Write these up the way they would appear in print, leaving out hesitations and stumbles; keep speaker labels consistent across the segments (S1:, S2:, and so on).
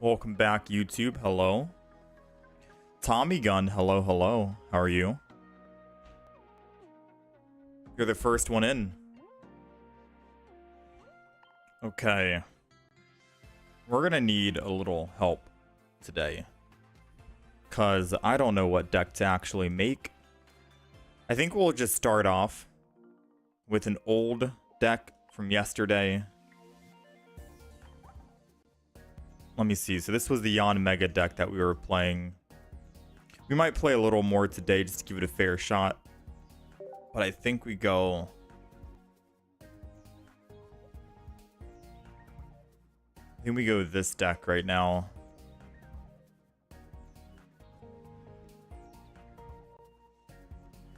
S1: Welcome back, YouTube. Hello. Tommy Gun. Hello, hello. How are you? You're the first one in. Okay. We're gonna need a little help today, because I don't know what deck to actually make. I think we'll just start off with an old deck from yesterday. Let me see. So this was the Yanmega deck that we were playing. We might play a little more today just to give it a fair shot. But I think we go... I think we go with this deck right now.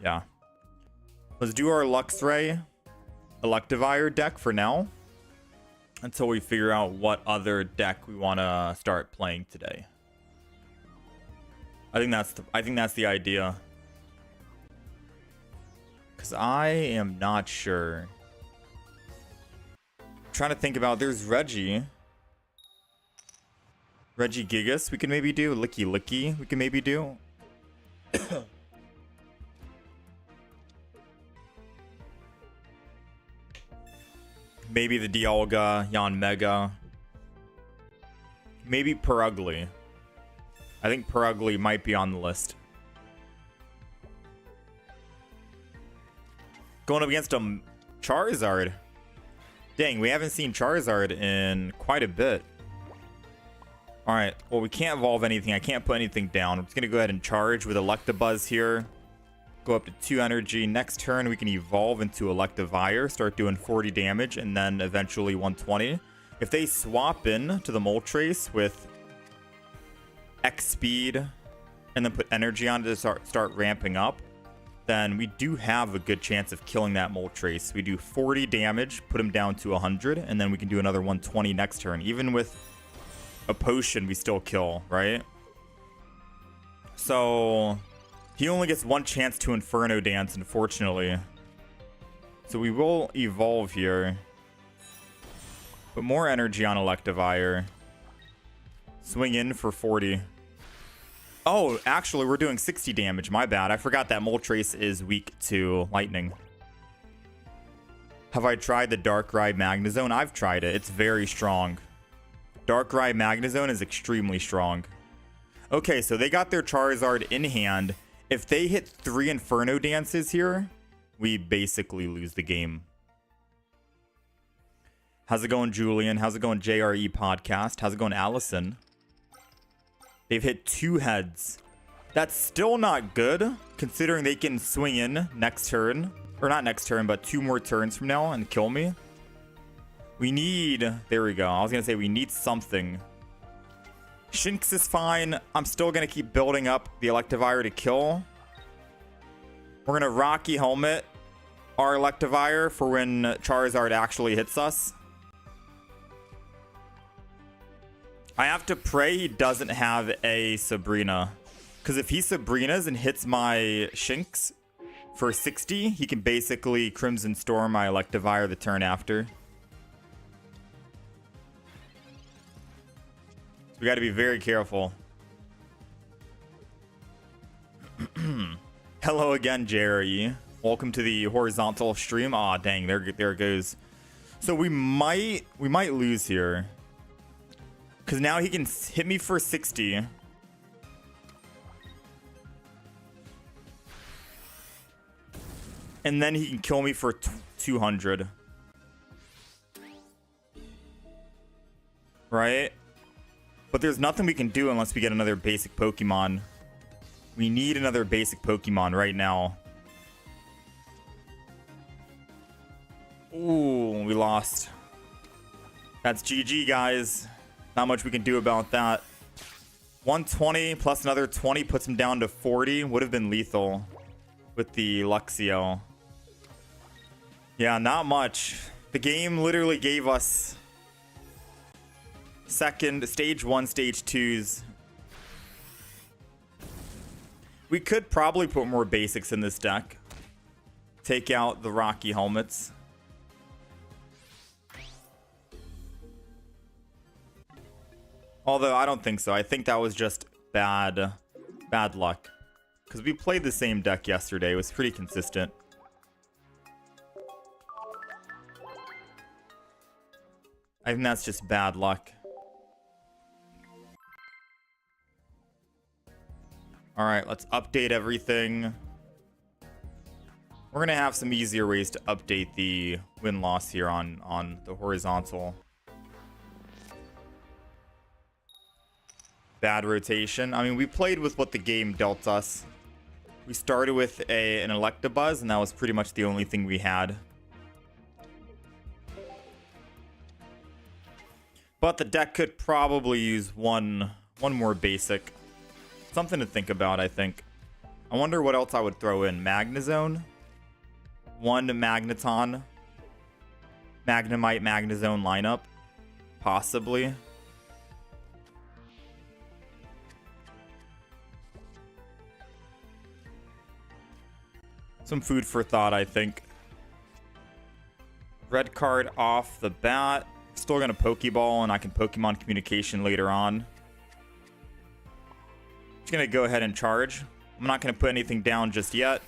S1: Yeah. Let's do our Luxray Electivire deck for now, until we figure out what other deck we want to start playing today. I think that's the idea. Cause I am not sure. I'm trying to think about, there's Reggie Gigas we can maybe do. Licky Licky we can maybe do. Maybe the Dialga, Yanmega. Maybe Perugly. I think Perugly might be on the list. Going up against a Charizard. Dang, we haven't seen Charizard in quite a bit. Alright, well, we can't evolve anything. I can't put anything down. I'm just going to go ahead and charge with Electabuzz here. Go up to 2 energy. Next turn, we can evolve into Electivire, start doing 40 damage, and then eventually 120. If they swap in to the Moltres with X speed and then put energy on it to start ramping up, then we do have a good chance of killing that Moltres. We do 40 damage, put him down to 100, and then we can do another 120 next turn. Even with a potion, we still kill, right? So... he only gets one chance to Inferno Dance, unfortunately. So we will evolve here. Put more energy on Electivire. Swing in for 40. Oh, actually, we're doing 60 damage. My bad. I forgot that Moltres is weak to lightning. Have I tried the Darkrai Magnezone? I've tried it. It's very strong. Darkrai Magnezone is extremely strong. Okay, so they got their Charizard in hand. If they hit 3 Inferno Dances here, we basically lose the game. How's it going, Julian? How's it going, JRE Podcast? How's it going, Allison? They've hit 2 heads. That's still not good, considering they can swing in next turn. Or not next turn, but 2 more turns from now and kill me. We need... there we go. I was going to say we need something. Shinx is fine. I'm still going to keep building up the Electivire to kill. We're going to Rocky Helmet our Electivire for when Charizard actually hits us. I have to pray he doesn't have a Sabrina. Because if he Sabrinas and hits my Shinx for 60, he can basically Crimson Storm my Electivire the turn after. We got to be very careful. Hello again, Jerry. Welcome to the horizontal stream. Aw, dang, there it goes. So we might lose here, because now he can hit me for 60. And then he can kill me for 200. Right? But there's nothing we can do unless we get another basic Pokemon. We need another basic Pokemon right now. Ooh, we lost. That's GG, guys. Not much we can do about that. 120 plus another 20 puts him down to 40. Would have been lethal with the Luxio. Yeah, not much. The game literally gave us... stage 1, stage 2s. We could probably put more basics in this deck. Take out the Rocky Helmets. Although I don't think so. I think that was just bad luck. Because we played the same deck yesterday. It was pretty consistent. I think that's just bad luck. Alright, let's update everything. We're going to have some easier ways to update the win-loss here on the horizontal. Bad rotation. I mean, we played with what the game dealt us. We started with an Electabuzz, and that was pretty much the only thing we had. But the deck could probably use one more basic. Something to think about, I think. I wonder what else I would throw in. Magnezone? One Magneton. Magnemite, Magnezone lineup. Possibly. Some food for thought, I think. Red card off the bat. Still gonna Pokeball, and I can Pokemon Communication later on. Just gonna go ahead and charge. I'm not gonna put anything down just yet,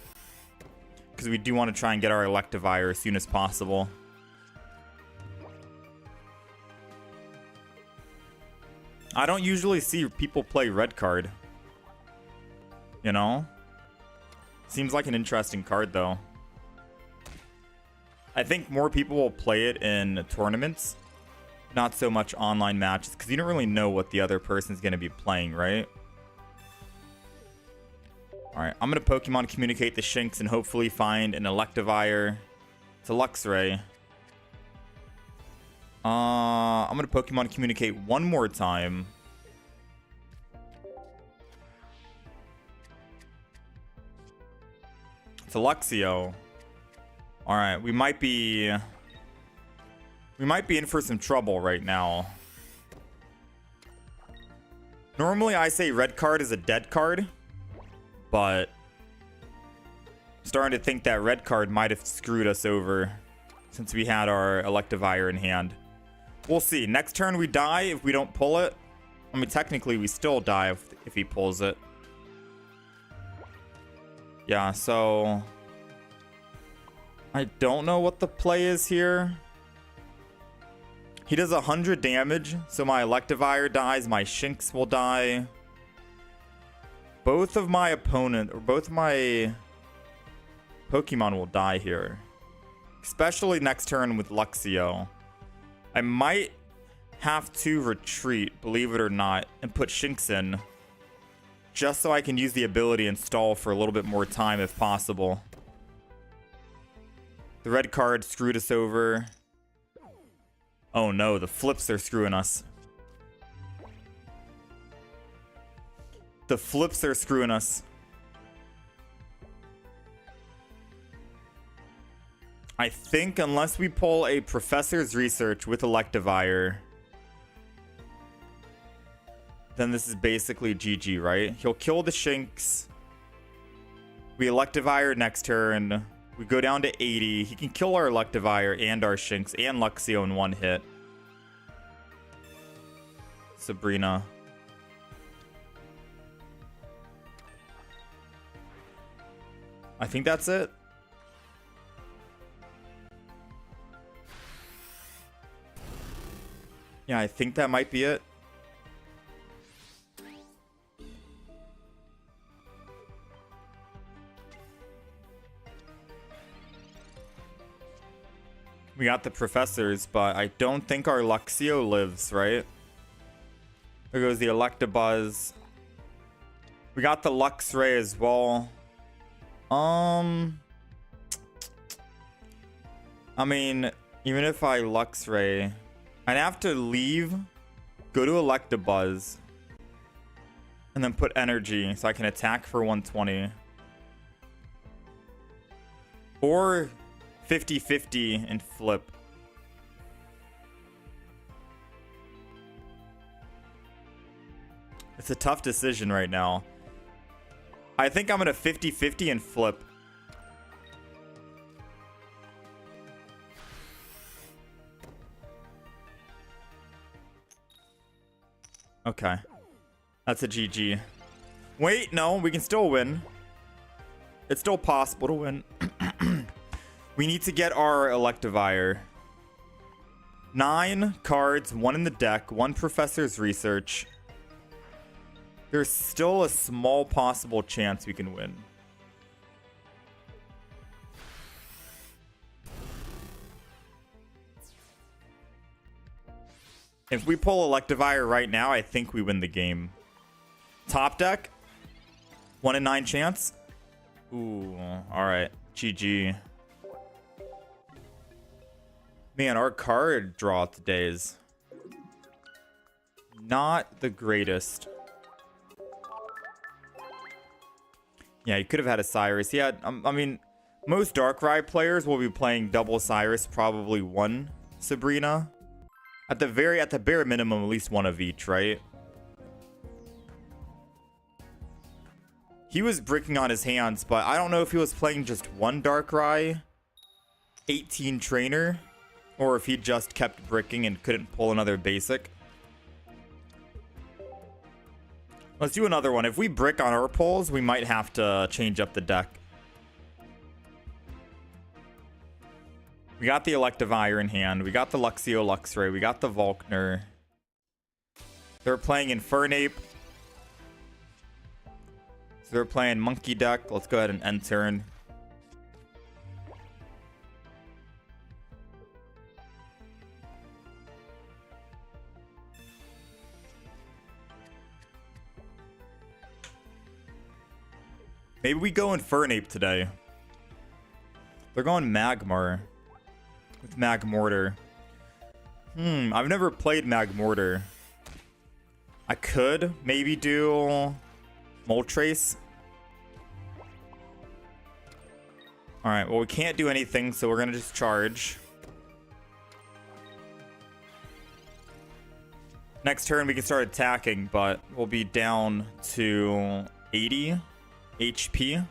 S1: because we do want to try and get our Electivire as soon as possible. I don't usually see people play red card. You know? Seems like an interesting card, though. I think more people will play it in tournaments. Not so much online matches, because you don't really know what the other person's going to be playing, right? Alright, I'm going to Pokemon Communicate the Shinx and hopefully find an Electivire to Luxray. I'm going to Pokemon Communicate one more time. To Luxio. Alright, we might be in for some trouble right now. Normally I say red card is a dead card, but I'm starting to think that red card might have screwed us over since we had our Electivire in hand. We'll see. Next turn we die if we don't pull it. I mean, technically we still die if he pulls it. Yeah, so I don't know what the play is here. He does 100 damage, so my Electivire dies, my Shinx will die. Both of my Pokemon will die here. Especially next turn with Luxio. I might have to retreat, believe it or not, and put Shinx in. Just so I can use the ability and stall for a little bit more time if possible. The red card screwed us over. Oh no, the flips are screwing us. The flips are screwing us. I think unless we pull a Professor's Research with Electivire, then this is basically GG, right? He'll kill the Shinx. We Electivire next turn. We go down to 80. He can kill our Electivire and our Shinx and Luxio in one hit. Sabrina. I think that's it. Yeah, I think that might be it. We got the Professors, but I don't think our Luxio lives, right? There goes the Electabuzz. We got the Luxray as well. I mean, even if I Luxray, I'd have to leave, go to Electabuzz, and then put energy so I can attack for 120. Or 50-50 and flip. It's a tough decision right now. I think I'm gonna 50-50 and flip. Okay. That's a GG. Wait, no, we can still win. It's still possible to win. We need to get our Electivire. 9 cards, 1 in the deck, 1 Professor's Research. There's still a small possible chance we can win. If we pull Electivire right now, I think we win the game. Top deck, 1 in 9 chance. Ooh, all right, GG. Man, our card draw today is not the greatest. Yeah, you could have had a Cyrus. Yeah, I mean, most Darkrai players will be playing double Cyrus, probably 1 Sabrina. At the bare minimum, at least 1 of each, right? He was bricking on his hands, but I don't know if he was playing just 1 Darkrai, 18 trainer, or if he just kept bricking and couldn't pull another basic. Let's do another one. If we brick on our pulls, we might have to change up the deck. We got the Electivire in hand. We got the Luxray. We got the Volkner. They're playing Infernape. So they're playing Monkey deck. Let's go ahead and end turn. Maybe we go Infernape today. They're going Magmar with Magmortar. I've never played Magmortar. I could maybe do Moltres. Alright, well, we can't do anything, so we're going to just charge. Next turn, we can start attacking, but we'll be down to 80 HP.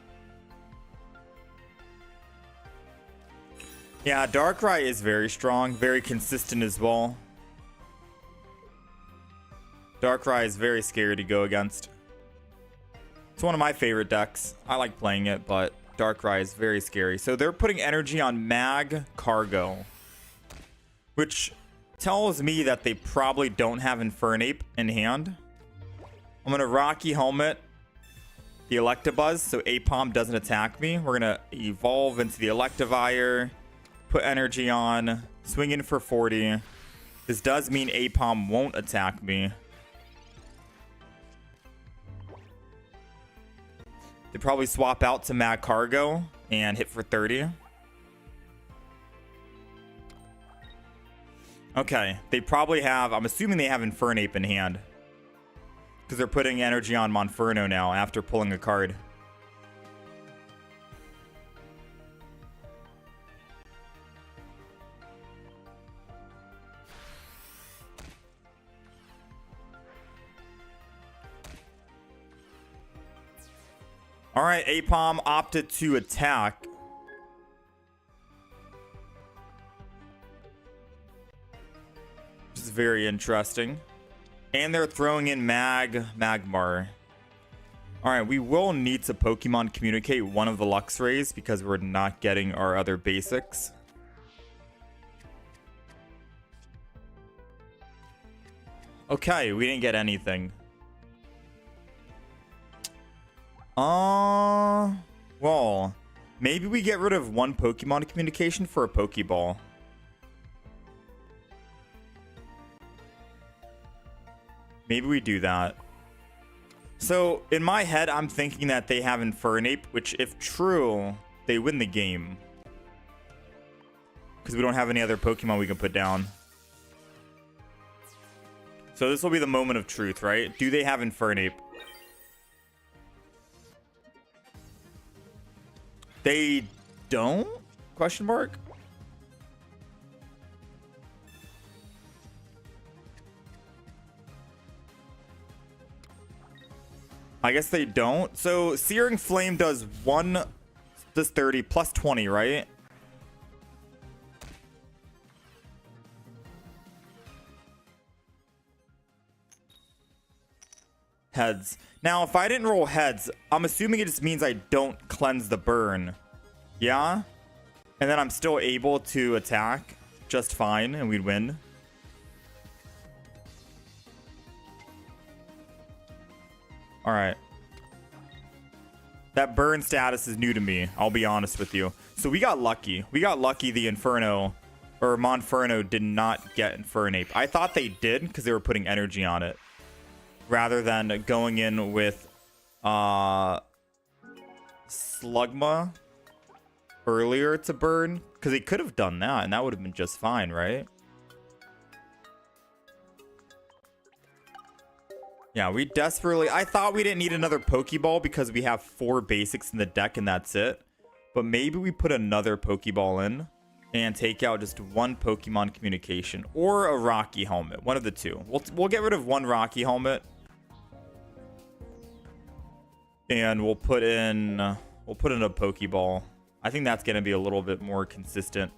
S1: Yeah, Darkrai is very strong, very consistent as well. Darkrai is very scary to go against. It's one of my favorite decks. I like playing it, but Darkrai is very scary. So they're putting energy on Mag Cargo, which tells me that they probably don't have Infernape in hand. I'm going to Rocky Helmet the Electabuzz so Apom doesn't attack me. We're going to evolve into the Electivire, put energy on, swing in for 40. This does mean Apom won't attack me. They probably swap out to Mag Cargo and hit for 30. Okay, they probably have, I'm assuming they have Infernape in hand, because they're putting energy on Monferno now after pulling a card. All right, Apom opted to attack. This is very interesting. And they're throwing in Magmar. All right, we will need to Pokemon communicate one of the Luxrays because we're not getting our other basics. Okay, we didn't get anything. Well, maybe we get rid of 1 Pokemon communication for a Pokeball. Maybe we do that. So, in my head, I'm thinking that they have Infernape, which, if true, they win the game. Because we don't have any other Pokemon we can put down. So this will be the moment of truth, right? Do they have Infernape? They don't? Question mark? I guess they don't. So Searing Flame does 30 plus 20, right? Heads. Now, if I didn't roll heads, I'm assuming it just means I don't cleanse the burn. Yeah? And then I'm still able to attack just fine, and we'd win. Alright. That burn status is new to me, I'll be honest with you. So we got lucky. We got lucky the Inferno, or Monferno, did not get Infernape. I thought they did, because they were putting energy on it. Rather than going in with Slugma earlier to burn. Because they could have done that, and that would have been just fine, right? Yeah, we desperately... I thought we didn't need another Pokeball because we have 4 basics in the deck and that's it. But maybe we put another Pokeball in and take out just 1 Pokemon Communication. Or a Rocky Helmet. One of the two. We'll get rid of 1 Rocky Helmet. And we'll put in a Pokeball. I think that's going to be a little bit more consistent.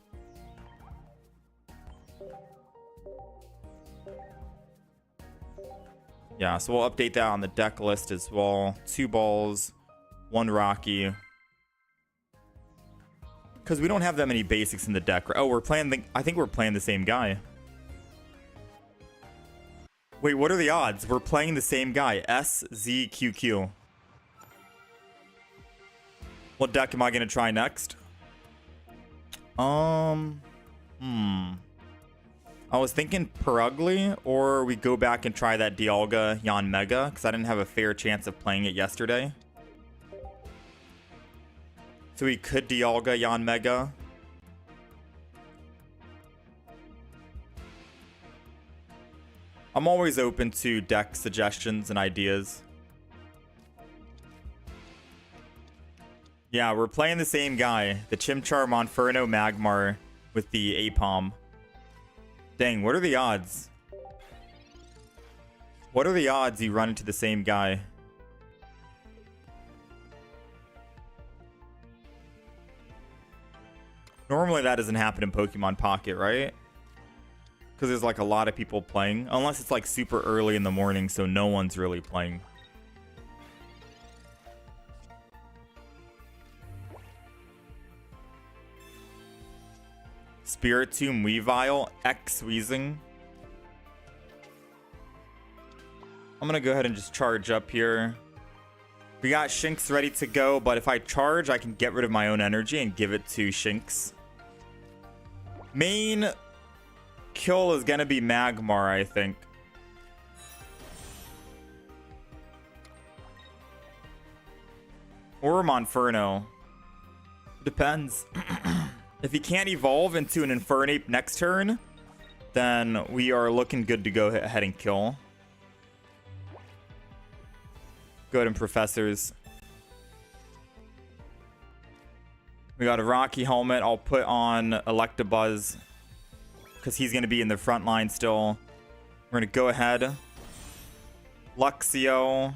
S1: Yeah, so we'll update that on the deck list as well. 2 balls, 1 Rocky. Because we don't have that many basics in the deck. Oh, we're playing I think we're playing the same guy. Wait, what are the odds? We're playing the same guy. SZQQ. What deck am I going to try next? I was thinking Perugly, or we go back and try that Dialga Yanmega, because I didn't have a fair chance of playing it yesterday. So we could Dialga Yanmega. I'm always open to deck suggestions and ideas. Yeah, we're playing the same guy. The Chimchar, Monferno, Magmar with the Apom. Dang, what are the odds? What are the odds you run into the same guy? Normally that doesn't happen in Pokemon Pocket, right? Because there's like a lot of people playing. Unless it's like super early in the morning, so no one's really playing. Spiritomb, Weavile, X-Weezing. I'm gonna go ahead and just charge up here. We got Shinx ready to go, but if I charge, I can get rid of my own energy and give it to Shinx. Main kill is gonna be Magmar, I think. Or Monferno. Depends. If he can't evolve into an Infernape next turn, then we are looking good to go ahead and kill. Go ahead and Professors. We got a Rocky Helmet. I'll put on Electabuzz because he's going to be in the front line still. We're going to go ahead. Luxio.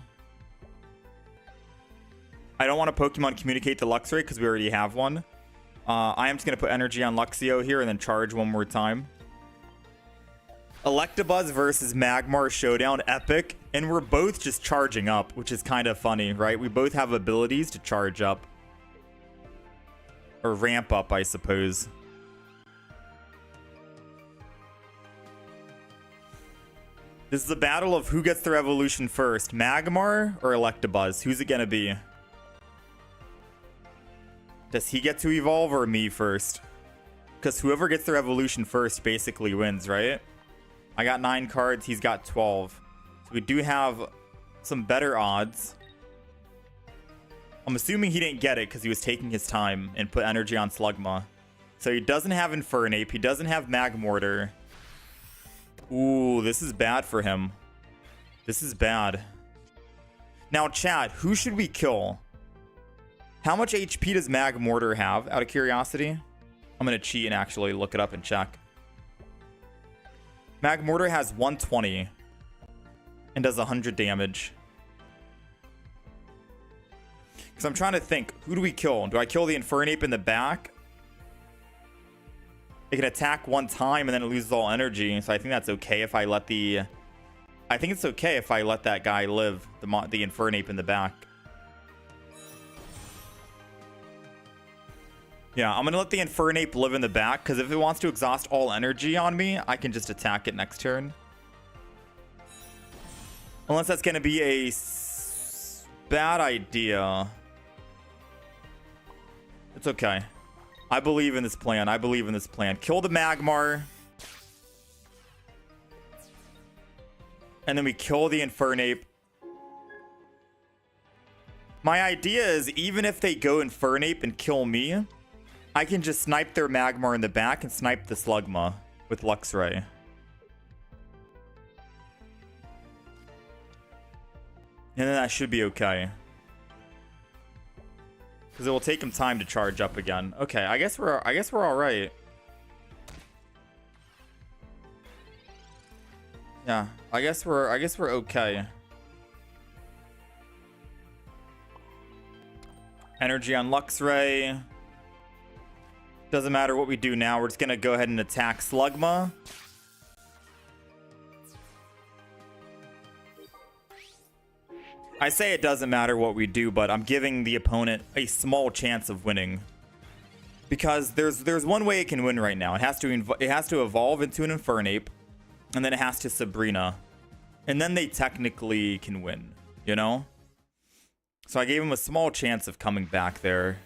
S1: I don't want to Pokemon Communicate to Luxray because we already have one. I am just going to put energy on Luxio here and then charge one more time. Electabuzz versus Magmar Showdown, epic. And we're both just charging up, which is kind of funny, right? We both have abilities to charge up. Or ramp up, I suppose. This is a battle of who gets their evolution first. Magmar or Electabuzz? Who's it going to be? Does he get to evolve or me first? Because whoever gets their evolution first basically wins, right? I got 9 cards. He's got 12. So we do have some better odds. I'm assuming he didn't get it because he was taking his time and put energy on Slugma. So he doesn't have Infernape. He doesn't have Magmortar. Ooh, this is bad for him. This is bad. Now, chat, who should we kill? How much HP does Magmortar have, out of curiosity? I'm going to cheat and actually look it up and check. Magmortar has 120 and does 100 damage. Because I'm trying to think, who do we kill? Do I kill the Infernape in the back? It can attack one time and then it loses all energy, so I think that's okay if I let the I think it's okay if I let that guy live, the Infernape in the back. Yeah, I'm going to let the Infernape live in the back, because if it wants to exhaust all energy on me, I can just attack it next turn. Unless that's going to be a bad idea. It's okay. I believe in this plan. I believe in this plan. Kill the Magmar. And then we kill the Infernape. My idea is, even if they go Infernape and kill me, I can just snipe their Magmar in the back and snipe the Slugma with Luxray. And then that should be okay. Because it will take him time to charge up again. Okay, I guess we're all right. Yeah, I guess we're okay. Energy on Luxray. Doesn't matter what we do now. We're just gonna go ahead and attack Slugma. I say it doesn't matter what we do, but I'm giving the opponent a small chance of winning. Because there's one way it can win right now. It has to evolve into an Infernape, and then it has to Sabrina. And then they technically can win, you know? So I gave him a small chance of coming back there.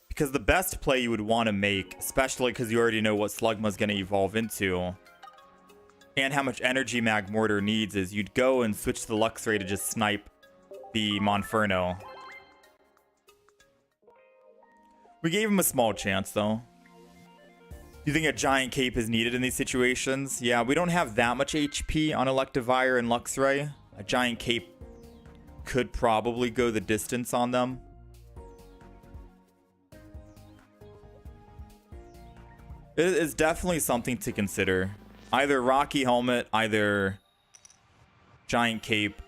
S1: Because the best play you would want to make, especially because you already know what Slugma's going to evolve into, and how much energy Magmortar needs, is you'd go and switch the Luxray to just snipe the Monferno. We gave him a small chance, though. You think a Giant Cape is needed in these situations? Yeah, we don't have that much HP on Electivire and Luxray. A Giant Cape could probably go the distance on them. It is definitely something to consider. Either Rocky Helmet, either Giant Cape.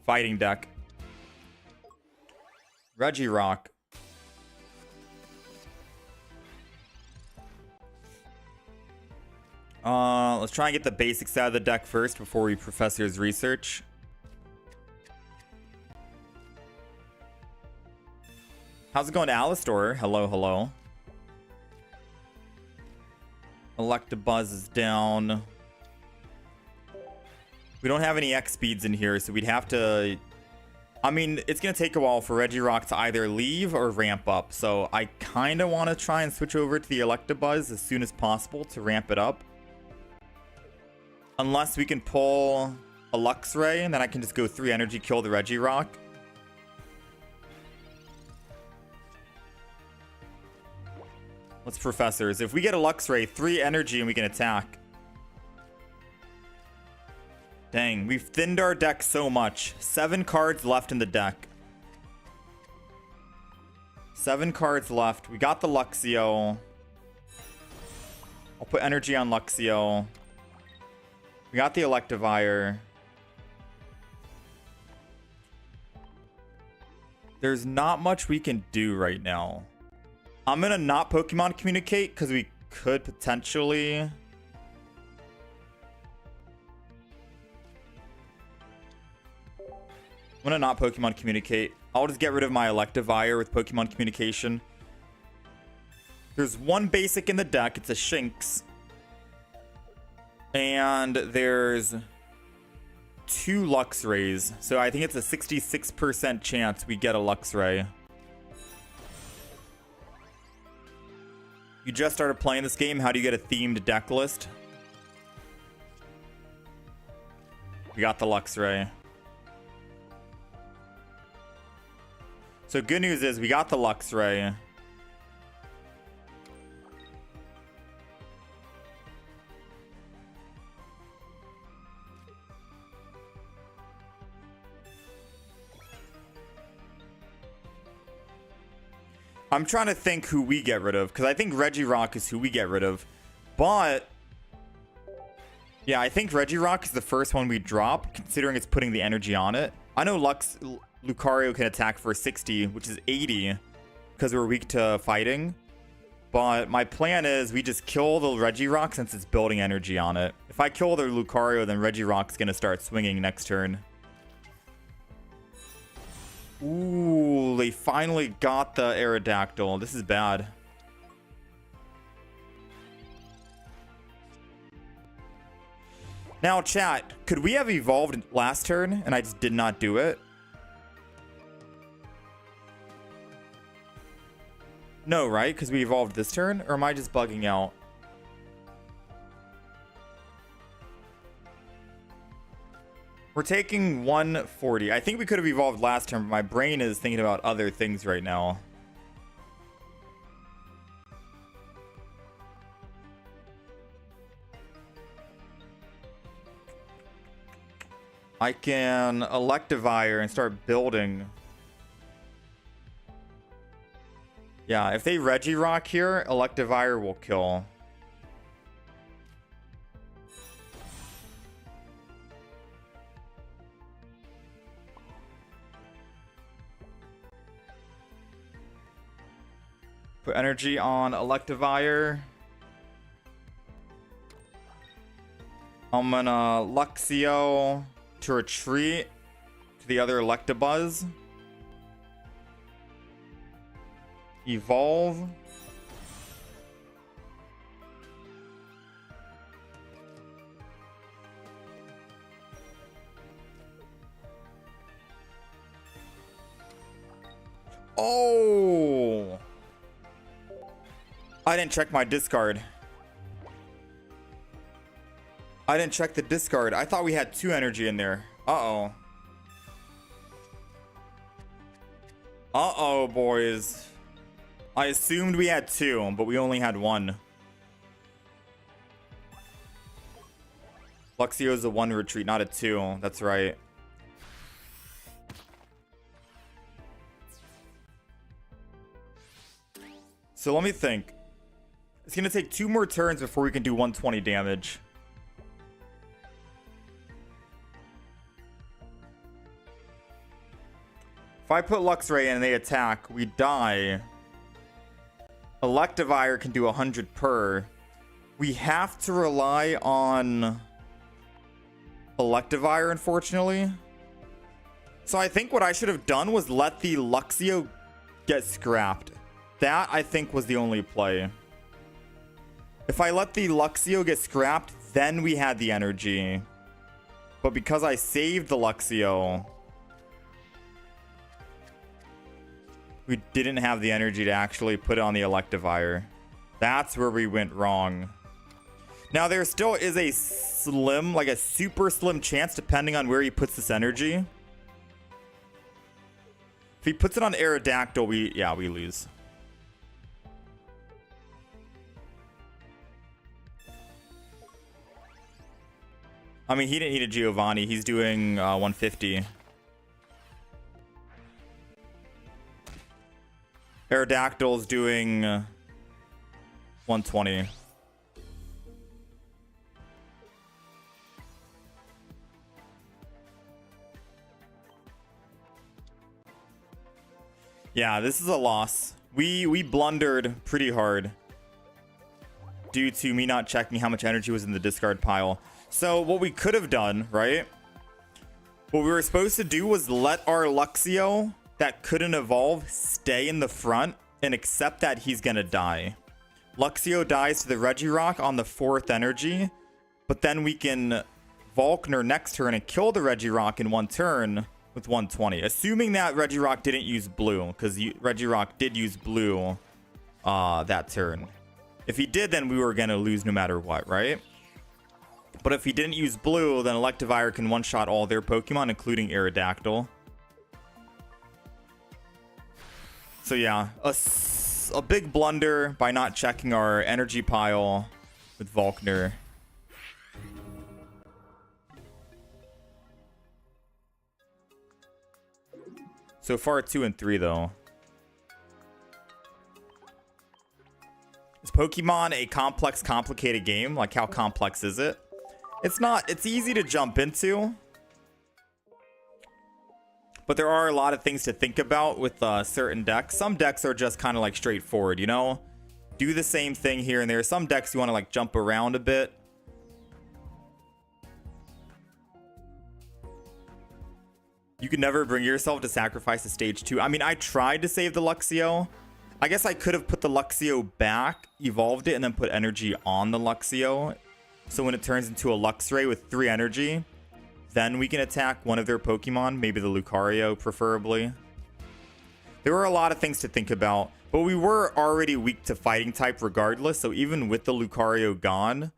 S1: Fighting deck. Regirock. Let's try and get the basics out of the deck first before we Professor's Research. How's it going to Alistor? Hello, hello. Electabuzz is down. We don't have any X speeds in here, so we'd have to... I mean, it's going to take a while for Regirock to either leave or ramp up, so I kind of want to try and switch over to the Electabuzz as soon as possible to ramp it up. Unless we can pull a Luxray, and then I can just go 3 energy, kill the Regirock. Let's Professors. If we get a Luxray, 3 energy and we can attack. Dang, we've thinned our deck so much. 7 cards left in the deck. 7 cards left. We got the Luxio. I'll put energy on Luxio. We got the Electivire. There's not much we can do right now. I'm going to not Pokemon Communicate because we could potentially... I'm going to not Pokemon Communicate. I'll just get rid of my Electivire with Pokemon Communication. There's one basic in the deck. It's a Shinx. And there's 2 Luxrays. So I think it's a 66% chance we get a Luxray. You just started playing this game. How do you get a themed deck list? We got the Luxray. So good news is we got the Luxray. I'm trying to think who we get rid of, because I think Regirock is who we get rid of. But yeah, I think Regirock is the first one we drop, considering it's putting the energy on it. I know Lucario can attack for 60, which is 80. because we're weak to fighting. But my plan is we just kill the Regirock since it's building energy on it. If I kill the Lucario, then Regirock's going to start swinging next turn. Ooh, they finally got the Aerodactyl. This is bad. Now, chat, could we have evolved last turn and I just did not do it? No, right? Because we evolved this turn? Or am I just bugging out? We're taking 140. I think we could have evolved last turn, but my brain is thinking about other things right now. I can Electivire and start building. Yeah, if they Regirock here, Electivire will kill. Put energy on Electivire. I'm gonna Luxio to retreat to the other Electabuzz. Evolve. Oh! I didn't check my discard. I didn't check the discard. I thought we had 2 energy in there. Uh-oh. Uh-oh, boys. I assumed we had 2, but we only had 1. Luxio is a 1 retreat, not a 2. That's right. So let me think. It's going to take 2 more turns before we can do 120 damage. If I put Luxray in and they attack, we die. Electivire can do 100 per. We have to rely on Electivire, unfortunately. So I think what I should have done was let the Luxio get scrapped. That, I think, was the only play. If I let the Luxio get scrapped, then we had the energy. But because I saved the Luxio, we didn't have the energy to actually put it on the Electivire. That's where we went wrong. Now, there still is a slim, like a super slim chance, depending on where he puts this energy. If he puts it on Aerodactyl, we lose. I mean, he didn't need a Giovanni. He's doing 150. Aerodactyl's doing 120. Yeah, this is a loss. We blundered pretty hard due to me not checking how much energy was in the discard pile. So what we could have done, right? What we were supposed to do was let our Luxio that couldn't evolve stay in the front and accept that he's gonna die. Luxio dies to the Regirock on the 4th energy, but then we can Volkner next turn and kill the Regirock in 1 turn with 120. Assuming that Regirock didn't use blue, because Regirock did use blue that turn. If he did, then we were gonna lose no matter what, right? But if he didn't use blue, then Electivire can one-shot all their Pokemon, including Aerodactyl. So yeah, a big blunder by not checking our energy pile with Volkner. So far 2 and 3 though. Is Pokemon a complex, complicated game? Like, how complex is it? It's not. It's easy to jump into. But there are a lot of things to think about with certain decks. Some decks are just kind of like straightforward, you know? Do the same thing here and there. Some decks you want to like jump around a bit. You can never bring yourself to sacrifice a stage 2. I mean, I tried to save the Luxio. I guess I could have put the Luxio back, evolved it, and then put energy on the Luxio. So when it turns into a Luxray with 3 energy, then we can attack one of their Pokemon, maybe the Lucario preferably. There were a lot of things to think about, but we were already weak to fighting type regardless, so even with the Lucario gone,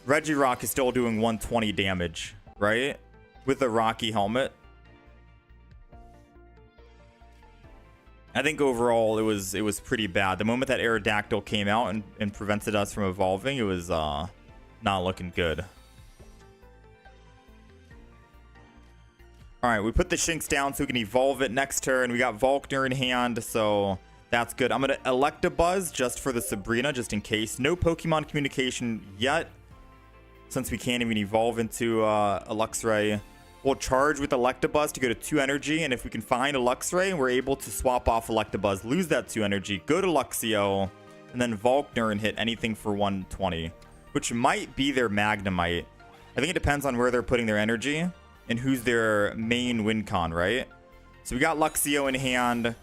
S1: Regirock is still doing 120 damage, right? With the Rocky helmet. I think overall it was pretty bad. The moment that Aerodactyl came out and prevented us from evolving, it was not looking good. Alright, we put the Shinx down so we can evolve it next turn. We got Volkner in hand, so that's good. I'm going to Electabuzz just for the Sabrina, just in case. No Pokemon communication yet, since we can't even evolve into a Luxray. We'll charge with Electabuzz to go to 2 energy, and if we can find a Luxray, we're able to swap off Electabuzz, lose that 2 energy, go to Luxio, and then Volkner and hit anything for 120, which might be their Magnemite. I think it depends on where they're putting their energy and who's their main win con, right? So we got Luxio in hand.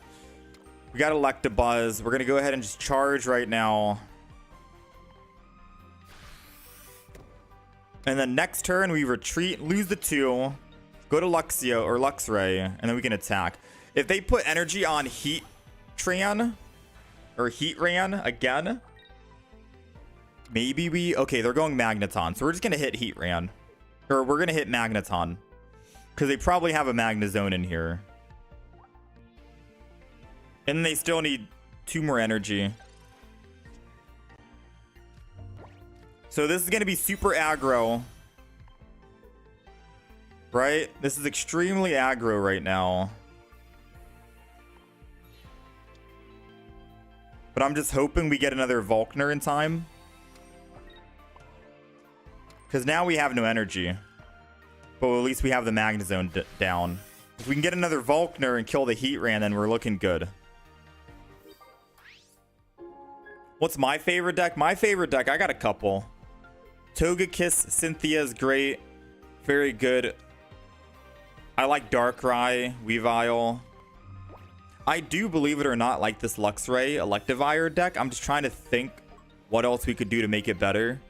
S1: We got Electabuzz. We're going to go ahead and just charge right now. And then next turn, we retreat, lose the 2, go to Luxio or Luxray, and then we can attack. If they put energy on Heatran or Heatran again, maybe we... Okay, they're going Magneton, so we're just going to hit Heatran. Or we're going to hit Magneton. Because they probably have a Magnezone in here. And they still need 2 more energy. So this is going to be super aggro. Right? This is extremely aggro right now. But I'm just hoping we get another Volkner in time. Because now we have no energy. But at least we have the Magnezone down. If we can get another Volkner and kill the Heatran, then we're looking good. What's my favorite deck? My favorite deck, I got a couple. Togekiss Cynthia is great. Very good. I like Darkrai, Weavile. I do, believe it or not, like this Luxray Electivire deck. I'm just trying to think what else we could do to make it better.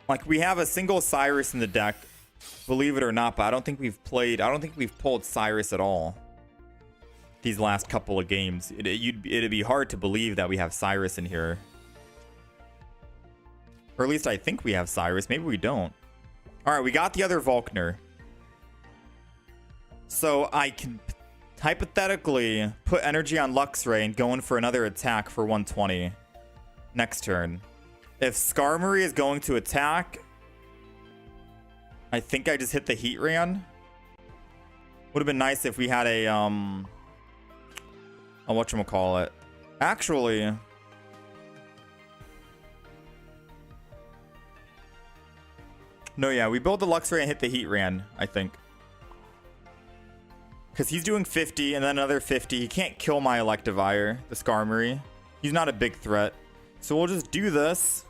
S1: Like, we have a single Cyrus in the deck, believe it or not, but I don't think we've pulled Cyrus at all these last couple of games. It'd be hard to believe that we have Cyrus in here. Or at least I think we have Cyrus. Maybe we don't. Alright, we got the other Volkner. So I can hypothetically put energy on Luxray and go in for another attack for 120 next turn. If Skarmory is going to attack, I think I just hit the Heatran. Would have been nice if we had a whatchamacallit. Actually, no, yeah, we build the Luxray and hit the Heatran, I think. Because he's doing 50 and then another 50. He can't kill my Electivire, the Skarmory. He's not a big threat. So we'll just do this.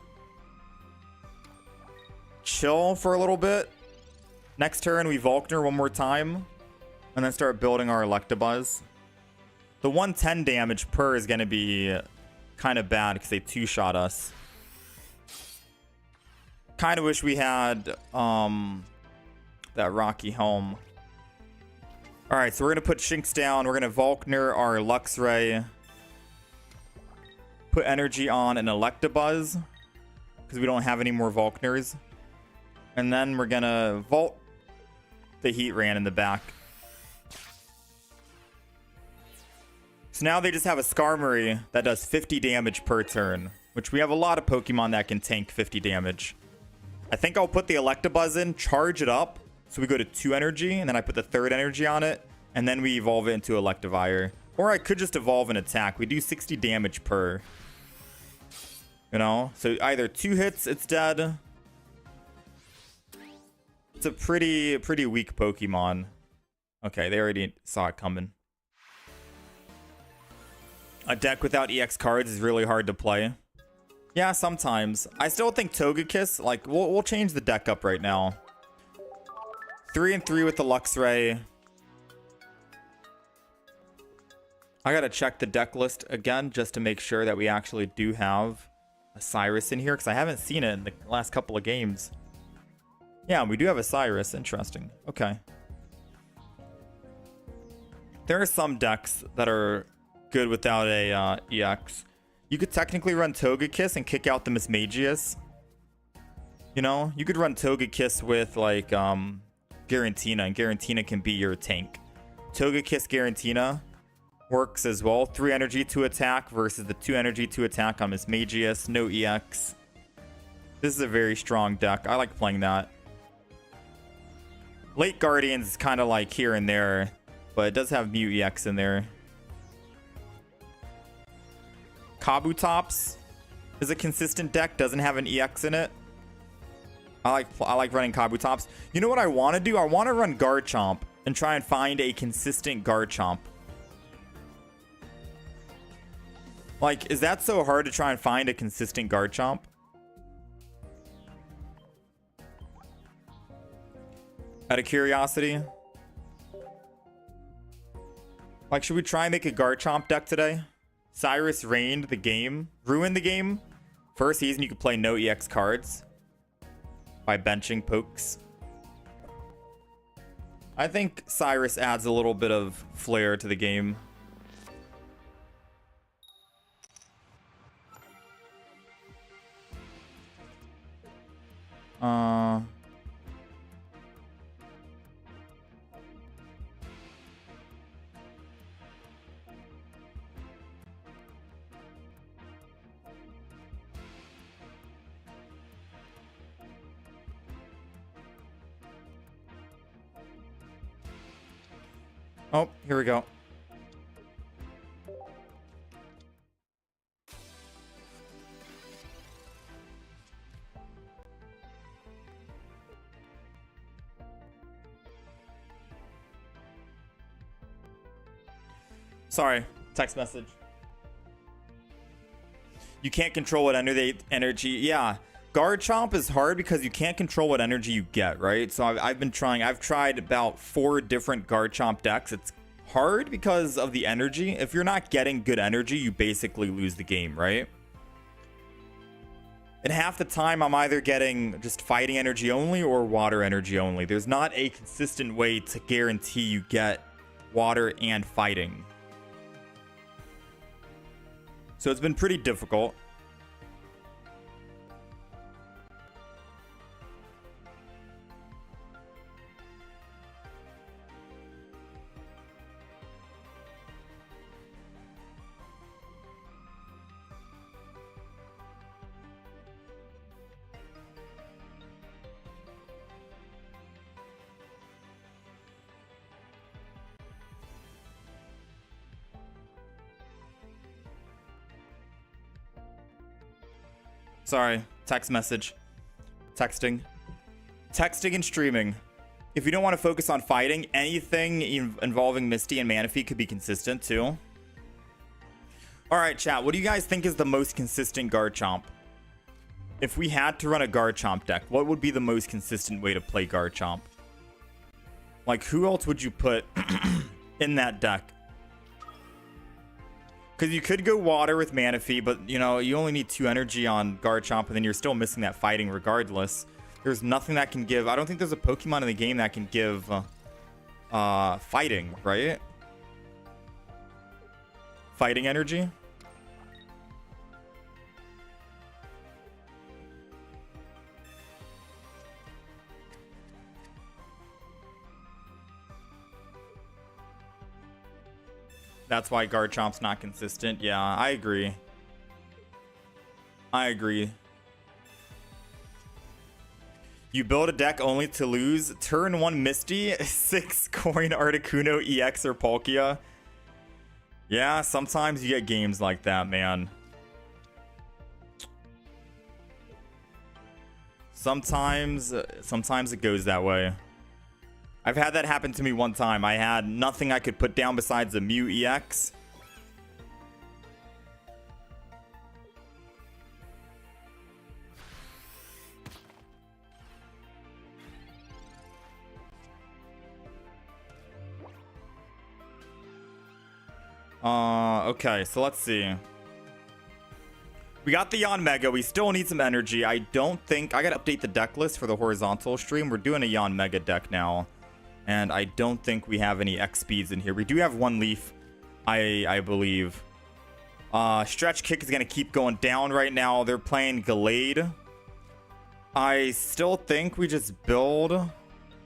S1: Chill for a little bit. Next turn, we Volkner one more time. And then start building our Electabuzz. The 110 damage per is going to be kind of bad because they 2-shot us. Kind of wish we had that Rocky Helm. Alright, so we're going to put Shinx down. We're going to Volkner our Luxray. Put energy on an Electabuzz. Because we don't have any more Volkners. And then we're going to Volt the Heatran in the back. So now they just have a Skarmory that does 50 damage per turn. Which we have a lot of Pokemon that can tank 50 damage. I think I'll put the Electabuzz in, charge it up. So we go to 2 energy, and then I put the 3rd energy on it. And then we evolve it into Electivire. Or I could just evolve an attack. We do 60 damage per. You know? So either 2 hits, it's dead. It's a pretty weak Pokemon. Okay, they already saw it coming. A deck without EX cards is really hard to play. Yeah, sometimes. I still think Togekiss, like, we'll change the deck up right now. 3 and 3 with the Luxray. I gotta check the deck list again just to make sure that we actually do have a Cyrus in here, because I haven't seen it in the last couple of games. Yeah, we do have a Cyrus. Interesting. Okay. There are some decks that are good without a EX. You could technically run Togekiss and kick out the Mismagius. You know, you could run Togekiss with like Garantina, and Garantina can be your tank. Togekiss Garantina works as well. 3 energy to attack versus the 2 energy to attack on Mismagius. No EX. This is a very strong deck. I like playing that. Late Guardians is kind of like here and there, but it does have Mew EX in there. Kabutops is a consistent deck, doesn't have an EX in it. I like running Kabutops. You know what I want to do? I want to run Garchomp and try and find a consistent Garchomp. Like, is that so hard to try and find a consistent Garchomp? Out of curiosity. Like, should we try and make a Garchomp deck today? Cyrus ruined the game. First season, you could play no EX cards by benching pokes. I think Cyrus adds a little bit of flair to the game. Oh, here we go. Sorry, text message. You can't control what energy. Yeah, Garchomp is hard because you can't control what energy you get, right? So I've been trying. I've tried about 4 different Garchomp decks. It's hard because of the energy. If you're not getting good energy, you basically lose the game, right? And half the time, I'm either getting just fighting energy only or water energy only. There's not a consistent way to guarantee you get water and fighting. So it's been pretty difficult. Sorry, text message. Texting and streaming. If you don't want to focus on fighting, anything involving Misty and Manaphy could be consistent too. Alright, chat, what do you guys think is the most consistent Garchomp? If we had to run a Garchomp deck, what would be the most consistent way to play Garchomp? Like, who else would you put in that deck? Because you could go water with Manaphy, but, you know, you only need 2 energy on Garchomp, and then you're still missing that fighting regardless. There's nothing that can give... I don't think there's a Pokemon in the game that can give fighting, right? Fighting energy? That's why Garchomp's not consistent. Yeah, I agree. You build a deck only to lose. Turn 1 Misty, 6 coin Articuno EX or Palkia. Yeah, sometimes you get games like that, man. Sometimes it goes that way. I've had that happen to me one time. I had nothing I could put down besides a Mew EX. Okay, so let's see. We got the Yanmega. We still need some energy. I don't think... I gotta update the deck list for the horizontal stream. We're doing a Yanmega deck now. And I don't think we have any X speeds in here. We do have one leaf, I believe. Stretch Kick is gonna keep going down right now. They're playing Gallade. I still think we just build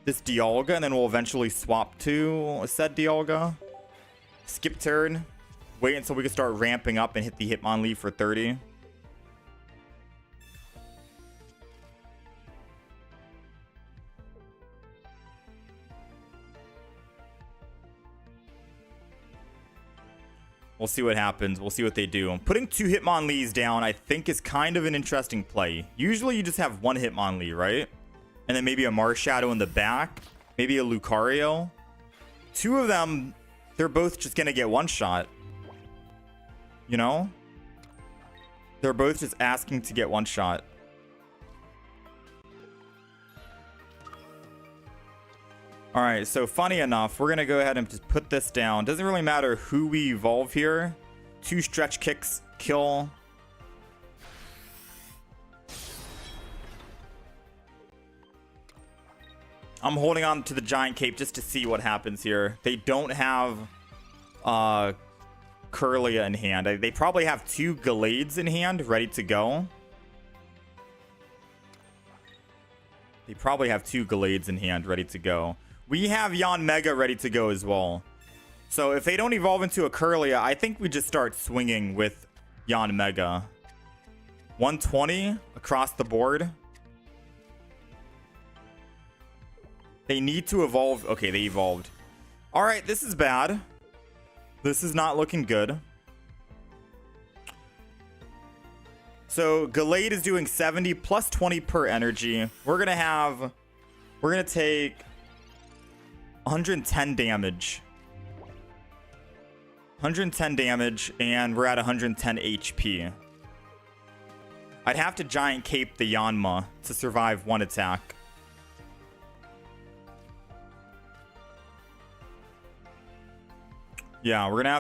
S1: this Dialga and then we'll eventually swap to said Dialga. Skip turn. Wait until we can start ramping up and hit the Hitmonlee for 30. We'll see what happens. We'll see what they do. Putting 2 Hitmonlees down, I think, is kind of an interesting play. Usually you just have 1 Hitmonlee, right? And then maybe a Marshadow in the back. Maybe a Lucario. 2 of them, they're both just going to get one shot. You know? They're both just asking to get one shot. Alright, so funny enough, we're going to go ahead and just put this down. Doesn't really matter who we evolve here. 2 Stretch Kicks kill. I'm holding on to the Giant Cape just to see what happens here. They don't have Kirlia in hand. They probably have 2 Gallades in hand ready to go. They probably have 2 Gallades in hand ready to go. We have Yanmega ready to go as well. So if they don't evolve into a Kirlia, I think we just start swinging with Yanmega. 120 across the board. They need to evolve. Okay, they evolved. All right, this is bad. This is not looking good. So Gallade is doing 70 plus 20 per energy. We're gonna take 110 damage. 110 damage, and we're at 110 HP. I'd have to Giant Cape the Yanma to survive one attack. Yeah, we're gonna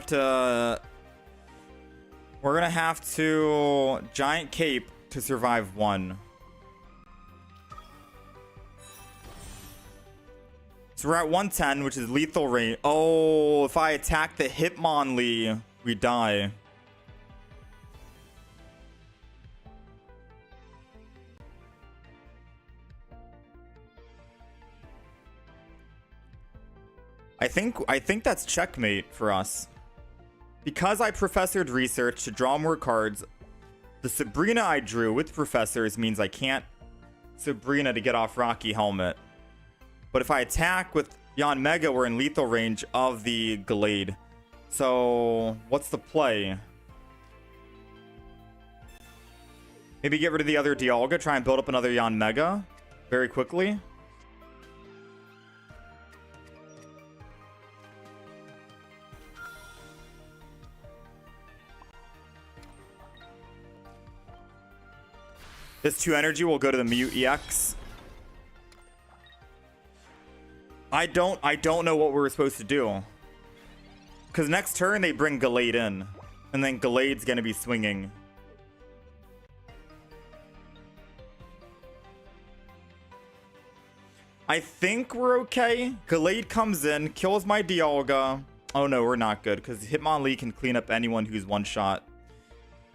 S1: have to Giant Cape to survive one. So we're at 110, which is lethal range. Oh, if I attack the Hitmonlee, we die. I think that's checkmate for us. Because I professored research to draw more cards, the Sabrina I drew with professors means I can't Sabrina to get off Rocky Helmet. But if I attack with Yanmega, we're in lethal range of the Gallade. So what's the play? Maybe get rid of the other Dialga, try and build up another Yanmega very quickly. This 2 energy will go to the Mew EX. I don't know what we're supposed to do. Because next turn they bring Gallade in. And then Gallade's going to be swinging. I think we're okay. Gallade comes in, kills my Dialga. Oh no, we're not good. Because Hitmonlee can clean up anyone who's one shot.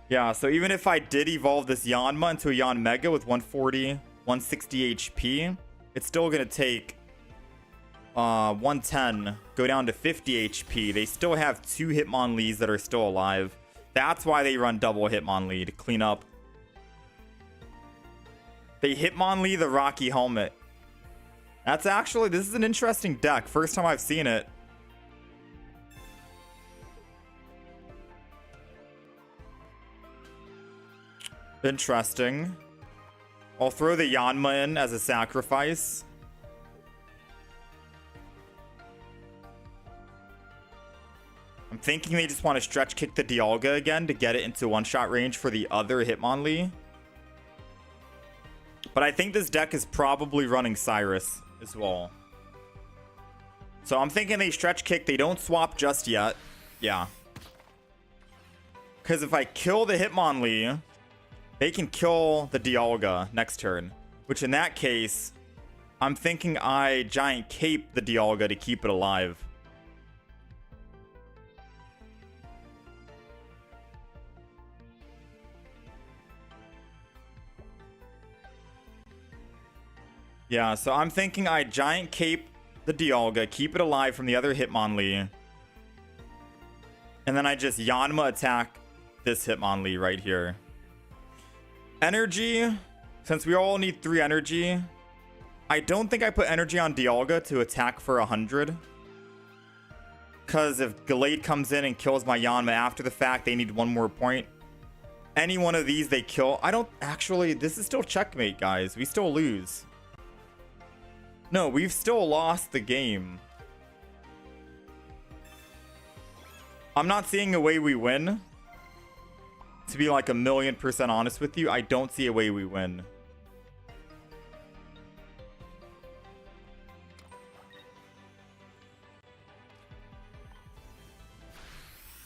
S1: Yeah, so even if I did evolve this Yanma into a Yanmega with 140, 160 HP, it's still going to take 110, go down to 50 HP. They still have 2 Hitmonlees that are still alive. That's why they run double Hitmonlee, to clean up. They Hitmonlee the Rocky Helmet. That's actually, this is an interesting deck. First time I've seen it. Interesting. I'll throw the Yanma in as a sacrifice. I'm thinking they just want to stretch kick the Dialga again to get it into one-shot range for the other Hitmonlee. But I think this deck is probably running Cyrus as well. So I'm thinking they stretch kick. They don't swap just yet. Yeah. Because if I kill the Hitmonlee, they can kill the Dialga next turn. Which in that case, I'm thinking I Giant Cape the Dialga to keep it alive. Yeah, so I'm thinking I Giant Cape the Dialga, keep it alive from the other Hitmonlee. And then I just Yanma attack this Hitmonlee right here. Energy, since we all need 3 energy, I don't think I put energy on Dialga to attack for 100. Because if Gallade comes in and kills my Yanma after the fact, they need 1 more point. Any one of these they kill. I don't actually, this is still checkmate, guys. We still lose. No, we've still lost the game. I'm not seeing a way we win. To be like 1,000,000% honest with you, I don't see a way we win.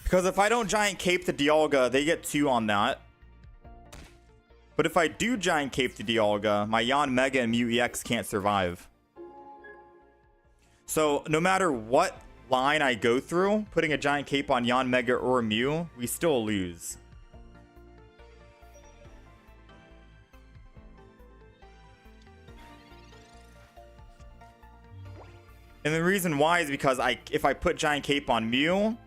S1: Because if I don't Giant Cape the Dialga, they get 2 on that. But if I do Giant Cape the Dialga, my Yanmega and Mew EX can't survive. So no matter what line I go through, putting a Giant Cape on Yanmega or Mew, we still lose. And the reason why is because if I put Giant Cape on Mew,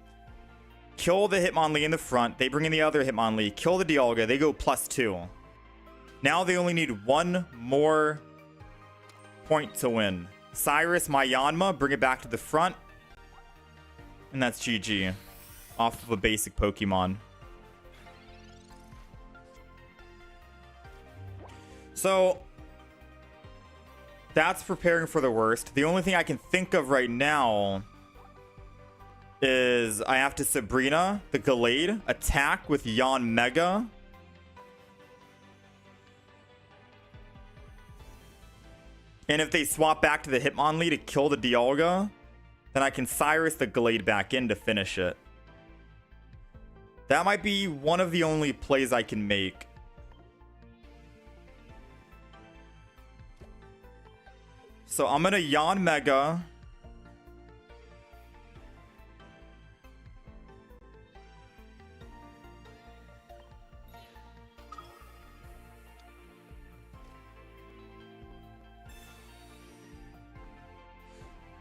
S1: kill the Hitmonlee in the front, they bring in the other Hitmonlee, kill the Dialga, they go +2. Now they only need 1 more point to win. Cyrus, my Yanma, bring it back to the front. And that's GG. Off of a basic Pokemon. So, that's preparing for the worst. The only thing I can think of right now is I have to Sabrina, the Gallade, attack with Yanmega. And if they swap back to the Hitmonlee to kill the Dialga, then I can Cyrus the Gallade back in to finish it. That might be one of the only plays I can make. So I'm gonna Yanmega.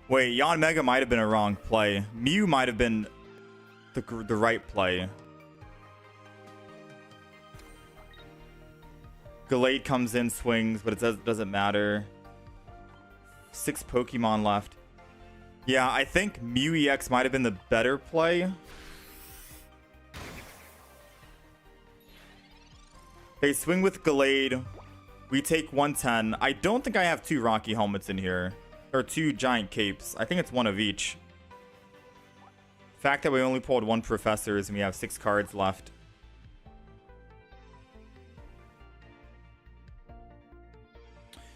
S1: Wait, Yanmega might have been a wrong play. Mew might have been the right play. Gallade comes in, swings, but it doesn't matter. 6 Pokemon left. Yeah, I think Mew EX might have been the better play. They swing with Gallade. We take 110. I don't think I have 2 Rocky Helmets in here. Or 2 Giant Capes. I think it's 1 of each. The fact that we only pulled 1 Professors and we have 6 cards left.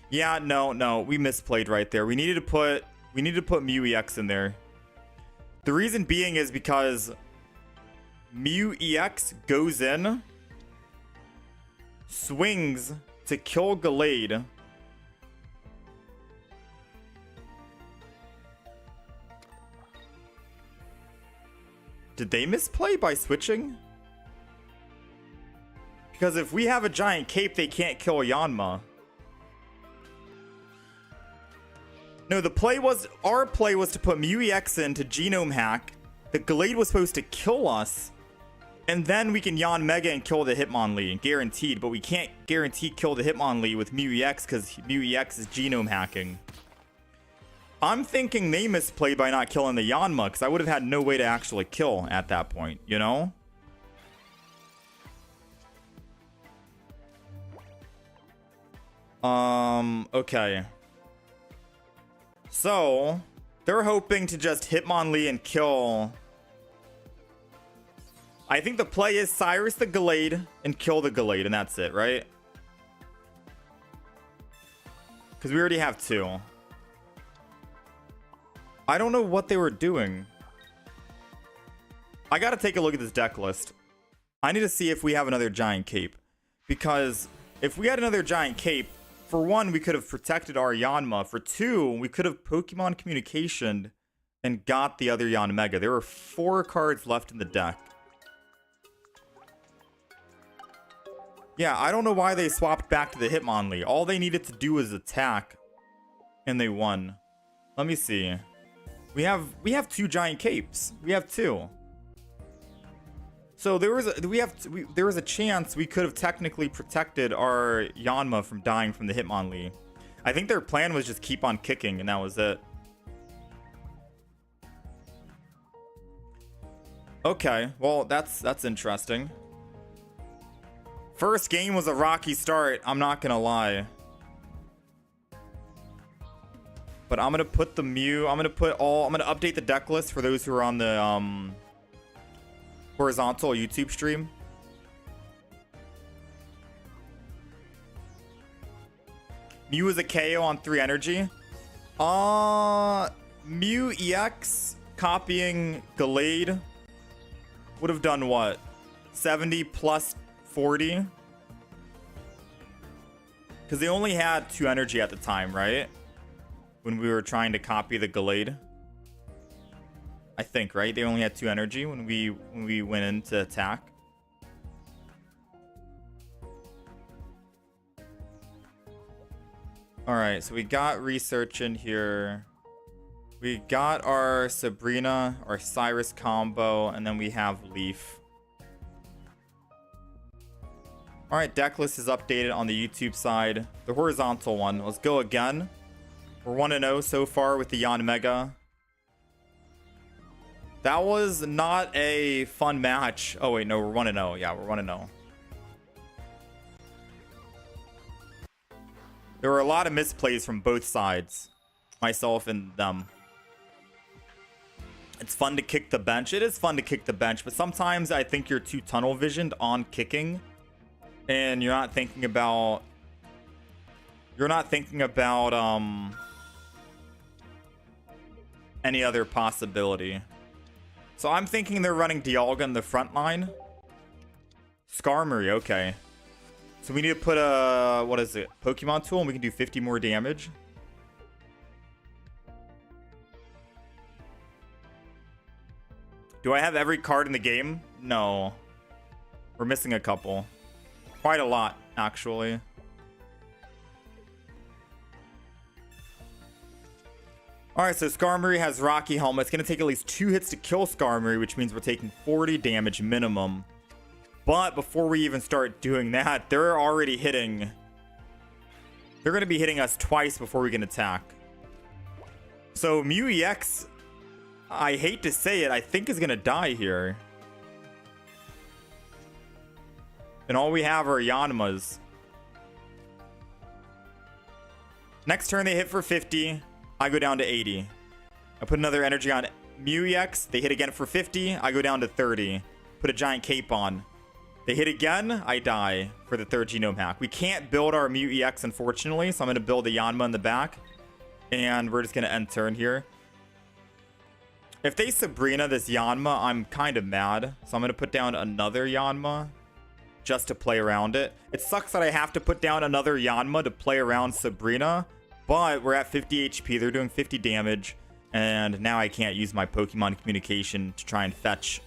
S1: Yeah, no, we misplayed right there. We needed to put Mew EX in there. The reason being is because Mew EX goes in, swings to kill Gallade. Did they misplay by switching? Because if we have a Giant Cape, they can't kill Yanma. No, our play was to put Mew EX in to Genome Hack. The Gallade was supposed to kill us. And then we can Yanmega and kill the Hitmonlee, guaranteed. But we can't guarantee kill the Hitmonlee with Mew EX because Mew EX is Genome Hacking. I'm thinking they misplayed by not killing the Yanma because I would have had no way to actually kill at that point, you know? Okay. So, they're hoping to just Hitmonlee and kill... I think the play is Cyrus the Gallade and kill the Gallade, and that's it, right? Because we already have two. I don't know what they were doing. I gotta take a look at this deck list. I need to see if we have another Giant Cape. Because if we had another Giant Cape, for one, we could have protected our Yanma. For two, we could have Pokemon Communication and got the other Yanmega. There were 4 cards left in the deck. Yeah, I don't know why they swapped back to the Hitmonlee. All they needed to do was attack, and they won. Let me see. We have 2 Giant Capes. We have 2. So there was a chance we could have technically protected our Yanma from dying from the Hitmonlee. I think their plan was just keep on kicking, and that was it. Okay, well that's interesting. First game was a rocky start, I'm not gonna lie. But I'm gonna put the Mew, I'm gonna update the deck list for those who are on the horizontal YouTube stream. Mew is a KO on 3 energy. Mew EX copying Gallade would have done what? 70 plus 40? Because they only had 2 energy at the time, right? When we were trying to copy the Gallade. I think, right? They only had 2 energy when we went in to attack. Alright, so we got research in here. We got our Sabrina, our Cyrus combo, and then we have Leaf. Alright, deck list is updated on the YouTube side. The horizontal one. Let's go again. We're 1-0 so far with the Yanmega. That was not a fun match. Oh, wait, no, we're 1-0. Yeah, we're 1-0. There were a lot of misplays from both sides. Myself and them. It's fun to kick the bench. It is fun to kick the bench, but sometimes I think you're too tunnel visioned on kicking. And you're not thinking about... any other possibility. So I'm thinking they're running Dialga in the front line. Skarmory, okay. So we need to put a, what is it? Pokemon tool, and we can do 50 more damage. Do I have every card in the game? No. We're missing a couple. Quite a lot, actually. Alright, so Skarmory has Rocky Helmet. It's going to take at least 2 hits to kill Skarmory, which means we're taking 40 damage minimum. But before we even start doing that, they're already hitting... They're going to be hitting us twice before we can attack. So Mew EX, I hate to say it, I think is going to die here. And all we have are Yanmas. Next turn they hit for 50. I go down to 80. I put another energy on Mew EX. They hit again for 50. I go down to 30. Put a giant cape on. They hit again. I die for the 3rd genome hack. We can't build our Mew EX, unfortunately. So I'm going to build a Yanma in the back. And we're just going to end turn here. If they Sabrina this Yanma, I'm kind of mad. So I'm going to put down another Yanma just to play around it. It sucks that I have to put down another Yanma to play around Sabrina. But we're at 50 HP. They're doing 50 damage. And now I can't use my Pokemon Communication to try and fetch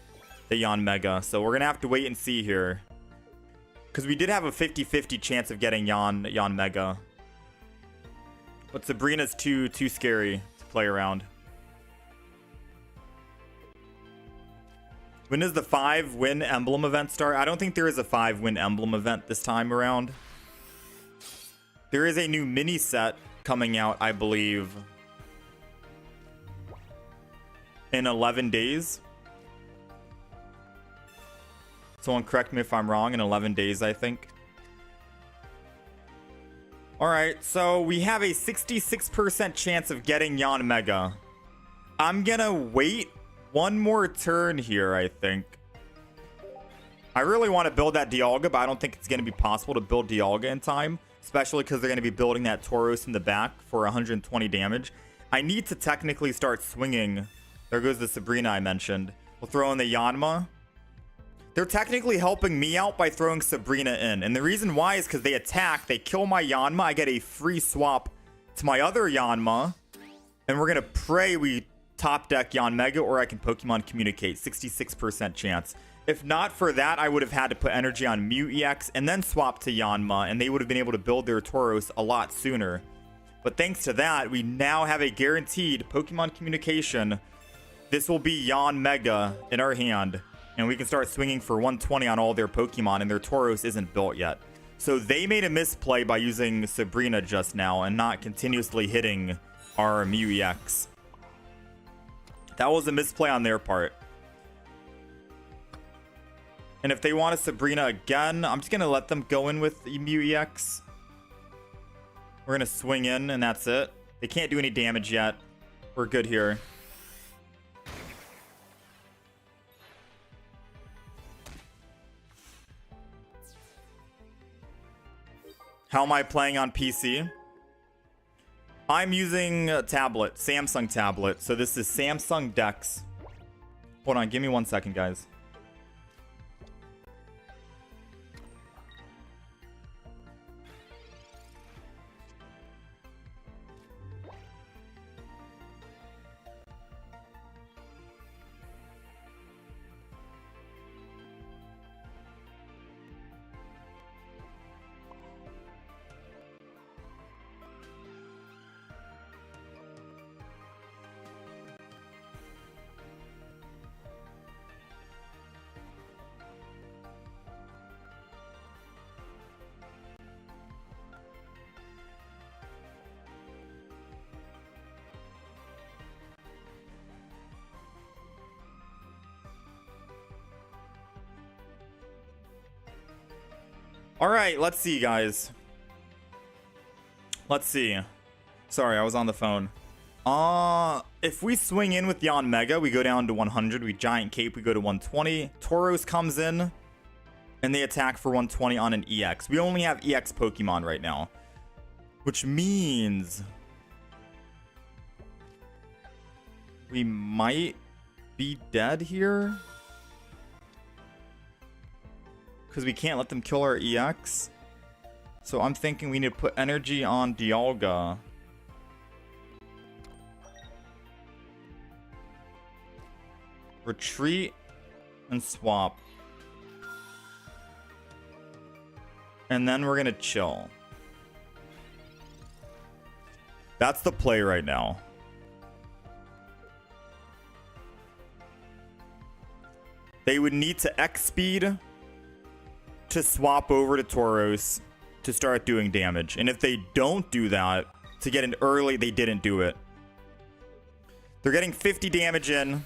S1: the Yanmega. So we're going to have to wait and see here. Because we did have a 50-50 chance of getting Yanmega. But Sabrina's too scary to play around. When does the 5-win Emblem event start? I don't think there is a 5-win Emblem event this time around. There is a new mini set coming out, I believe, in 11 days. Someone correct me if I'm wrong. In 11 days, I think. All right, so we have a 66% chance of getting Yanmega. I'm gonna wait one more turn here, I think. I really want to build that Dialga, but I don't think it's going to be possible to build Dialga in time, especially because they're going to be building that Tauros in the back for 120 damage. I need to technically start swinging. There goes the Sabrina I mentioned. We'll throw in the Yanma. They're technically helping me out by throwing Sabrina in. And the reason why is because they attack, they kill my Yanma, I get a free swap to my other Yanma. And we're going to pray we top deck Yanmega, or I can Pokemon Communicate. 66% chance. If not for that, I would have had to put energy on Mew EX and then swap to Yanma, and they would have been able to build their Tauros a lot sooner. But thanks to that, we now have a guaranteed Pokemon Communication. This will be Yanmega in our hand, and we can start swinging for 120 on all their Pokemon, and their Tauros isn't built yet. So they made a misplay by using Sabrina just now and not continuously hitting our Mew EX. That was a misplay on their part. And if they want a Sabrina again, I'm just going to let them go in with Mew EX. We're going to swing in, and that's it. They can't do any damage yet. We're good here. How am I playing on PC? I'm using a tablet, Samsung tablet. So this is Samsung Dex. Hold on, give me 1 second, guys. All right, let's see, guys. Let's see. Sorry, I was on the phone. If we swing in with Yanmega, we go down to 100. We Giant Cape, we go to 120. Tauros comes in, and they attack for 120 on an EX. We only have EX Pokemon right now, which means we might be dead here. Because we can't let them kill our EX. So I'm thinking we need to put energy on Dialga. Retreat and swap. And then we're going to chill. That's the play right now. They would need to X speed to swap over to Tauros to start doing damage. And if they don't do that, to get an early, they didn't do it. They're getting 50 damage in.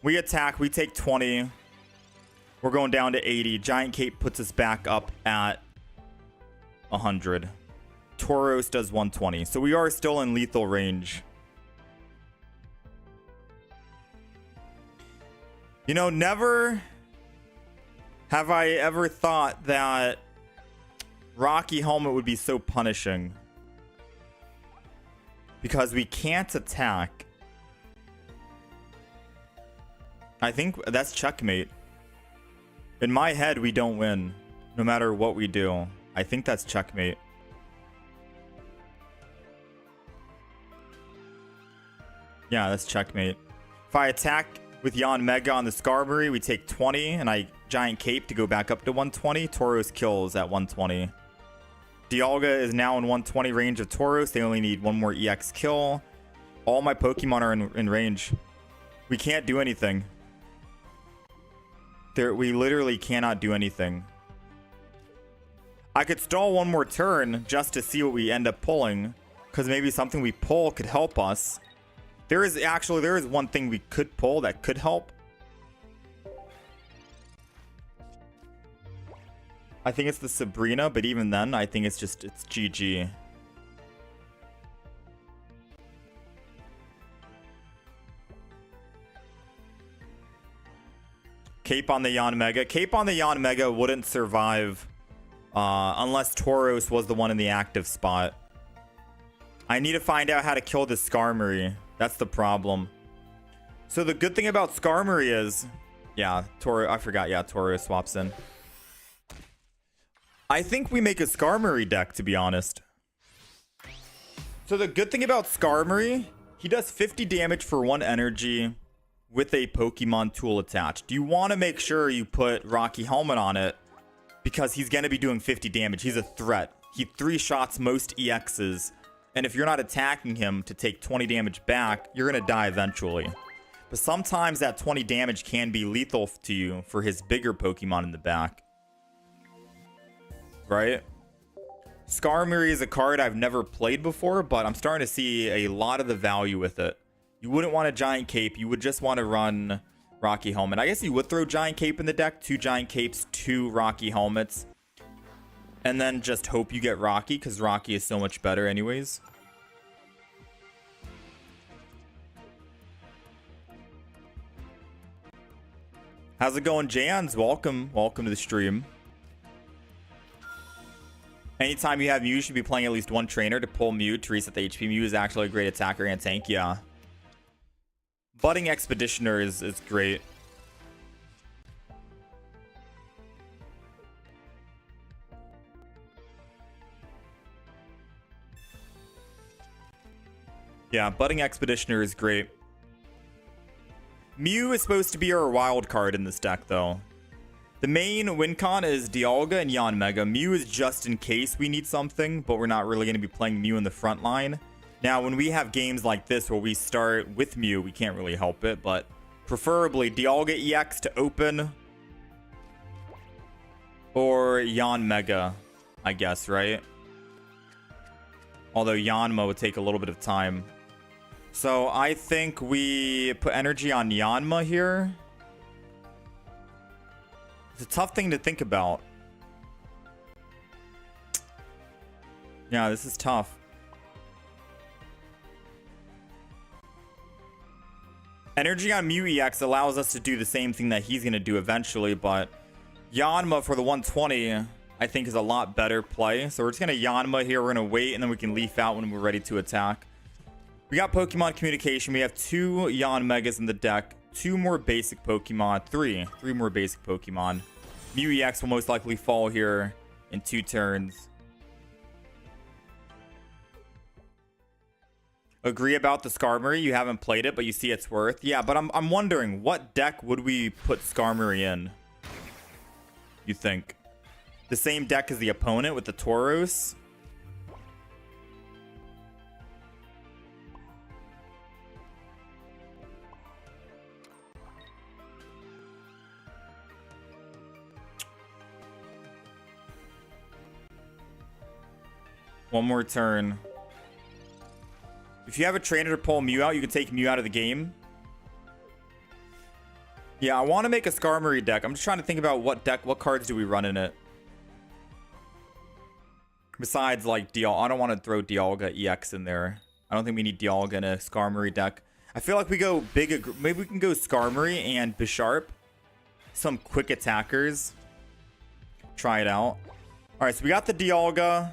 S1: We attack, we take 20. We're going down to 80. Giant Cape puts us back up at 100. Tauros does 120. So we are still in lethal range. You know, never have I ever thought that Rocky Helmet would be so punishing. Because we can't attack. I think that's checkmate. In my head, we don't win. No matter what we do. I think that's checkmate. Yeah, that's checkmate. If I attack with Yanmega on the Skarmory, we take 20, and I Giant Cape to go back up to 120. Tauros kills at 120. Dialga is now in 120 range of Tauros. They only need one more EX kill. All my Pokemon are in range. We can't do anything. We literally cannot do anything. I could stall one more turn just to see what we end up pulling, because maybe something we pull could help us. There is one thing we could pull that could help. I think it's the Sabrina, but even then, I think it's GG. Cape on the Yanmega. Cape on the Yanmega wouldn't survive unless Tauros was the one in the active spot. I need to find out how to kill the Skarmory. That's the problem. So the good thing about Skarmory is... Yeah, I forgot. Yeah, Tauros swaps in. I think we make a Skarmory deck, to be honest. So the good thing about Skarmory, he does 50 damage for 1 energy with a Pokemon tool attached. You want to make sure you put Rocky Helmet on it because he's going to be doing 50 damage. He's a threat. He 3-shots most EXs. And if you're not attacking him to take 20 damage back, you're going to die eventually. But sometimes that 20 damage can be lethal to you for his bigger Pokemon in the back. Right? Skarmory is a card I've never played before, but I'm starting to see a lot of the value with it. You wouldn't want a Giant Cape. You would just want to run Rocky Helmet. I guess you would throw Giant Cape in the deck. 2 Giant Capes, 2 Rocky Helmets. And then just hope you get Rocky, because Rocky is so much better anyways. How's it going, Jans? Welcome to the stream. Anytime you have Mew, you should be playing at least 1 trainer to pull Mew to reset the HP. Mew is actually a great attacker and tank, yeah. Budding Expeditioner is great. Yeah, Budding Expeditioner is great. Mew is supposed to be our wild card in this deck, though. The main win con is Dialga and Yanmega. Mew is just in case we need something, but we're not really going to be playing Mew in the front line. Now, when we have games like this where we start with Mew, we can't really help it, but preferably Dialga EX to open or Yanmega, I guess, right? Although Yanma would take a little bit of time. So I think we put energy on Yanma here. It's a tough thing to think about. Yeah, this is tough. Energy on Mew EX allows us to do the same thing that he's going to do eventually, but Yanma for the 120 I think is a lot better play. So we're just going to Yanma here. We're going to wait, and then we can leaf out when we're ready to attack. We got Pokemon Communication. We have 2 Yanmegas in the deck. 2 more basic Pokemon. 3 more basic Pokemon. Mew EX will most likely fall here in 2 turns. Agree about the Skarmory. You haven't played it, but you see its worth. Yeah, but I'm wondering, what deck would we put Skarmory in? You think? The same deck as the opponent with the Tauros? One more turn. If you have a trainer to pull Mew out, you can take Mew out of the game. Yeah, I want to make a Skarmory deck. I'm just trying to think about what cards do we run in it. Besides, like, I don't want to throw Dialga EX in there. I don't think we need Dialga in a Skarmory deck. I feel like we go big. Maybe we can go Skarmory and Bisharp. Some quick attackers. Try it out. Alright, so we got the Dialga.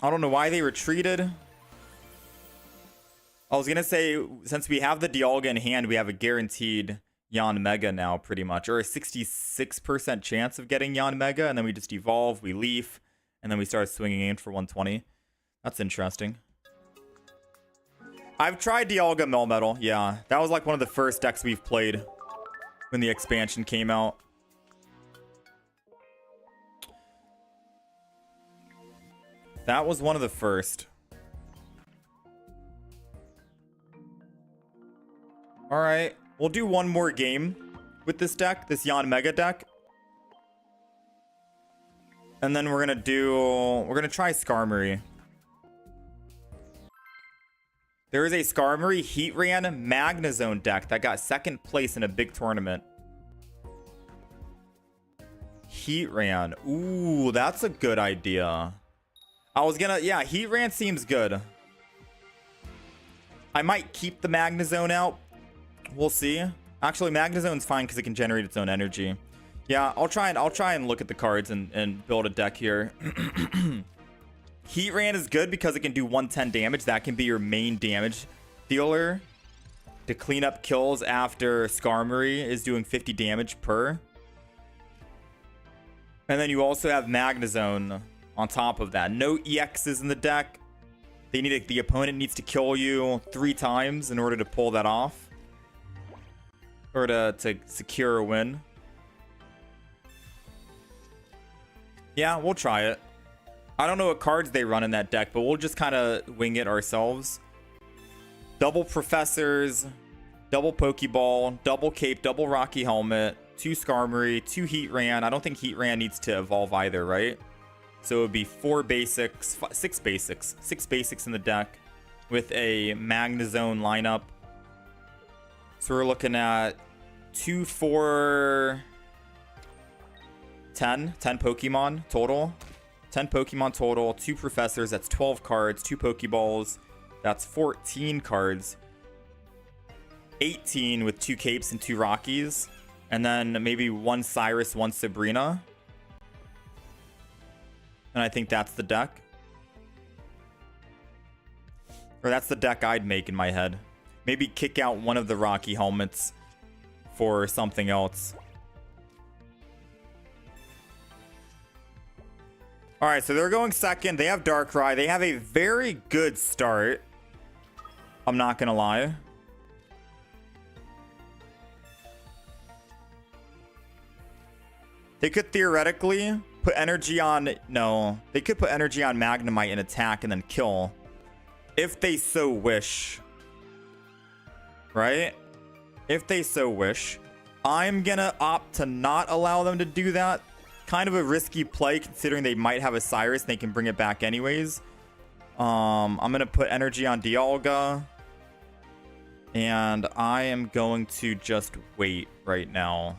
S1: I don't know why they retreated. I was going to say, since we have the Dialga in hand, we have a guaranteed Yanmega now, pretty much. Or a 66% chance of getting Yanmega, and then we just evolve, we leaf, and then we start swinging in for 120. That's interesting. I've tried Dialga Melmetal, yeah. That was like one of the first decks we've played when the expansion came out. That was one of the first. Alright, we'll do one more game with this deck, this Yanmega deck. And then we're gonna try Skarmory. There is a Skarmory Heatran Magnezone deck that got 2nd place in a big tournament. Heatran. Ooh, that's a good idea. I was gonna, yeah, Heatran seems good. I might keep the Magnezone out. We'll see. Actually, Magnezone's fine because it can generate its own energy. Yeah, I'll try and look at the cards and build a deck here. Heatran is good because it can do 110 damage. That can be your main damage dealer to clean up kills after Skarmory is doing 50 damage per. And then you also have Magnezone on top of that. No EXs in the deck. The opponent needs to kill you 3 times in order to pull that off. Or to secure a win. Yeah, we'll try it. I don't know what cards they run in that deck, but we'll just kind of wing it ourselves. Double Professors, double Pokeball, double Cape, double Rocky Helmet, 2 Skarmory, 2 Heatran. I don't think Heatran needs to evolve either, right? So it would be 4 basics, 6 basics. 6 basics in the deck with a Magnezone lineup. So we're looking at 2, 4, 10 Pokemon total. 10 Pokemon total, 2 Professors, that's 12 cards, 2 Pokeballs, that's 14 cards. 18 with 2 Capes and 2 Rockies. And then maybe 1 Cyrus, 1 Sabrina. And I think that's the deck. Or that's the deck I'd make in my head. Maybe kick out one of the Rocky Helmets for something else. Alright, so they're going second. They have Darkrai. They have a very good start. I'm not going to lie. They could theoretically put energy on... No. They could put energy on Magnemite and attack and then kill. If they so wish. Right? If they so wish. I'm going to opt to not allow them to do that. Kind of a risky play considering they might have a Cyrus and they can bring it back anyways. I'm going to put energy on Dialga. And I am going to just wait right now.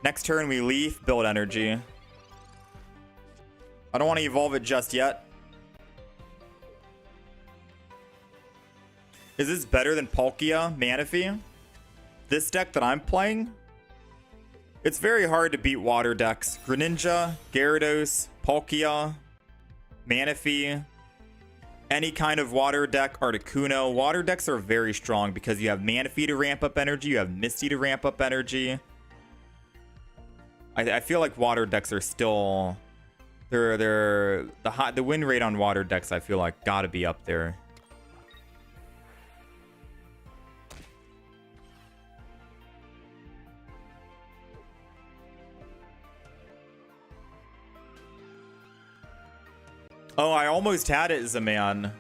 S1: Next turn we leaf, build energy. I don't want to evolve it just yet. Is this better than Palkia, Manaphy? This deck that I'm playing? It's very hard to beat water decks. Greninja, Gyarados, Palkia, Manaphy, any kind of water deck, Articuno. Water decks are very strong because you have Manaphy to ramp up energy, you have Misty to ramp up energy. I feel like water decks are still... The win rate on water decks, I feel like, gotta be up there. Oh, I almost had it, Zaman.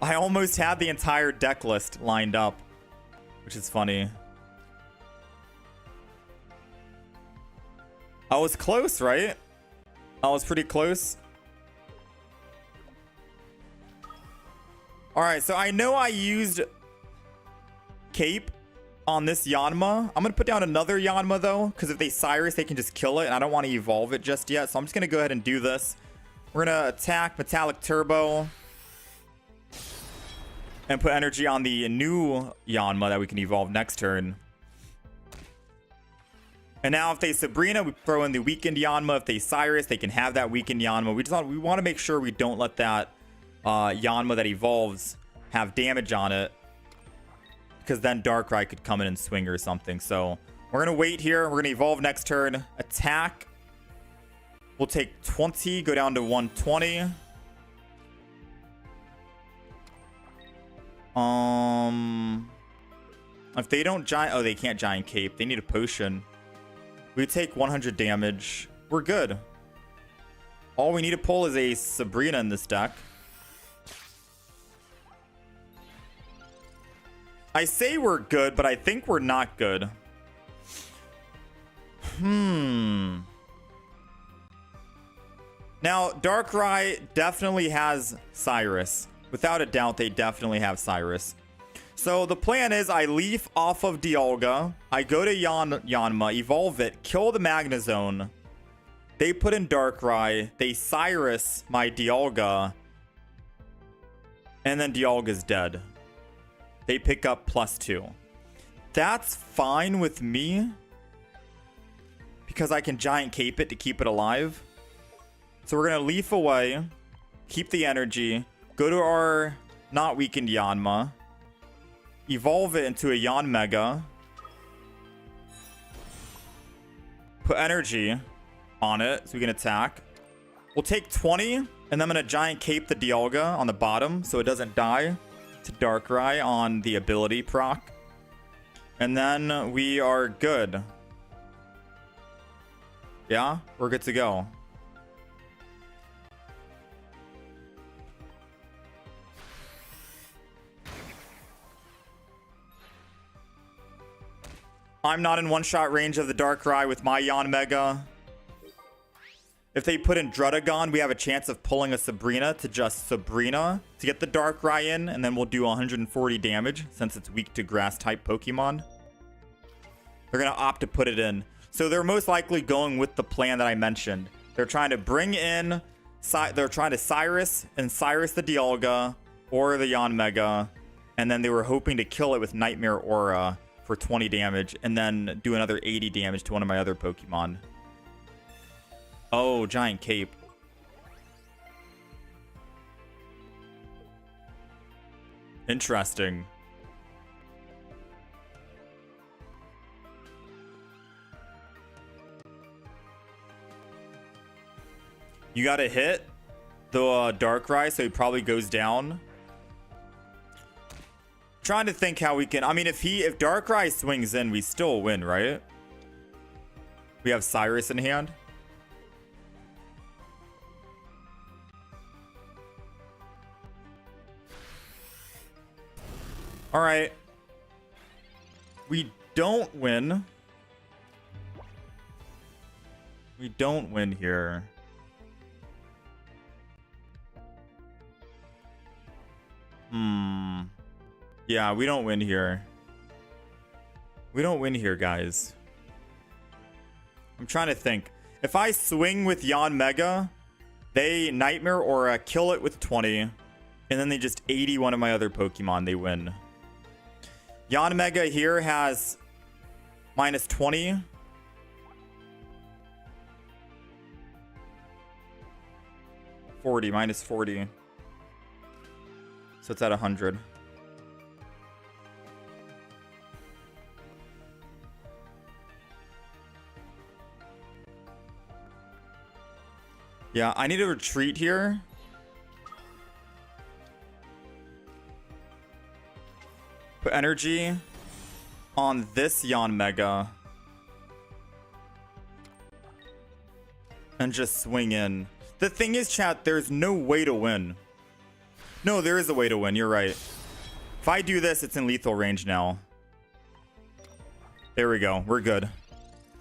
S1: I almost had the entire deck list lined up, which is funny. I was close, right? I was pretty close. Alright, so I know I used Cape on this Yanma. I'm going to put down another Yanma, though, because if they Cyrus, they can just kill it, and I don't want to evolve it just yet, so I'm just going to go ahead and do this. We're going to attack Metallic Turbo and put energy on the new Yanma that we can evolve next turn. And now if they Sabrina, we throw in the weakened Yanma. If they Cyrus, they can have that weakened Yanma. We want to make sure we don't let that Yanma that evolves have damage on it, because then Darkrai could come in and swing or something. So we're going to wait here. We're going to evolve next turn. Attack. We'll take 20, go down to 120. If they don't giant... Oh, they can't giant cape. They need a potion. We take 100 damage. We're good. All we need to pull is a Sabrina in this deck. I say we're good, but I think we're not good. Now, Darkrai definitely has Cyrus. Without a doubt, they definitely have Cyrus. So the plan is I leaf off of Dialga. I go to Yanma, evolve it, kill the Magnezone. They put in Darkrai. They Cyrus my Dialga. And then Dialga's dead. They pick up +2. That's fine with me. Because I can Giant Cape it to keep it alive. So we're going to Leaf away. Keep the energy. Go to our not weakened Yanma. Evolve it into a Yanmega. Put energy on it so we can attack. We'll take 20, and then I'm going to Giant Cape the Dialga on the bottom so it doesn't die to Darkrai on the ability proc. And then we are good. Yeah, we're good to go. I'm not in one-shot range of the Darkrai with my Yanmega. If they put in Druddigon, we have a chance of pulling a Sabrina to just Sabrina to get the Darkrai in, and then we'll do 140 damage since it's weak to Grass-type Pokemon. They're going to opt to put it in. So they're most likely going with the plan that I mentioned. They're trying to bring in... They're trying to Cyrus and Cyrus the Dialga or the Yanmega, and then they were hoping to kill it with Nightmare Aura for 20 damage, and then do another 80 damage to one of my other Pokemon. Oh, Giant Cape. Interesting. You gotta hit the Darkrai, so he probably goes down. Trying to think how we can... I mean, if Darkrai swings in, we still win, right? We have Cyrus in hand. All right. We don't win. We don't win here. Yeah, we don't win here. We don't win here, guys. I'm trying to think. If I swing with Yanmega, they Nightmare Aura, kill it with 20, and then they just 80 one of my other Pokemon, they win. Yanmega here has -20. -40. So it's at 100. Yeah, I need to retreat here. Put energy on this Yanmega. And just swing in. The thing is, chat, there's no way to win. No, there is a way to win. You're right. If I do this, it's in lethal range now. There we go. We're good.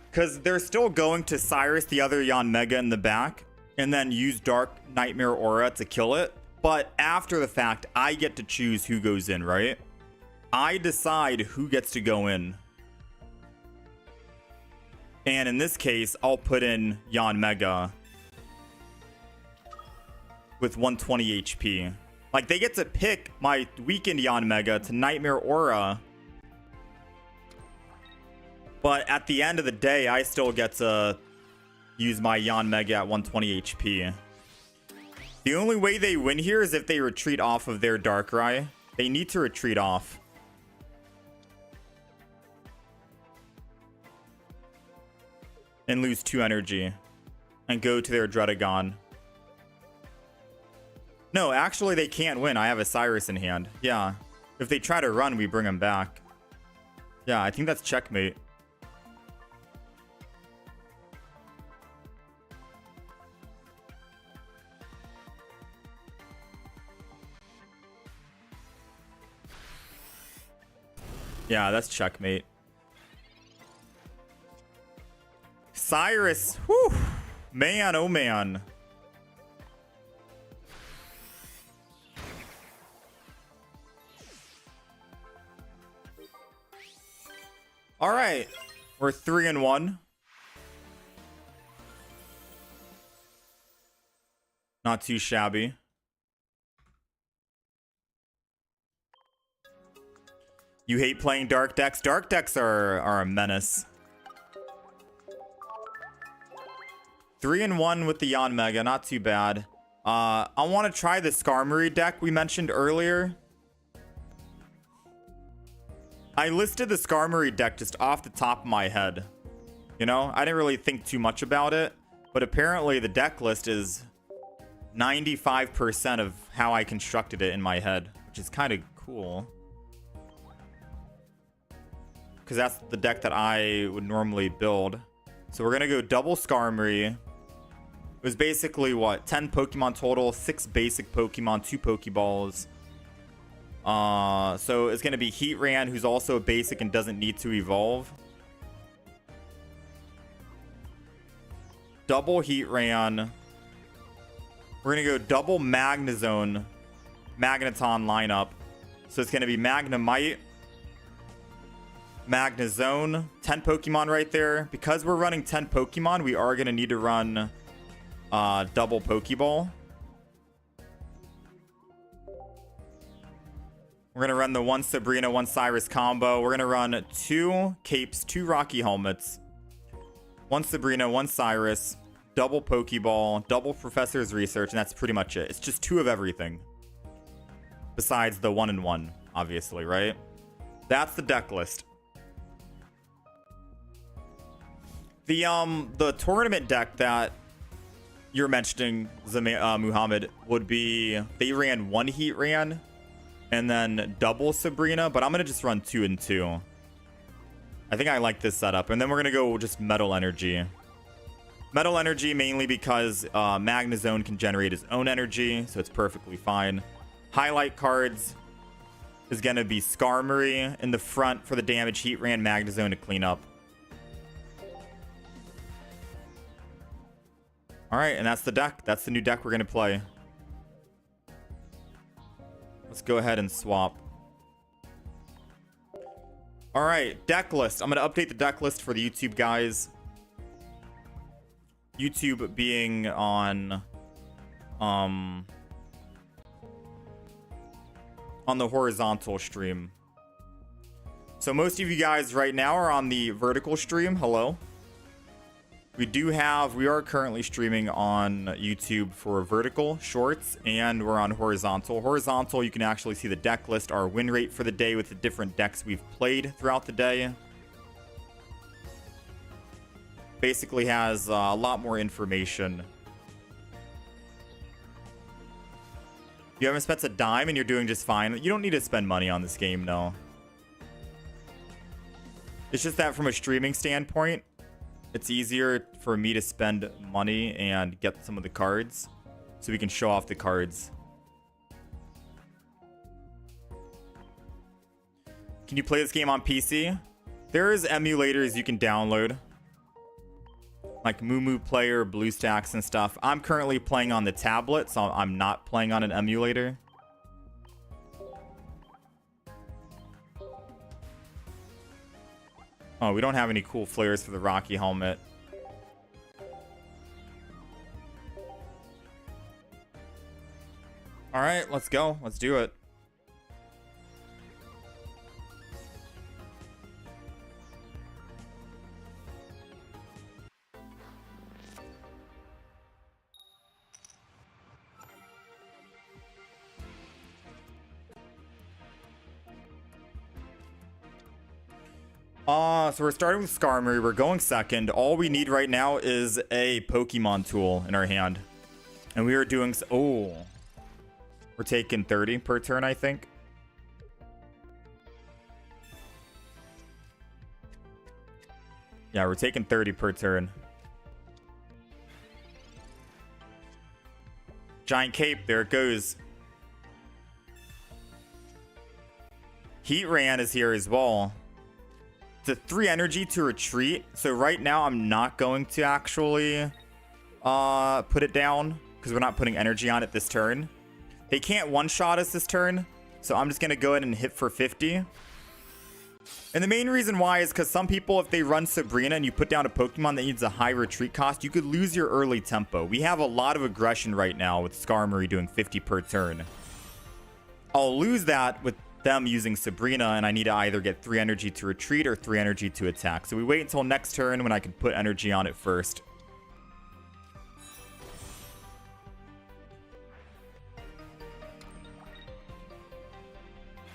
S1: Because they're still going to Cyrus, the other Yanmega in the back, and then use Dark Nightmare Aura to kill it. But after the fact, I get to choose who goes in, right? I decide who gets to go in. And in this case, I'll put in Yanmega with 120 HP. Like, they get to pick my weakened Yanmega to Nightmare Aura. But at the end of the day, I still get to use my Yanmega at 120 HP. The only way they win here is if they retreat off of their Darkrai. They need to retreat off. And lose 2 energy. And go to their Druddigon. No, actually they can't win. I have a Cyrus in hand. Yeah. If they try to run, we bring them back. Yeah, I think that's checkmate. Yeah, that's checkmate. Cyrus, whew, man, oh man. All right, we're 3-1. Not too shabby. You hate playing dark decks? Dark decks are a menace. 3-1 with the Yanmega, not too bad. I want to try the Skarmory deck we mentioned earlier. I listed the Skarmory deck just off the top of my head. You know, I didn't really think too much about it, but apparently the deck list is 95% of how I constructed it in my head, which is kind of cool. Because that's the deck that I would normally build. So we're going to go double Skarmory. It was basically, what, 10 Pokemon total, 6 basic Pokemon, 2 Pokeballs. So it's going to be Heatran, who's also a basic and doesn't need to evolve. Double Heatran. We're going to go double Magneton lineup. So it's going to be Magnemite, Magnezone, 10 Pokemon right there. Because we're running 10 Pokemon, we are going to need to run double Pokeball. We're going to run the 1 Sabrina, 1 Cyrus combo. We're going to run 2 Capes, 2 Rocky Helmets, 1 Sabrina, 1 Cyrus, double Pokeball, double Professor's Research, and that's pretty much it. It's just 2 of everything. Besides the 1-1, obviously, right? That's the deck list. The tournament deck that you're mentioning, Muhammad, would be, they ran 1 Heatran and then double Sabrina, but I'm going to just run 2 and 2. I think I like this setup. And then we're going to go just Metal Energy. Metal Energy mainly because Magnezone can generate his own energy, so it's perfectly fine. Highlight cards is going to be Skarmory in the front for the damage, Heatran, Magnezone to clean up. Alright, and that's the deck. That's the new deck we're going to play. Let's go ahead and swap. Alright, deck list. I'm going to update the deck list for the YouTube guys. YouTube being on the horizontal stream. So most of you guys right now are on the vertical stream. Hello. We are currently streaming on YouTube for vertical shorts, and we're on horizontal. Horizontal, you can actually see the deck list, our win rate for the day with the different decks we've played throughout the day. Basically has a lot more information. You haven't spent a dime and you're doing just fine. You don't need to spend money on this game, no. It's just that from a streaming standpoint, it's easier for me to spend money and get some of the cards so we can show off the cards. Can you play this game on PC? There's emulators you can download, like Moo Player, BlueStacks and stuff. I'm currently playing on the tablet, so I'm not playing on an emulator. Oh, we don't have any cool flares for the Rocky Helmet. All right, let's go. Let's do it. So we're starting with Skarmory. We're going second. All we need right now is a Pokemon tool in our hand. And we are doing... Oh. We're taking 30 per turn, I think. Yeah, we're taking 30 per turn. Giant Cape. There it goes. Heatran is here as well. It's a 3 energy to retreat. So right now I'm not going to actually put it down because we're not putting energy on it this turn. They can't one-shot us this turn. So I'm just going to go ahead and hit for 50. And the main reason why is because some people, if they run Sabrina and you put down a Pokemon that needs a high retreat cost, you could lose your early tempo. We have a lot of aggression right now with Skarmory doing 50 per turn. I'll lose that with them using Sabrina, and I need to either get 3 energy to retreat or 3 energy to attack. So we wait until next turn when I can put energy on it first.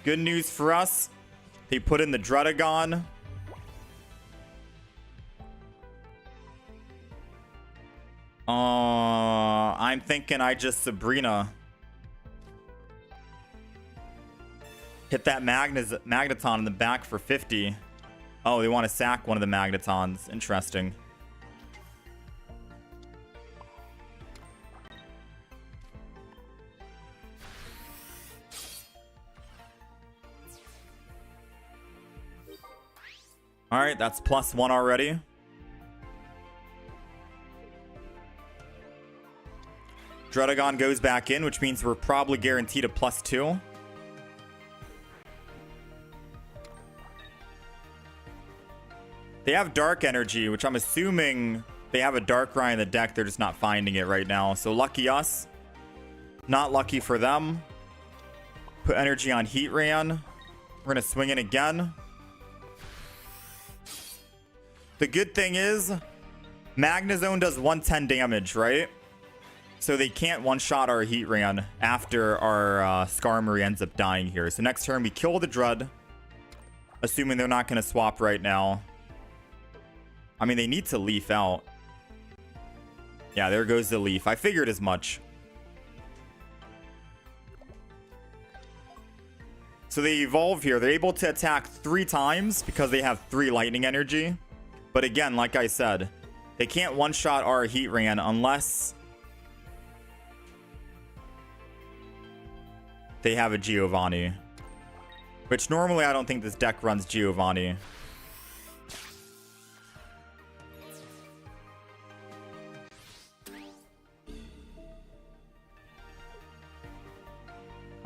S1: Good news for us. They put in the Druddigon. I'm thinking I just Sabrina. Hit that Magneton in the back for 50. Oh, they want to sack one of the Magnetons. Interesting. All right, that's +1 already. Druddigon goes back in, which means we're probably guaranteed a +2. They have Dark Energy, which I'm assuming they have a Darkrai in the deck. They're just not finding it right now. So lucky us. Not lucky for them. Put energy on Heatran. We're going to swing in again. The good thing is, Magnezone does 110 damage, right? So they can't one-shot our Heatran after our Skarmory ends up dying here. So next turn, we kill the Drud. Assuming they're not going to swap right now. I mean, they need to Leaf out. Yeah, there goes the Leaf. I figured as much. So they evolve here. They're able to attack 3 times because they have 3 lightning energy. But again, like I said, they can't one-shot our Heatran unless they have a Giovanni. Which normally I don't think this deck runs Giovanni.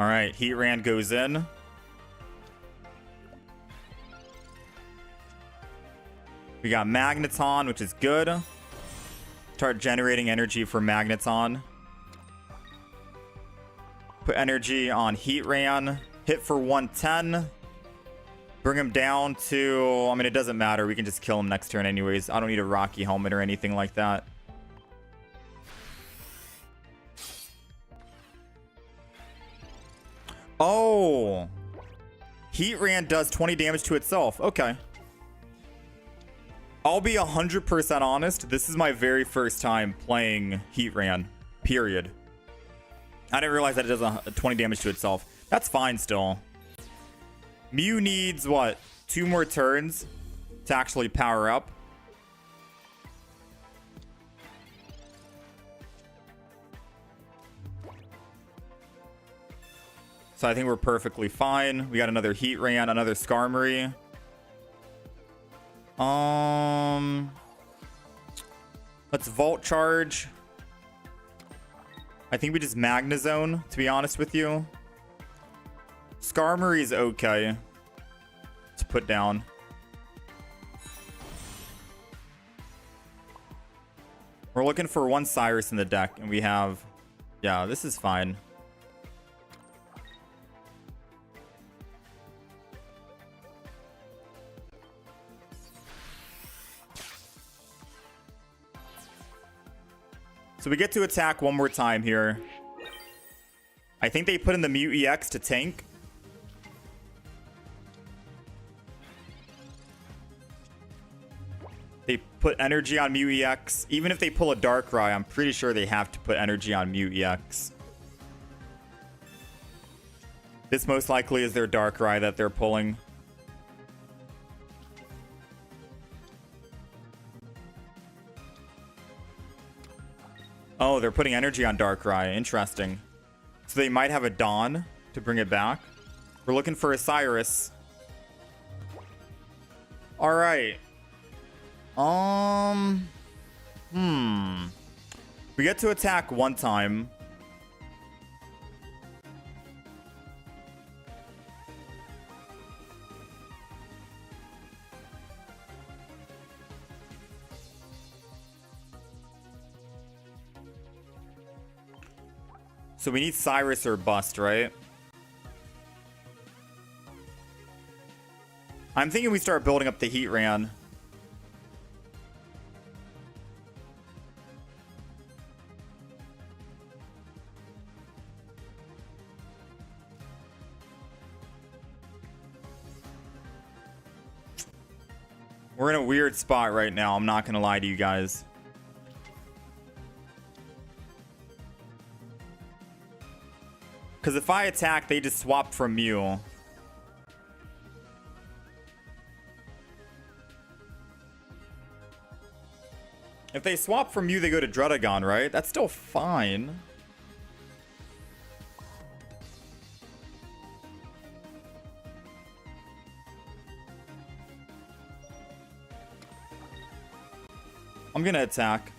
S1: Alright, Heatran goes in. We got Magneton, which is good. Start generating energy for Magneton. Put energy on Heatran. Hit for 110. Bring him down to... I mean, it doesn't matter. We can just kill him next turn anyways. I don't need a Rocky Helmet or anything like that. Oh! Heatran does 20 damage to itself. Okay. I'll be 100% honest. This is my very first time playing Heatran. Period. I didn't realize that it does 20 damage to itself. That's fine still. Mew needs, what? 2 more turns to actually power up. So I think we're perfectly fine. We got another Heatran, another Skarmory. Let's Volt Charge. I think we just Magnezone, to be honest with you. Skarmory's okay to put down. We're looking for 1 Cyrus in the deck, and we have... Yeah, this is fine. So we get to attack 1 more time here. I think they put in the Mew EX to tank. They put energy on Mew EX. Even if they pull a Darkrai, I'm pretty sure they have to put energy on Mew EX. This most likely is their Darkrai that they're pulling. Oh, they're putting energy on Darkrai. Interesting. So they might have a Dawn to bring it back. We're looking for a Cyrus. All right. We get to attack 1 time. So we need Cyrus or bust, right? I'm thinking we start building up the Heatran. We're in a weird spot right now. I'm not going to lie to you guys. Because if I attack, they just swap from Mew. If they swap from Mew, they go to Druddigon, right? That's still fine. I'm gonna attack.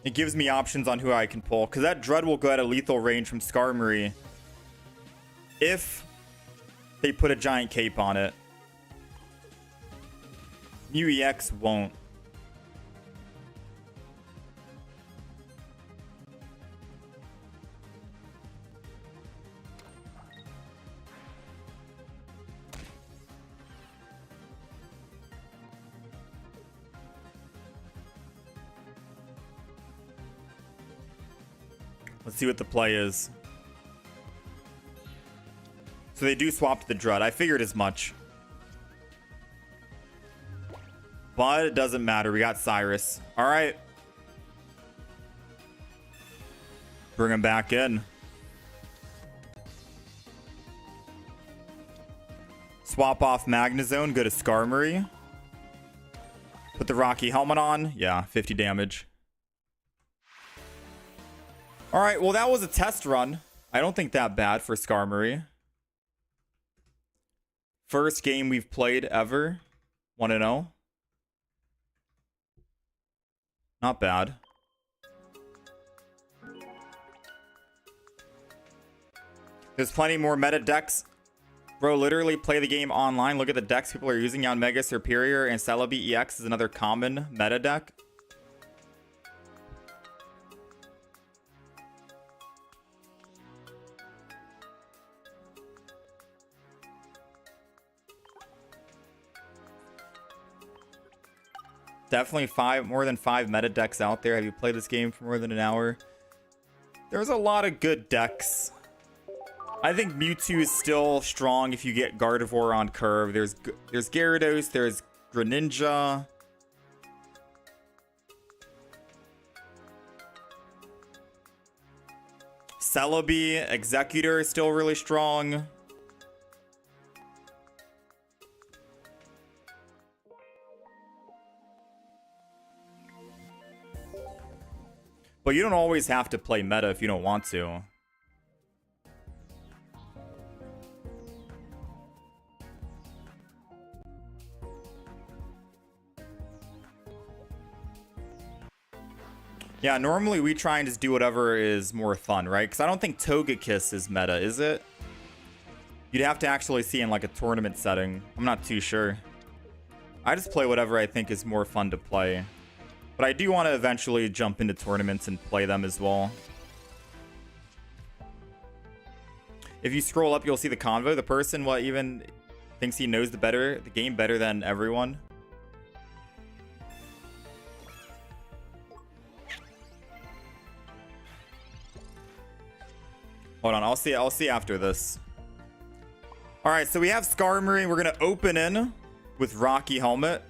S1: It gives me options on who I can pull, because that Drud will go at a lethal range from Skarmory if they put a giant cape on it. Mew EX won't. Let's see what the play is. So they do swap to the Drud. I figured as much. But it doesn't matter. We got Cyrus. All right. Bring him back in. Swap off Magnezone. Go to Skarmory. Put the Rocky helmet on. Yeah, 50 damage. All right, well, that was a test run. I don't think that bad for Skarmory. First game we've played ever. 1-0. Not bad. There's plenty more meta decks. Bro, literally play the game online. Look at the decks people are using. Yanmega Superior and Celebi EX is another common meta deck. Definitely more than five meta decks out there. Have you played this game for more than an hour? There's a lot of good decks. I think Mewtwo is still strong if you get Gardevoir on curve. There's Gyarados, there's Greninja. Celebi, Executor is still really strong. But you don't always have to play meta if you don't want to. Yeah, normally we try and just do whatever is more fun, right? Because I don't think Togekiss is meta, is it? You'd have to actually see in like a tournament setting. I'm not too sure. I just play whatever I think is more fun to play. But I do want to eventually jump into tournaments and play them as well. If you scroll up, you'll see the convo. The person, even thinks he knows the game better than everyone. Hold on, I'll see after this. All right, so we have Skarmory. We're gonna open in with Rocky Helmet.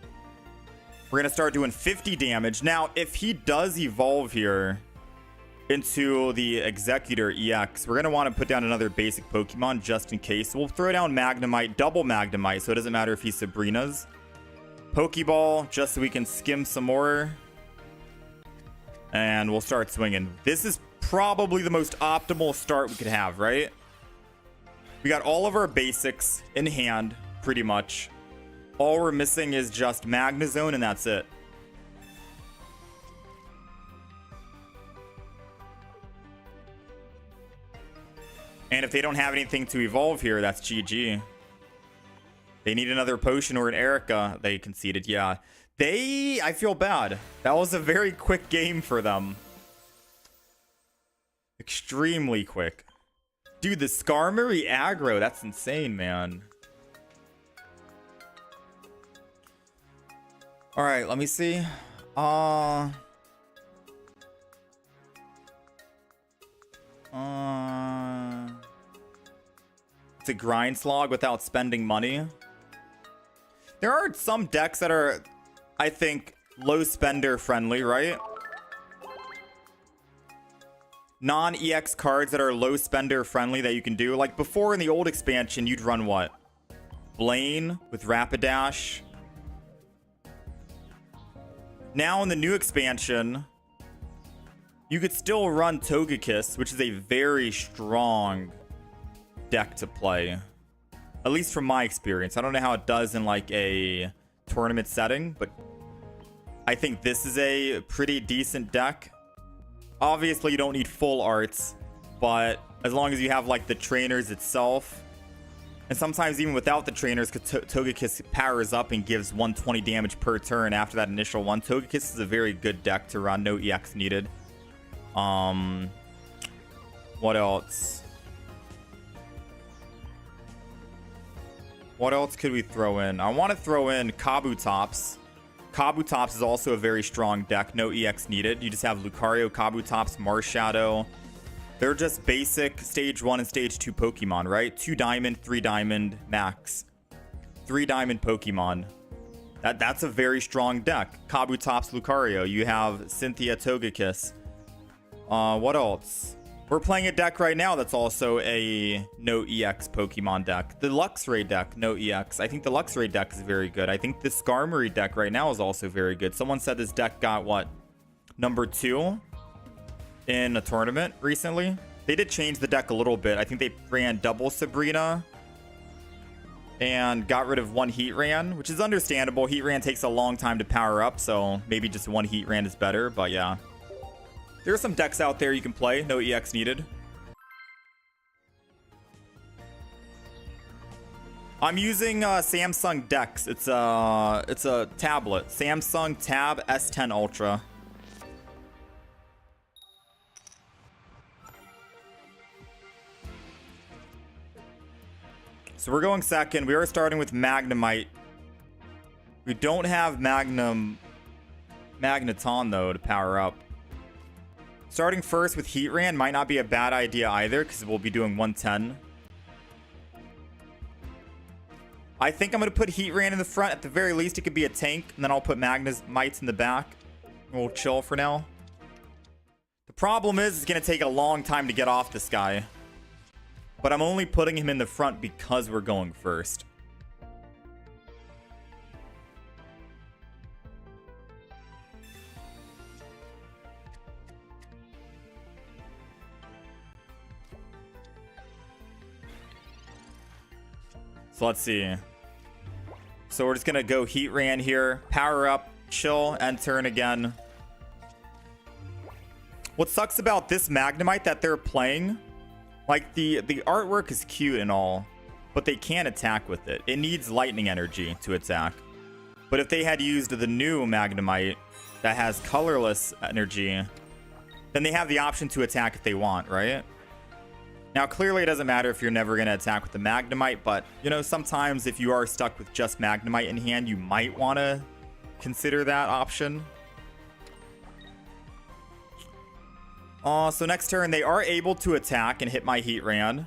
S1: We're going to start doing 50 damage. Now, if he does evolve here into the Executor EX, we're going to want to put down another basic Pokemon just in case. We'll throw down Magnemite, double Magnemite, so it doesn't matter if he's Sabrina's. Pokeball, just so we can skim some more. And we'll start swinging. This is probably the most optimal start we could have, right? We got all of our basics in hand, pretty much. All we're missing is just Magnezone, and that's it. And if they don't have anything to evolve here, that's GG. They need another potion or an Erica. They conceded, yeah. I feel bad. That was a very quick game for them. Extremely quick. Dude, the Skarmory aggro, that's insane, man. Alright, let me see. It's a grind slog without spending money. There are some decks that are, I think, low spender friendly, right? Non-EX cards that are low spender friendly that you can do. Like before in the old expansion, you'd run what? Blaine with Rapidash. Now in the new expansion, you could still run Togekiss, which is a very strong deck to play. At least from my experience. I don't know how it does in like a tournament setting, but I think this is a pretty decent deck. Obviously, you don't need full arts, but as long as you have like the trainers itself, and sometimes even without the trainers, because Togekiss powers up and gives 120 damage per turn after that initial one. Togekiss is a very good deck to run, no EX needed. What else? What else could we throw in? I want to throw in Kabutops. Kabutops is also a very strong deck. No EX needed. You just have Lucario, Kabutops, Marshadow. They're just basic Stage 1 and Stage 2 Pokemon, right? 2 Diamond, 3 Diamond max. 3 Diamond Pokemon. That's a very strong deck. Kabutops, Lucario. You have Cynthia, Togekiss. What else? We're playing a deck right now that's also a no EX Pokemon deck. The Luxray deck, no EX. I think the Luxray deck is very good. I think the Skarmory deck right now is also very good. Someone said this deck got, what, number 2 in a tournament recently. They did change the deck a little bit. I think they ran double Sabrina and got rid of one Heatran, which is understandable. Heatran takes a long time to power up, so maybe just one Heatran is better, but yeah. There are some decks out there you can play. No EX needed. I'm using Samsung Dex. It's a tablet. Samsung Tab S10 Ultra. So we're going second. We are starting with Magnemite. We don't have Magneton though to power up. Starting first with Heatran might not be a bad idea either, because we'll be doing 110. I think I'm going to put Heatran in the front. At the very least, it could be a tank, and then I'll put Magnemites in the back. We'll chill for now. The problem is, it's going to take a long time to get off this guy. But I'm only putting him in the front because we're going first. So let's see. So we're just going to go Heatran here. Power up, chill, end turn again. What sucks about this Magnemite that they're playing, like the artwork is cute and all, but they can't attack with it. It needs lightning energy to attack. But if they had used the new Magnemite that has colorless energy, then they have the option to attack if they want, right? Now, clearly it doesn't matter if you're never going to attack with the Magnemite, but, you know, sometimes if you are stuck with just Magnemite in hand, you might want to consider that option. So next turn, they are able to attack and hit my Heatran.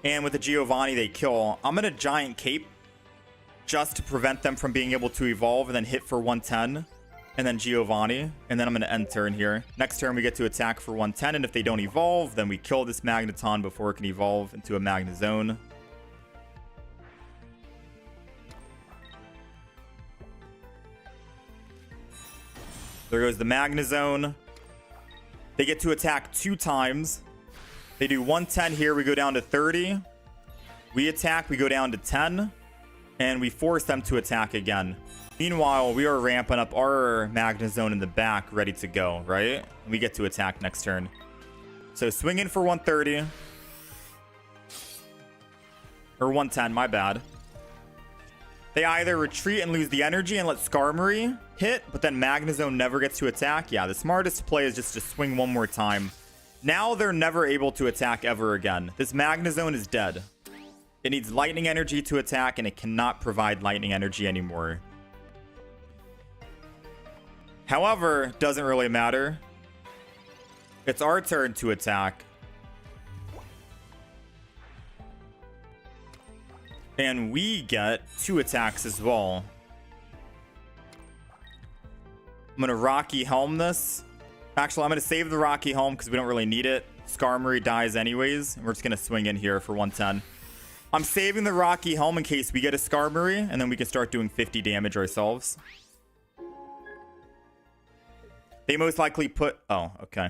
S1: And with the Giovanni, they kill. I'm going to Giant Cape just to prevent them from being able to evolve and then hit for 110. And then Giovanni, and then I'm going to end turn here. Next turn, we get to attack for 110, and if they don't evolve, then we kill this Magneton before it can evolve into a Magnezone. There goes the Magnezone. They get to attack 2 times. They do 110 here, we go down to 30. We attack, we go down to 10. And we force them to attack again. Meanwhile, we are ramping up our Magnezone in the back, ready to go, right? We get to attack next turn. So swing in for 130. Or 110, my bad. They either retreat and lose the energy and let Skarmory hit, but then Magnezone never gets to attack. Yeah, the smartest play is just to swing one more time. Now they're never able to attack ever again. This Magnezone is dead. It needs lightning energy to attack, and it cannot provide lightning energy anymore. However, doesn't really matter. It's our turn to attack. And we get 2 attacks as well. I'm going to Rocky Helm this. Actually, I'm going to save the Rocky Helm because we don't really need it. Skarmory dies anyways. And we're just going to swing in here for 110. I'm saving the Rocky Helm in case we get a Skarmory. And then we can start doing 50 damage ourselves. They most likely put... Oh, okay.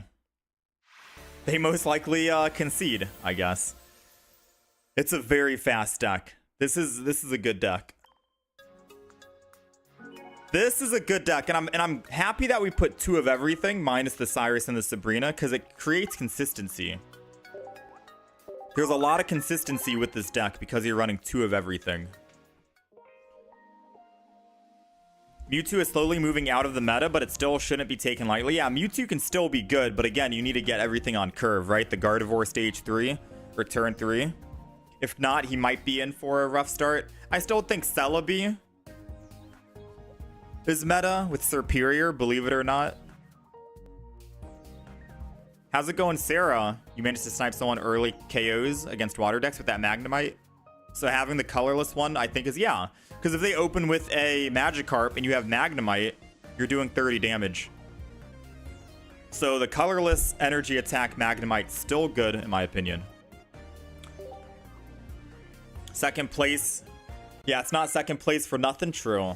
S1: They most likely concede, I guess. It's a very fast deck. This is a good deck. This is a good deck, and I'm happy that we put 2 of everything minus the Cyrus and the Sabrina because it creates consistency. There's a lot of consistency with this deck because you're running 2 of everything. Mewtwo is slowly moving out of the meta, but it still shouldn't be taken lightly. Yeah, Mewtwo can still be good, but again, you need to get everything on curve, right? The Gardevoir stage 3 or turn 3. If not, he might be in for a rough start. I still think Celebi is meta with Superior, believe it or not. How's it going, Sarah? You managed to snipe someone early KOs against water decks with that Magnemite. So having the colorless one, I think is, yeah. Because if they open with a Magikarp and you have Magnemite, you're doing 30 damage. So the colorless energy attack Magnemite's still good, in my opinion. Second place. Yeah, it's not second place for nothing. True.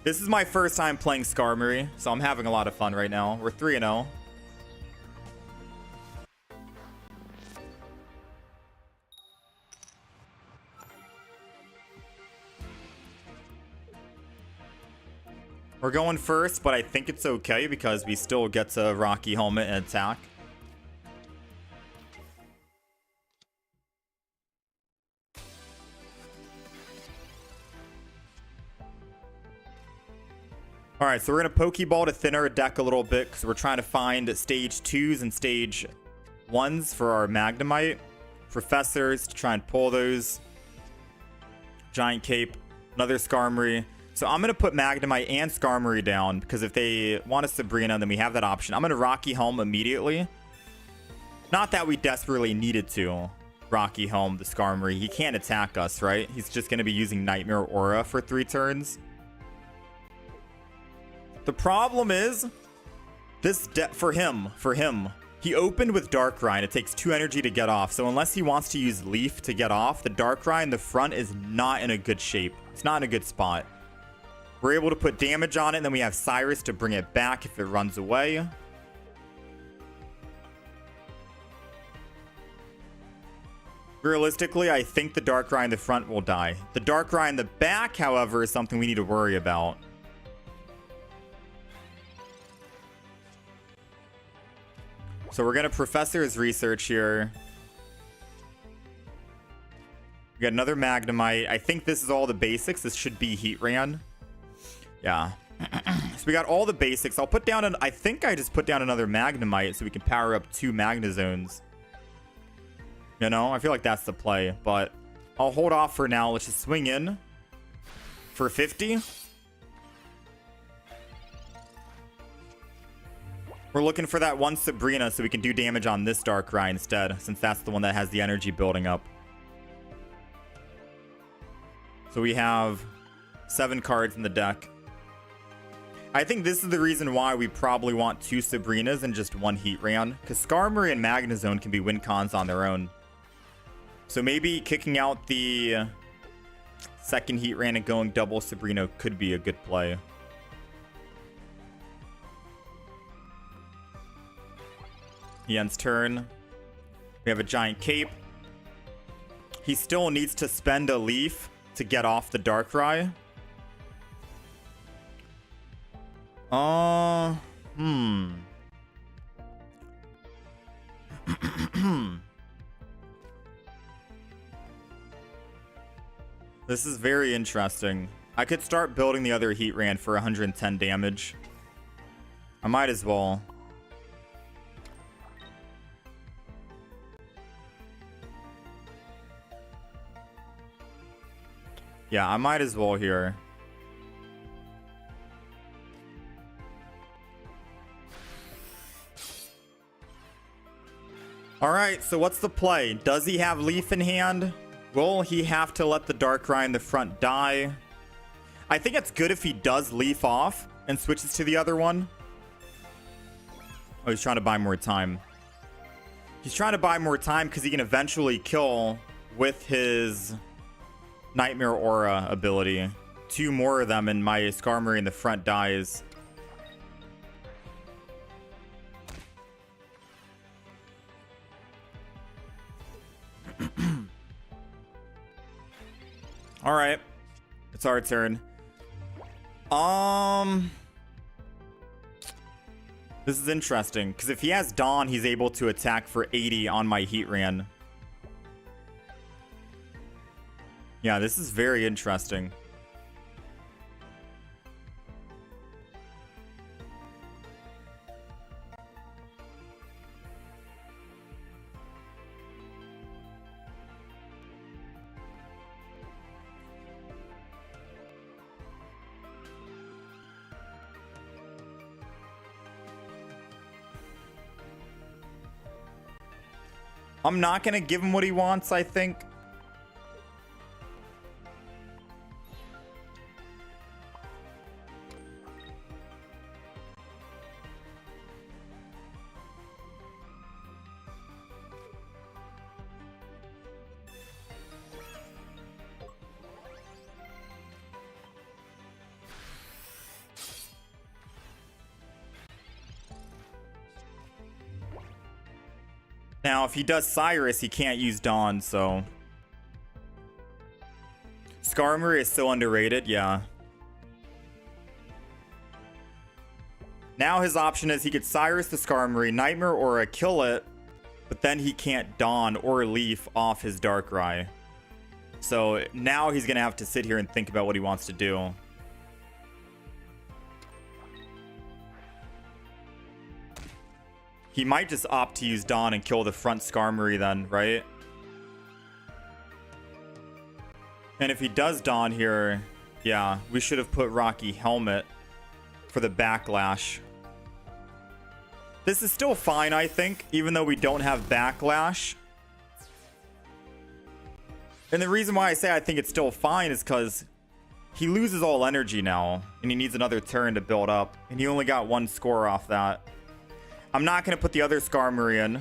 S1: This is my first time playing Skarmory, so I'm having a lot of fun right now. We're 3-0. We're going first, but I think it's okay because we still get to Rocky Helmet and attack. All right, so we're going to Pokeball to thin our deck a little bit because we're trying to find stage 2s and stage 1s for our Magnemite. Professors to try and pull those. Giant Cape, another Skarmory. So I'm going to put Magnemite and Skarmory down because if they want a Sabrina, then we have that option. I'm going to Rocky Helm immediately. Not that we desperately needed to Rocky Helm the Skarmory. He can't attack us, right? He's just going to be using Nightmare Aura for 3 turns. The problem is, this for him, he opened with Darkrai and it takes 2 energy to get off. So unless he wants to use Leaf to get off, the Darkrai in the front is not in a good shape. It's not in a good spot. We're able to put damage on it, and then we have Cyrus to bring it back if it runs away. Realistically, I think the Darkrai in the front will die. The Darkrai in the back, however, is something we need to worry about. So we're going to Professor's Research here. We got another Magnemite. I think this is all the basics. This should be Heatran. Yeah. So we got all the basics. I'll put down I think I just put down another Magnemite so we can power up 2 Magnezones. You know, I feel like that's the play, but I'll hold off for now. Let's just swing in for 50. We're looking for that one Sabrina so we can do damage on this Darkrai instead, since that's the one that has the energy building up. So we have 7 cards in the deck. I think this is the reason why we probably want 2 Sabrinas and just 1 Heatran, because Skarmory and Magnezone can be win cons on their own. So maybe kicking out the second Heatran and going double Sabrina could be a good play. Ian's turn. We have a Giant Cape. He still needs to spend a Leaf to get off the Darkrai. This is very interesting. I could start building the other Heatran for 110 damage. I might as well. Yeah, I might as well here. Alright, so what's the play? Does he have Leaf in hand? Will he have to let the Darkrai in the front die? I think it's good if he does Leaf off and switches to the other one. Oh, he's trying to buy more time. He's trying to buy more time because he can eventually kill with his Nightmare Aura ability. 2 more of them and my Skarmory in the front dies. All right, it's our turn. This is interesting because if he has Dawn, he's able to attack for 80 on my Heatran. Yeah, this is very interesting. I'm not going to give him what he wants, I think. Now, if he does Cyrus, he can't use Dawn, so... Skarmory is so underrated, yeah. Now his option is he could Cyrus the Skarmory, Nightmare Aura, kill it, but then he can't Dawn or Leaf off his Darkrai. So now he's going to have to sit here and think about what he wants to do. He might just opt to use Dawn and kill the front Skarmory then, right? And if he does Dawn here, yeah, we should have put Rocky Helmet for the backlash. This is still fine, I think, even though we don't have backlash. And the reason why I say I think it's still fine is because he loses all energy now, and he needs another turn to build up, and he only got 1 score off that. I'm not going to put the other Skarmory in.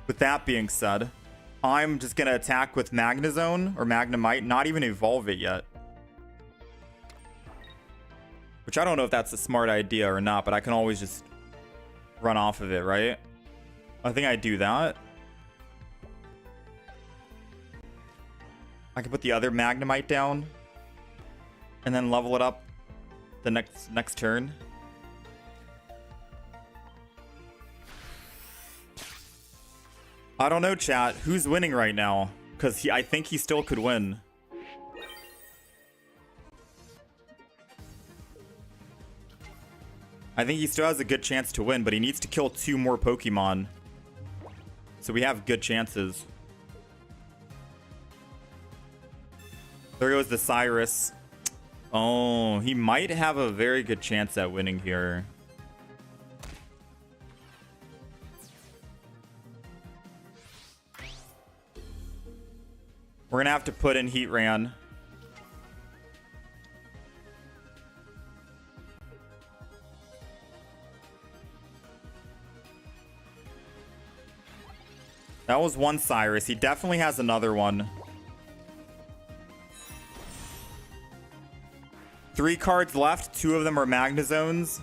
S1: With that being said, I'm just going to attack with Magnezone or Magnemite, not even evolve it yet. Which I don't know if that's a smart idea or not, but I can always just run off of it, right? I think I do that. I can put the other Magnemite down and then level it up the next turn. I don't know, chat. Who's winning right now? Because I think he still could win. I think he still has a good chance to win, but he needs to kill 2 more Pokemon. So we have good chances. There goes the Cyrus. Oh, he might have a very good chance at winning here. We're going to have to put in Heatran. That was 1 Cyrus. He definitely has another one. 3 cards left. 2 of them are Magnezones.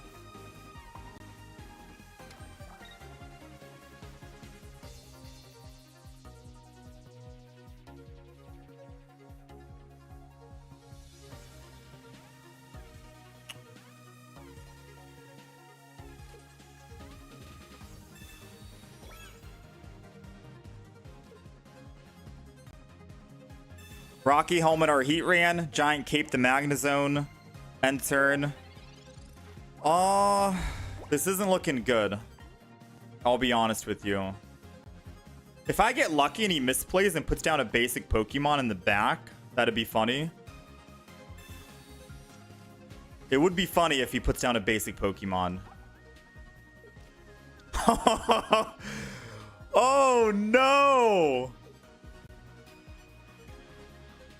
S1: Rocky Helmet our Heatran. Giant Cape the Magnezone. End turn. This isn't looking good. I'll be honest with you. If I get lucky and he misplays and puts down a basic Pokemon in the back, that'd be funny. It would be funny if he puts down a basic Pokemon. Oh no!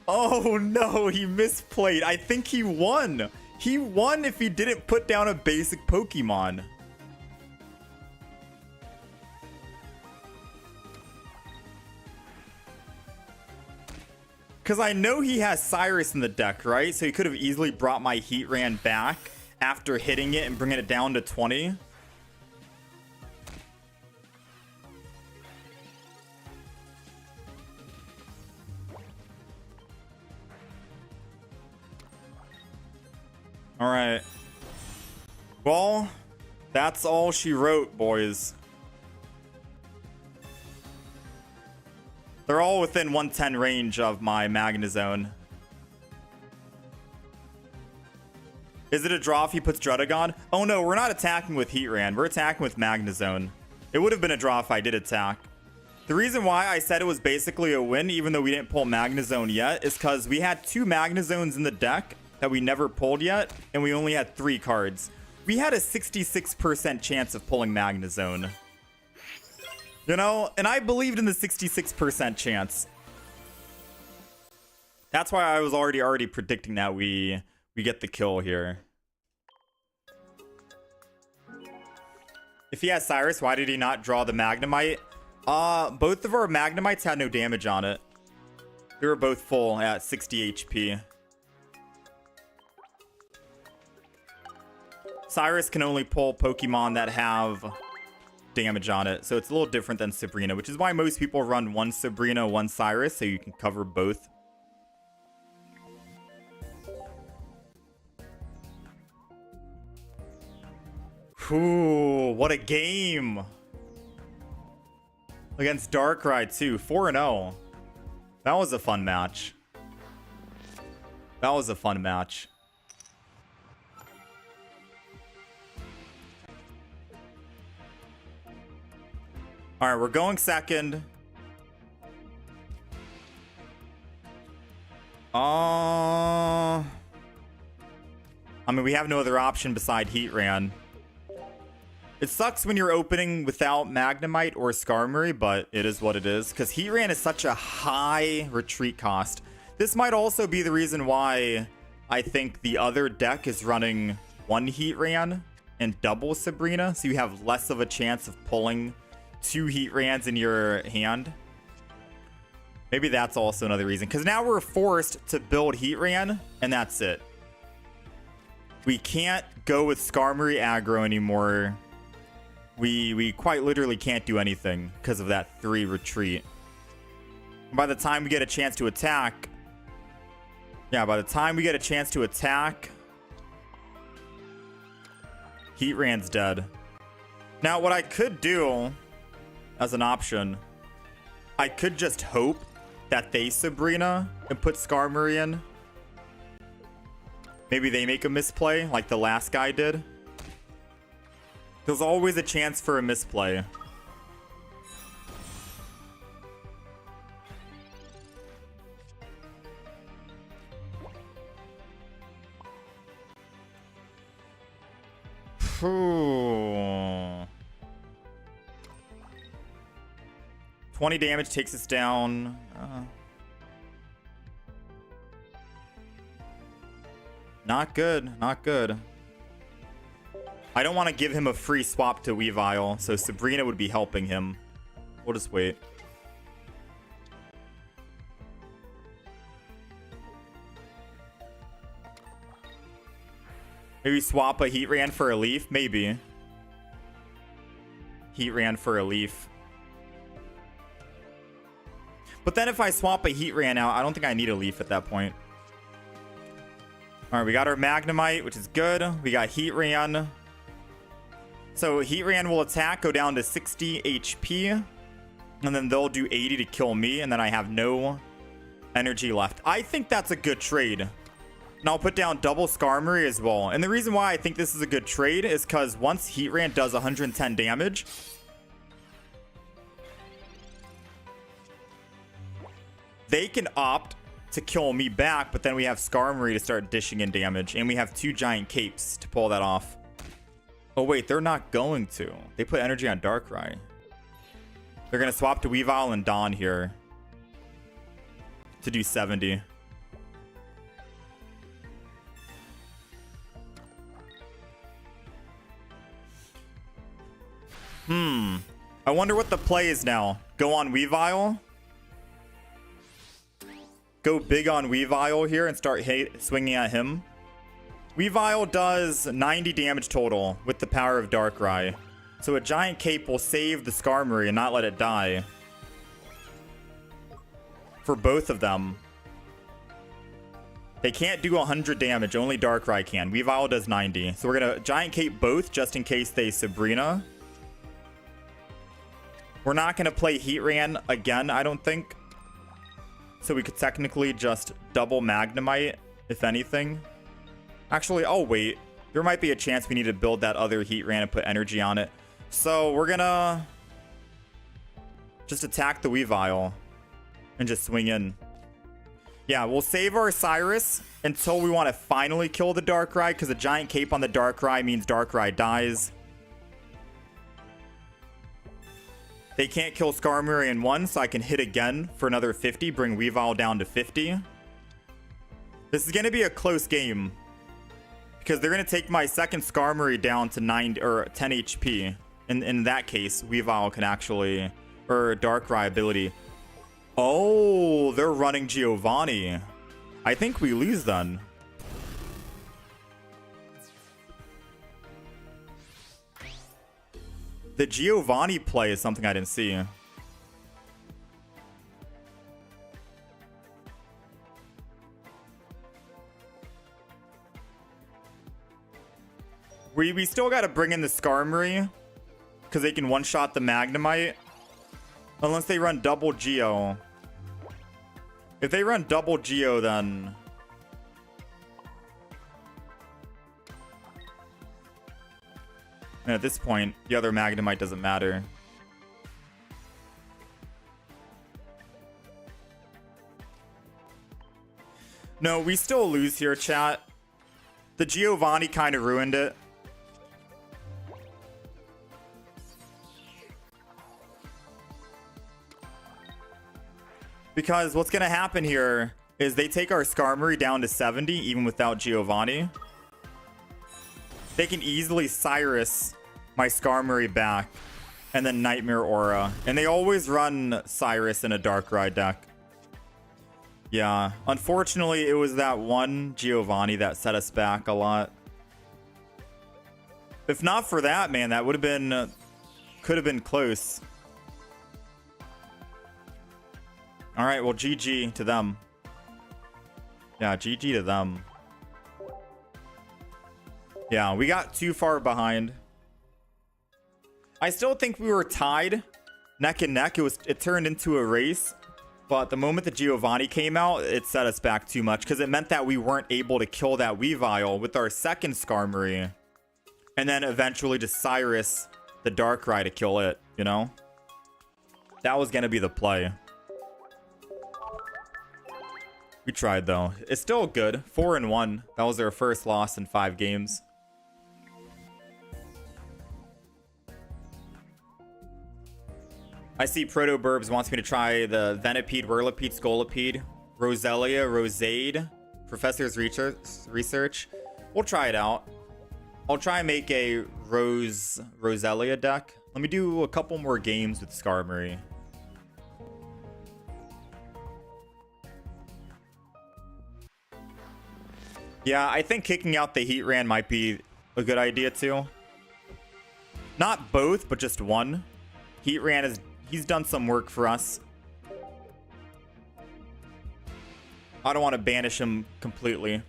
S1: Oh no, he misplayed. I think he won. He won if he didn't put down a basic Pokemon. Because I know he has Cyrus in the deck, right? So he could have easily brought my Heatran back after hitting it and bringing it down to 20. All right. Well, that's all she wrote, boys. They're all within 110 range of my Magnezone. Is it a draw if he puts Druddigon? Oh no, we're not attacking with Heatran. We're attacking with Magnezone. It would have been a draw if I did attack. The reason why I said it was basically a win, even though we didn't pull Magnezone yet, is because we had 2 Magnezones in the deck that we never pulled yet, and we only had 3 cards. We had a 66% chance of pulling Magnezone. You know, and I believed in the 66% chance. That's why I was already predicting that we get the kill here. If he has Cyrus, why did he not draw the Magnemite? Both of our Magnemites had no damage on it. They were both full at 60 HP. Cyrus can only pull Pokemon that have damage on it, so it's a little different than Sabrina, which is why most people run one Sabrina, one Cyrus, so you can cover both. Ooh, what a game! Against Darkrai too, 4-0. That was a fun match. That was a fun match. All right, we're going second. I mean, we have no other option beside Heatran. It sucks when you're opening without Magnemite or Skarmory, but it is what it is, because Heatran is such a high retreat cost. This might also be the reason why I think the other deck is running 1 Heatran and double Sabrina, so you have less of a chance of pulling 2 Heatrans in your hand. Maybe that's also another reason, because now we're forced to build Heatran, and that's it. We can't go with Skarmory aggro anymore. We quite literally can't do anything because of that 3 retreat. By the time we get a chance to attack... Yeah, by the time we get a chance to attack... Heatran's dead. Now, what I could do as an option, I could just hope that they Sabrina and put Skarmory in. Maybe they make a misplay like the last guy did. There's always a chance for a misplay. Phew. 20 damage takes us down. Not good. Not good. I don't want to give him a free swap to Weavile, so Sabrina would be helping him. We'll just wait. Maybe swap a Heatran for a Leaf? Maybe. Heatran for a Leaf. But then if I swap a Heatran out, I don't think I need a Leaf at that point. Alright, we got our Magnemite, which is good. We got Heatran. So Heatran will attack, go down to 60 HP. And then they'll do 80 to kill me. And then I have no energy left. I think that's a good trade. And I'll put down double Skarmory as well. And the reason why I think this is a good trade is because once Heatran does 110 damage, they can opt to kill me back, but then we have Skarmory to start dishing in damage, and we have 2 giant capes to pull that off. Oh wait, they're not going to. They put energy on Darkrai. They're gonna swap to Weavile and Dawn here to do 70. I wonder what the play is now. Go on Weavile. Go big on Weavile here and start swinging at him. Weavile does 90 damage total with the power of Darkrai. So a giant cape will save the Skarmory and not let it die. For both of them. They can't do 100 damage, only Darkrai can. Weavile does 90. So we're gonna giant cape both just in case they Sabrina. We're not gonna play Heatran again, I don't think. So we could technically just double Magnemite, if anything. Actually, oh wait. There might be a chance we need to build that other Heatran and put energy on it. So we're gonna just attack the Weavile and just swing in. Yeah, we'll save our Cyrus until we want to finally kill the Darkrai, because a giant cape on the Darkrai means Darkrai dies. They can't kill Skarmory in 1, so I can hit again for another 50, bring Weavile down to 50. This is going to be a close game, because they're going to take my second Skarmory down to 9 or 10 HP. In that case, Weavile can actually, or Darkrai ability. Oh, they're running Giovanni. I think we lose then. The Giovanni play is something I didn't see. We still got to bring in the Skarmory, because they can one-shot the Magnemite. Unless they run double Geo. If they run double Geo, then... And at this point, the other Magnemite doesn't matter. No, we still lose here, chat. The Giovanni kind of ruined it. Because what's going to happen here is they take our Skarmory down to 70, even without Giovanni. They can easily Cyrus my Skarmory back, and then Nightmare Aura. And they always run Cyrus in a Darkrai deck. Yeah, unfortunately, it was that one Giovanni that set us back a lot. If not for that, man, that would have been... could have been close. Alright, well, GG to them. Yeah, GG to them. Yeah, we got too far behind. I still think we were tied neck and neck. It turned into a race. But the moment the Giovanni came out, it set us back too much, because it meant that we weren't able to kill that Weavile with our second Skarmory. And then eventually just Cyrus the Darkrai to kill it, you know? That was going to be the play. We tried, though. It's still good. 4-1. That was our first loss in 5 games. I see Protoburbs wants me to try the Venipede, Whirlipede, Scolipede, Roselia, Roserade, Professor's Research. We'll try it out. I'll try and make a Roselia deck. Let me do a couple more games with Skarmory. Yeah, I think kicking out the Heatran might be a good idea too. Not both, but just one. Heatran he's done some work for us. I don't want to banish him completely.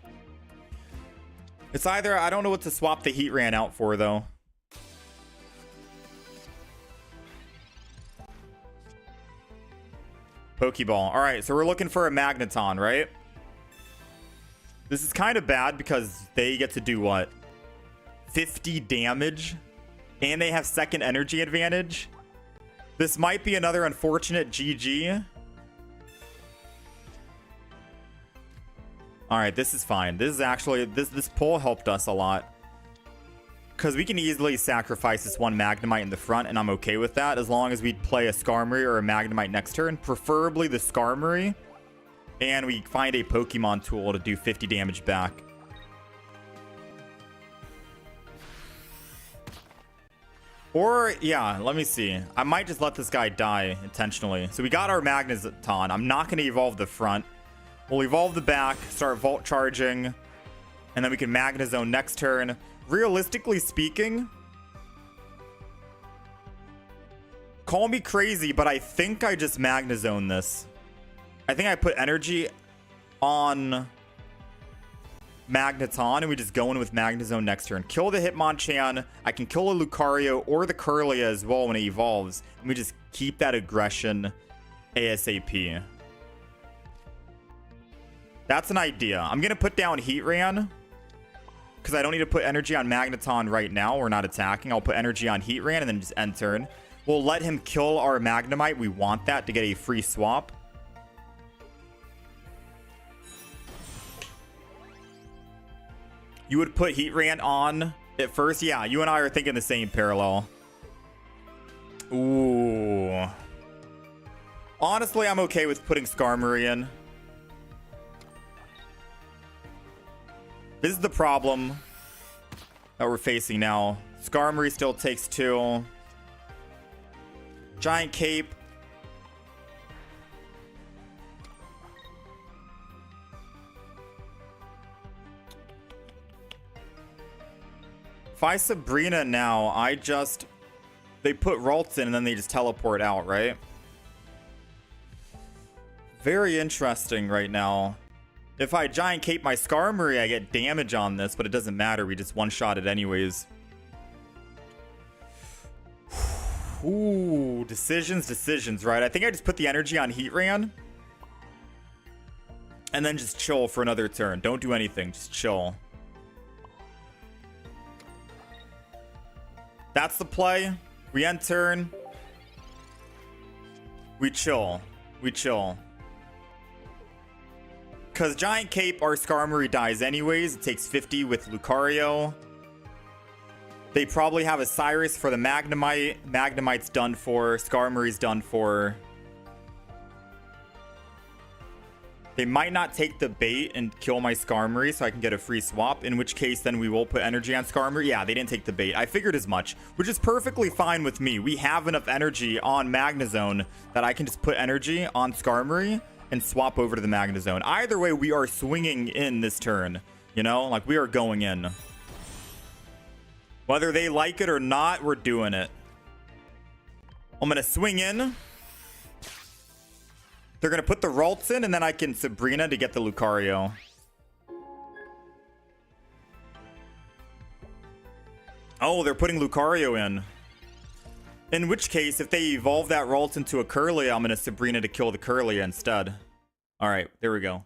S1: It's either, I don't know what to swap the Heatran out for though. Pokeball. All right, so we're looking for a Magneton, right? This is kind of bad because they get to do what? 50 damage? And they have second energy advantage? This might be another unfortunate GG. All right, this is fine. This is actually, this pull helped us a lot. Because we can easily sacrifice this one Magnemite in the front, and I'm okay with that, as long as we play a Skarmory or a Magnemite next turn, preferably the Skarmory, and we find a Pokemon tool to do 50 damage back. Or, yeah, let me see. I might just let this guy die intentionally. So we got our Magneton. I'm not going to evolve the front. We'll evolve the back, start Volt Charging, and then we can Magnezone next turn. Realistically speaking, call me crazy, but I think I just Magnezone this. I think I put energy on Magneton, and we just go in with Magnezone next turn. Kill the Hitmonchan. I can kill a Lucario or the Kirlia as well when it evolves. And we just keep that aggression ASAP. That's an idea. I'm going to put down Heatran, because I don't need to put energy on Magneton right now. We're not attacking. I'll put energy on Heatran and then just end turn. We'll let him kill our Magnemite. We want that to get a free swap. You would put Heatran on at first? Yeah, you and I are thinking the same parallel. Ooh. Honestly, I'm okay with putting Skarmory in. This is the problem that we're facing now. Skarmory still takes 2. Giant Cape. If I Sabrina now, they put Ralts in and then they just teleport out, right? Very interesting right now. If I Giant Cape my Skarmory, I get damage on this, but it doesn't matter. We just one-shot it anyways. Ooh, decisions, right? I think I just put the energy on Heatran. And then just chill for another turn. Don't do anything, just chill. That's the play. We end turn. We chill. Because Giant Cape, our Skarmory dies anyways. It takes 50 with Lucario. They probably have a Cyrus for the Magnemite. Magnemite's done for. Skarmory's done for. They might not take the bait and kill my Skarmory so I can get a free swap. In which case, then we will put energy on Skarmory. Yeah, they didn't take the bait. I figured as much. Which is perfectly fine with me. We have enough energy on Magnezone that I can just put energy on Skarmory and swap over to the Magnezone. Either way, we are swinging in this turn. You know, like we are going in. Whether they like it or not, we're doing it. I'm going to swing in. They're going to put the Ralts in, and then I can Sabrina to get the Lucario. Oh, they're putting Lucario in. In which case, if they evolve that Ralts into a Kirlia, I'm going to Sabrina to kill the Kirlia instead. All right, there we go.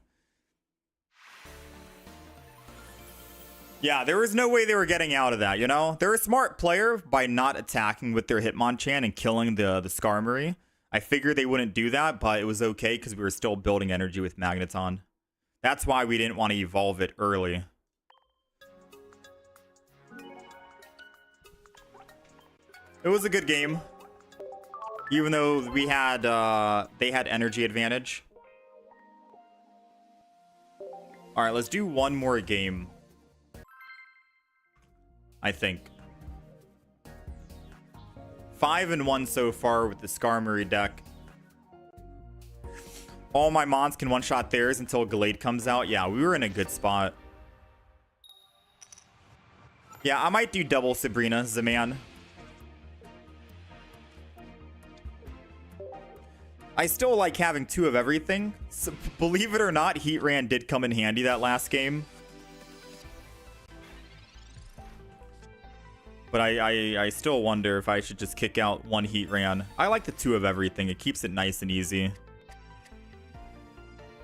S1: Yeah, there was no way they were getting out of that, you know? They're a smart player by not attacking with their Hitmonchan and killing the Skarmory. I figured they wouldn't do that, but it was okay because we were still building energy with Magneton. That's why we didn't want to evolve it early. It was a good game. Even though we had, they had energy advantage. All right, let's do one more game. I think. 5-1 so far with the Skarmory deck. All my mons can one-shot theirs until Gallade comes out. Yeah, we were in a good spot. Yeah, I might do double Sabrina, Zaman. I still like having 2 of everything. So, believe it or not, Heatran did come in handy that last game. But I still wonder if I should just kick out one Heatran. I like the 2 of everything. It keeps it nice and easy.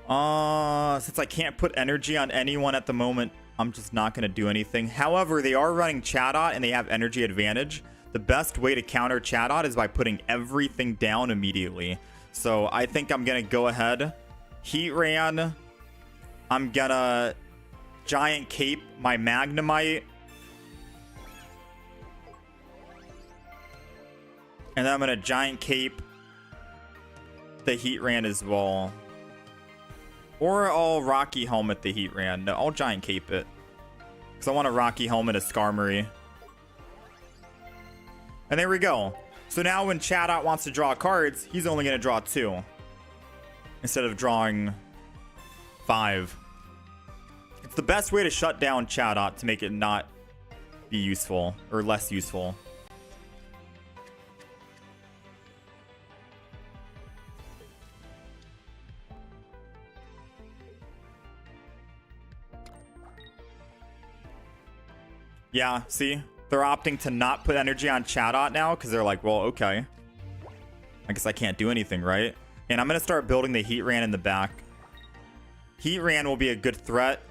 S1: Since I can't put energy on anyone at the moment, I'm just not going to do anything. However, they are running Chatot and they have energy advantage. The best way to counter Chatot is by putting everything down immediately. So I think I'm going to go ahead. Heatran. I'm going to Giant Cape my Magnemite. And then I'm going to Giant Cape the Heatran as well. Or I'll Rocky Helmet the Heatran. No, I'll Giant Cape it. Because I want to Rocky Helmet a Skarmory. And there we go. So now when Chatot wants to draw cards, he's only going to draw 2. Instead of drawing 5. It's the best way to shut down Chatot to make it not be useful. Or less useful. Yeah, see? They're opting to not put energy on Chatot now because they're like, well, okay. I guess I can't do anything, right? And I'm going to start building the Heatran in the back. Heatran will be a good threat.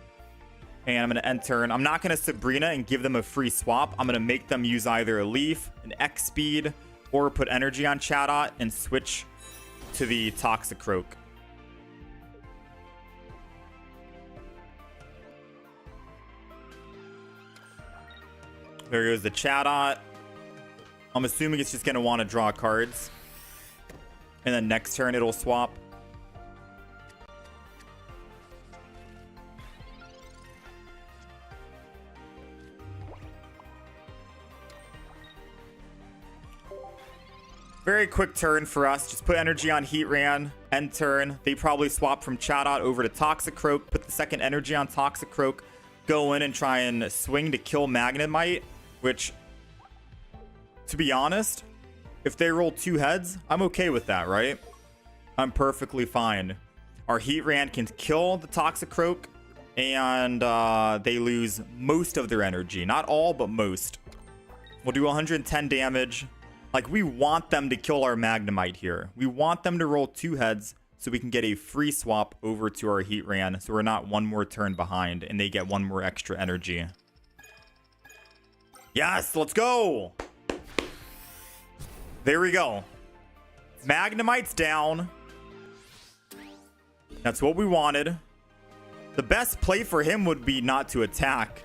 S1: And I'm going to end turn. I'm not going to Sabrina and give them a free swap. I'm going to make them use either a Leaf, an X speed, or put energy on Chatot and switch to the Toxicroak. There goes the Chatot. I'm assuming it's just going to want to draw cards. And then next turn it'll swap. Very quick turn for us. Just put energy on Heatran. End turn. They probably swap from Chatot over to Toxicroak. Put the second energy on Toxicroak. Go in and try and swing to kill Magnemite. Which, to be honest, if they roll 2 heads, I'm okay with that, right? I'm perfectly fine. Our Heatran can kill the Toxicroak, and they lose most of their energy. Not all, but most. We'll do 110 damage. Like, we want them to kill our Magnemite here. We want them to roll 2 heads so we can get a free swap over to our Heatran, so we're not one more turn behind, and they get 1 more extra energy. Yes, let's go. There we go. Magnemite's down. That's what we wanted. The best play for him would be not to attack.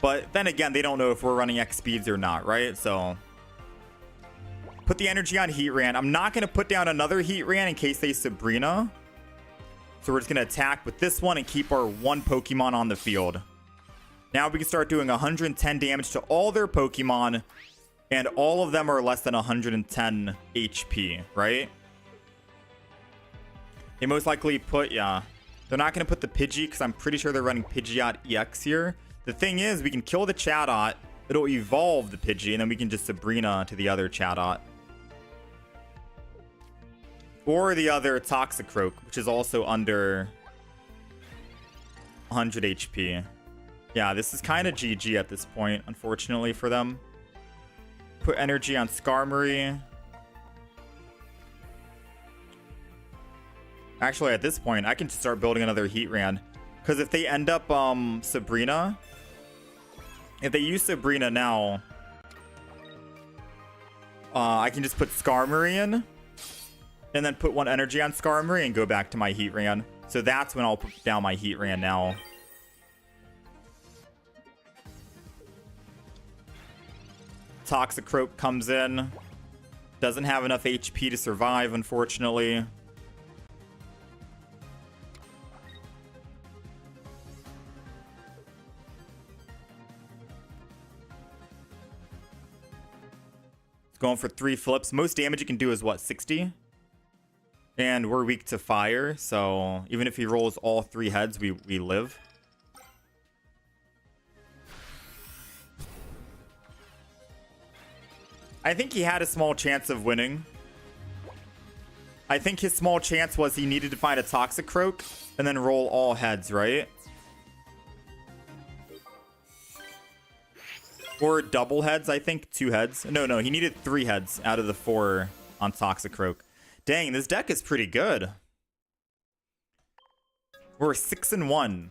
S1: But then again, they don't know if we're running X speeds or not, right? So put the energy on Heatran. I'm not going to put down another Heatran in case they Sabrina. So we're just going to attack with this one and keep our 1 Pokemon on the field. Now we can start doing 110 damage to all their Pokemon, and all of them are less than 110 HP, right? They most likely put, yeah. They're not going to put the Pidgey because I'm pretty sure they're running Pidgeot EX here. The thing is, we can kill the Chatot, it'll evolve the Pidgey, and then we can just Sabrina to the other Chatot. Or the other Toxicroak, which is also under 100 HP. Yeah, this is kind of GG at this point, unfortunately for them. Put energy on Skarmory. Actually, at this point, I can start building another Heatran. Because if they end up Sabrina... If they use Sabrina now... I can just put Skarmory in. And then put 1 energy on Skarmory and go back to my Heatran. So that's when I'll put down my Heatran now. Toxicroak comes in. Doesn't have enough HP to survive, unfortunately. It's going for 3 flips. Most damage you can do is what, 60? And we're weak to fire, so even if he rolls all 3 heads, we live. I think he had a small chance of winning. I think his small chance was he needed to find a Toxicroak and then roll all heads, right? Or double heads, I think. 2 heads. No, he needed 3 heads out of the 4 on Toxicroak. Dang, this deck is pretty good. We're 6-1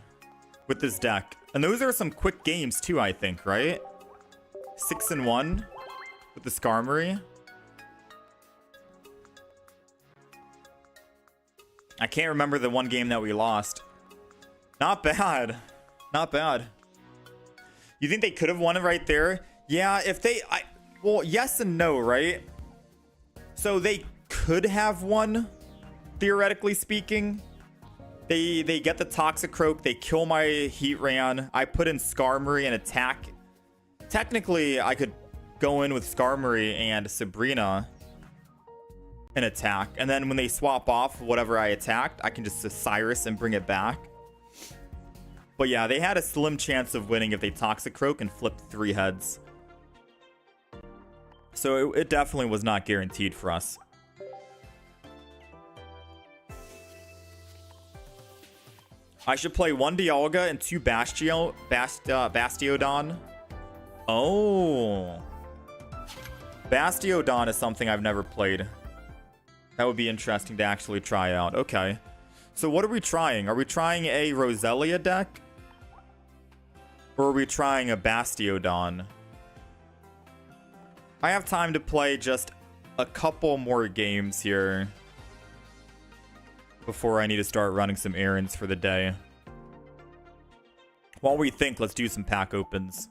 S1: with this deck. And those are some quick games too, I think, right? 6-1 with the Skarmory. I can't remember the one game that we lost. Not bad. Not bad. You think they could have won it right there? Yeah, if they... well, yes and no, right? So they could have won, theoretically speaking. They get the Toxicroak. They kill my Heatran. I put in Skarmory and attack. Technically, I could go in with Skarmory and Sabrina and attack. And then when they swap off whatever I attacked, I can just Cyrus and bring it back. But yeah, they had a slim chance of winning if they Toxicroak and flipped 3 heads. So it definitely was not guaranteed for us. I should play 1 Dialga and 2 Bastiodon. Oh. Bastiodon is something I've never played. That would be interesting to actually try out. Okay. So what are we trying? Are we trying a Roselia deck? Or are we trying a Bastiodon? I have time to play just a couple more games here before I need to start running some errands for the day. While we think, let's do some pack opens.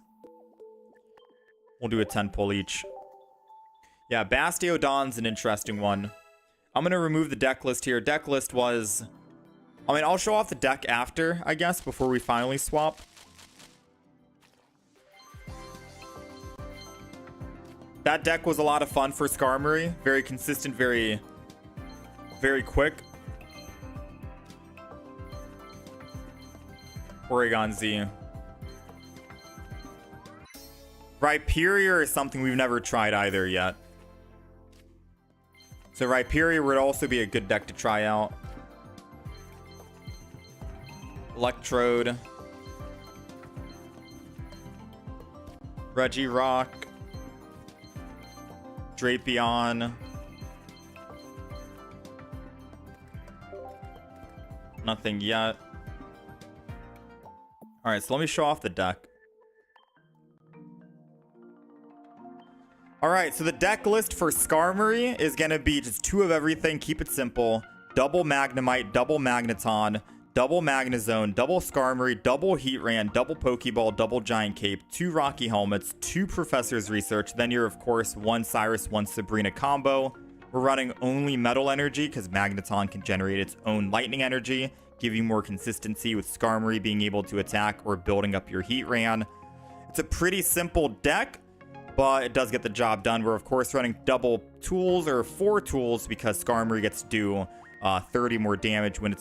S1: We'll do a 10 pull each. Yeah, Bastiodon's an interesting one. I'm going to remove the deck list here. Deck list was... I mean, I'll show off the deck after, I guess, before we finally swap. That deck was a lot of fun for Skarmory. Very consistent, very quick. Oregon Z. Rhyperior is something we've never tried either yet. So Rhyperior would also be a good deck to try out. Electrode. Regirock. Drapion. Nothing yet. Alright, so let me show off the deck. Alright, so the deck list for Skarmory is going to be just 2 of everything. Keep it simple. Double Magnemite, double Magneton, double Magnezone, double Skarmory, double Heatran, double Pokeball, double Giant Cape, 2 Rocky Helmets, 2 Professor's Research. Then you're, of course, 1 Cyrus, 1 Sabrina combo. We're running only Metal Energy because Magneton can generate its own Lightning Energy, give you more consistency with Skarmory being able to attack or building up your Heatran. It's a pretty simple deck, but it does get the job done. We're, of course, running double tools or 4 tools because Skarmory gets to do 30 more damage when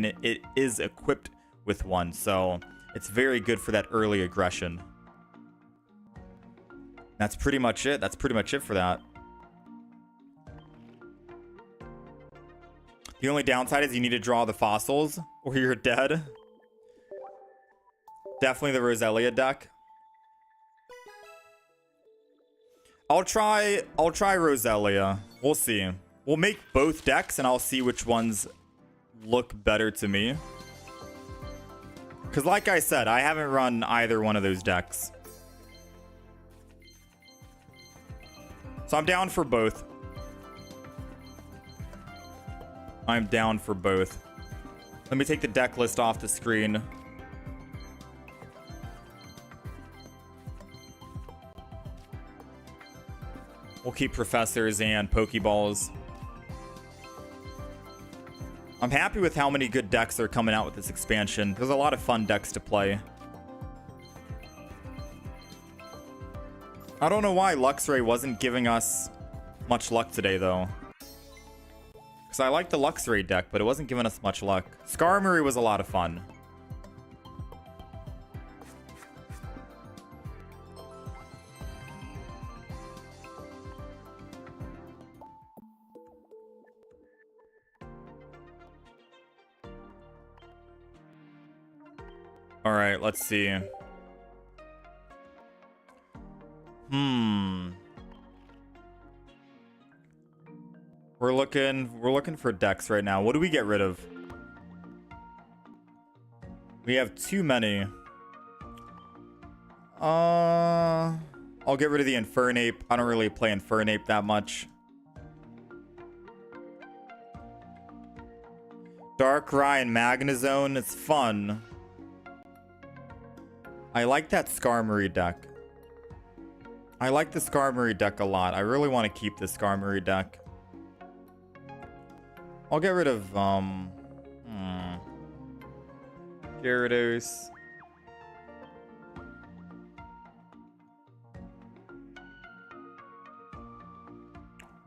S1: it is equipped with 1. So it's very good for that early aggression. That's pretty much it. That's pretty much it for that. The only downside is you need to draw the fossils or you're dead. Definitely the Roselia deck. I'll try Roselia. We'll see. We'll make both decks and I'll see which ones look better to me. Because like I said, I haven't run either one of those decks. So I'm down for both. I'm down for both. Let me take the deck list off the screen. We'll keep Professors and Pokeballs. I'm happy with how many good decks are coming out with this expansion. There's a lot of fun decks to play. I don't know why Luxray wasn't giving us much luck today, though. Because I like the Luxray deck, but it wasn't giving us much luck. Skarmory was a lot of fun. All right, let's see. We're looking for decks right now. What do we get rid of? We have too many. I'll get rid of the Infernape. I don't really play Infernape that much. Darkrai and Magnezone, it's fun. I like that Skarmory deck. I like the Skarmory deck a lot. I really want to keep the Skarmory deck. I'll get rid of Gyarados.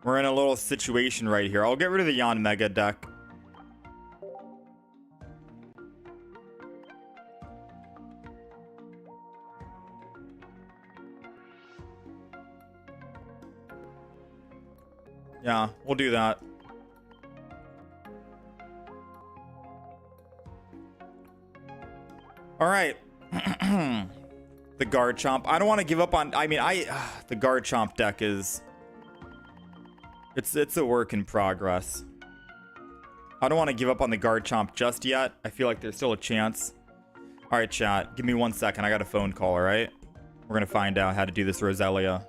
S1: We're in a little situation right here. I'll get rid of the Yanmega deck. Yeah, we'll do that. All right. The Garchomp. I don't want to give up on... I mean, the Garchomp deck is... It's a work in progress. I don't want to give up on the Garchomp just yet. I feel like there's still a chance. All right, chat. Give me 1 second. I got a phone call, all right? We're going to find out how to do this Roselia.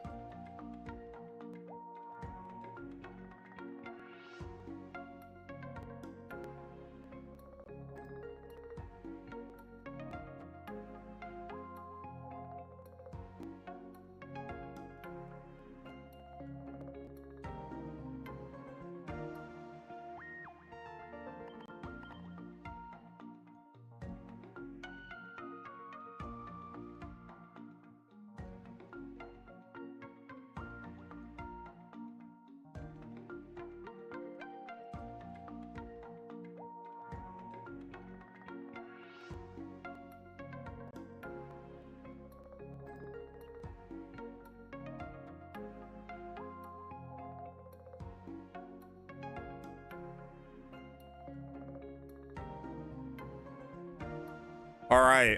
S1: All right.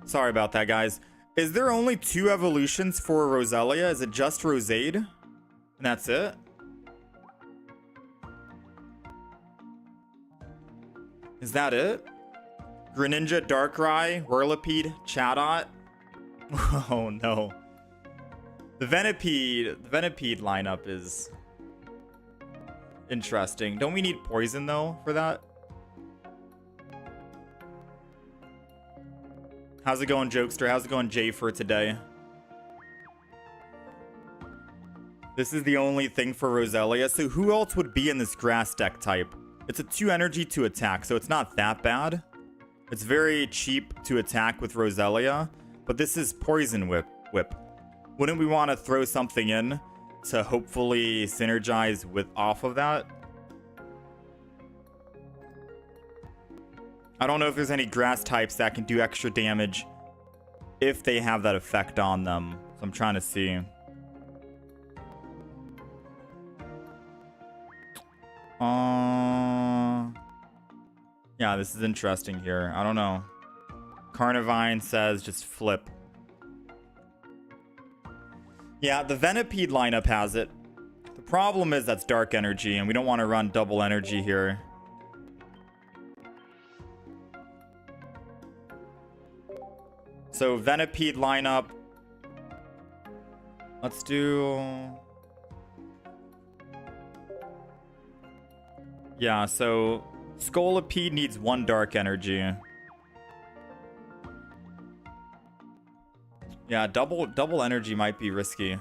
S1: Sorry about that, guys. Is there only 2 evolutions for Roselia? Is it just Roserade? And that's it? Is that it? Greninja, Darkrai, Whirlipede, Chatot? Oh, no. The Venipede lineup is interesting. Don't we need poison, though, for that? How's it going, Jokester? How's it going, Jay, for today? This is the only thing for Roselia. So who else would be in this grass deck type? It's a 2 energy to attack, so it's not that bad. It's very cheap to attack with Roselia, but this is Poison Whip. Wouldn't we want to throw something in to hopefully synergize with off of that? I don't know if there's any grass types that can do extra damage if they have that effect on them. So I'm trying to see. Yeah, this is interesting here. I don't know. Carnivine says just flip. Yeah, the Venipede lineup has it. The problem is that's dark energy, and we don't want to run double energy here. So Venipede lineup. Let's do... Yeah, so Scolipede needs 1 dark energy. Yeah, double energy might be risky.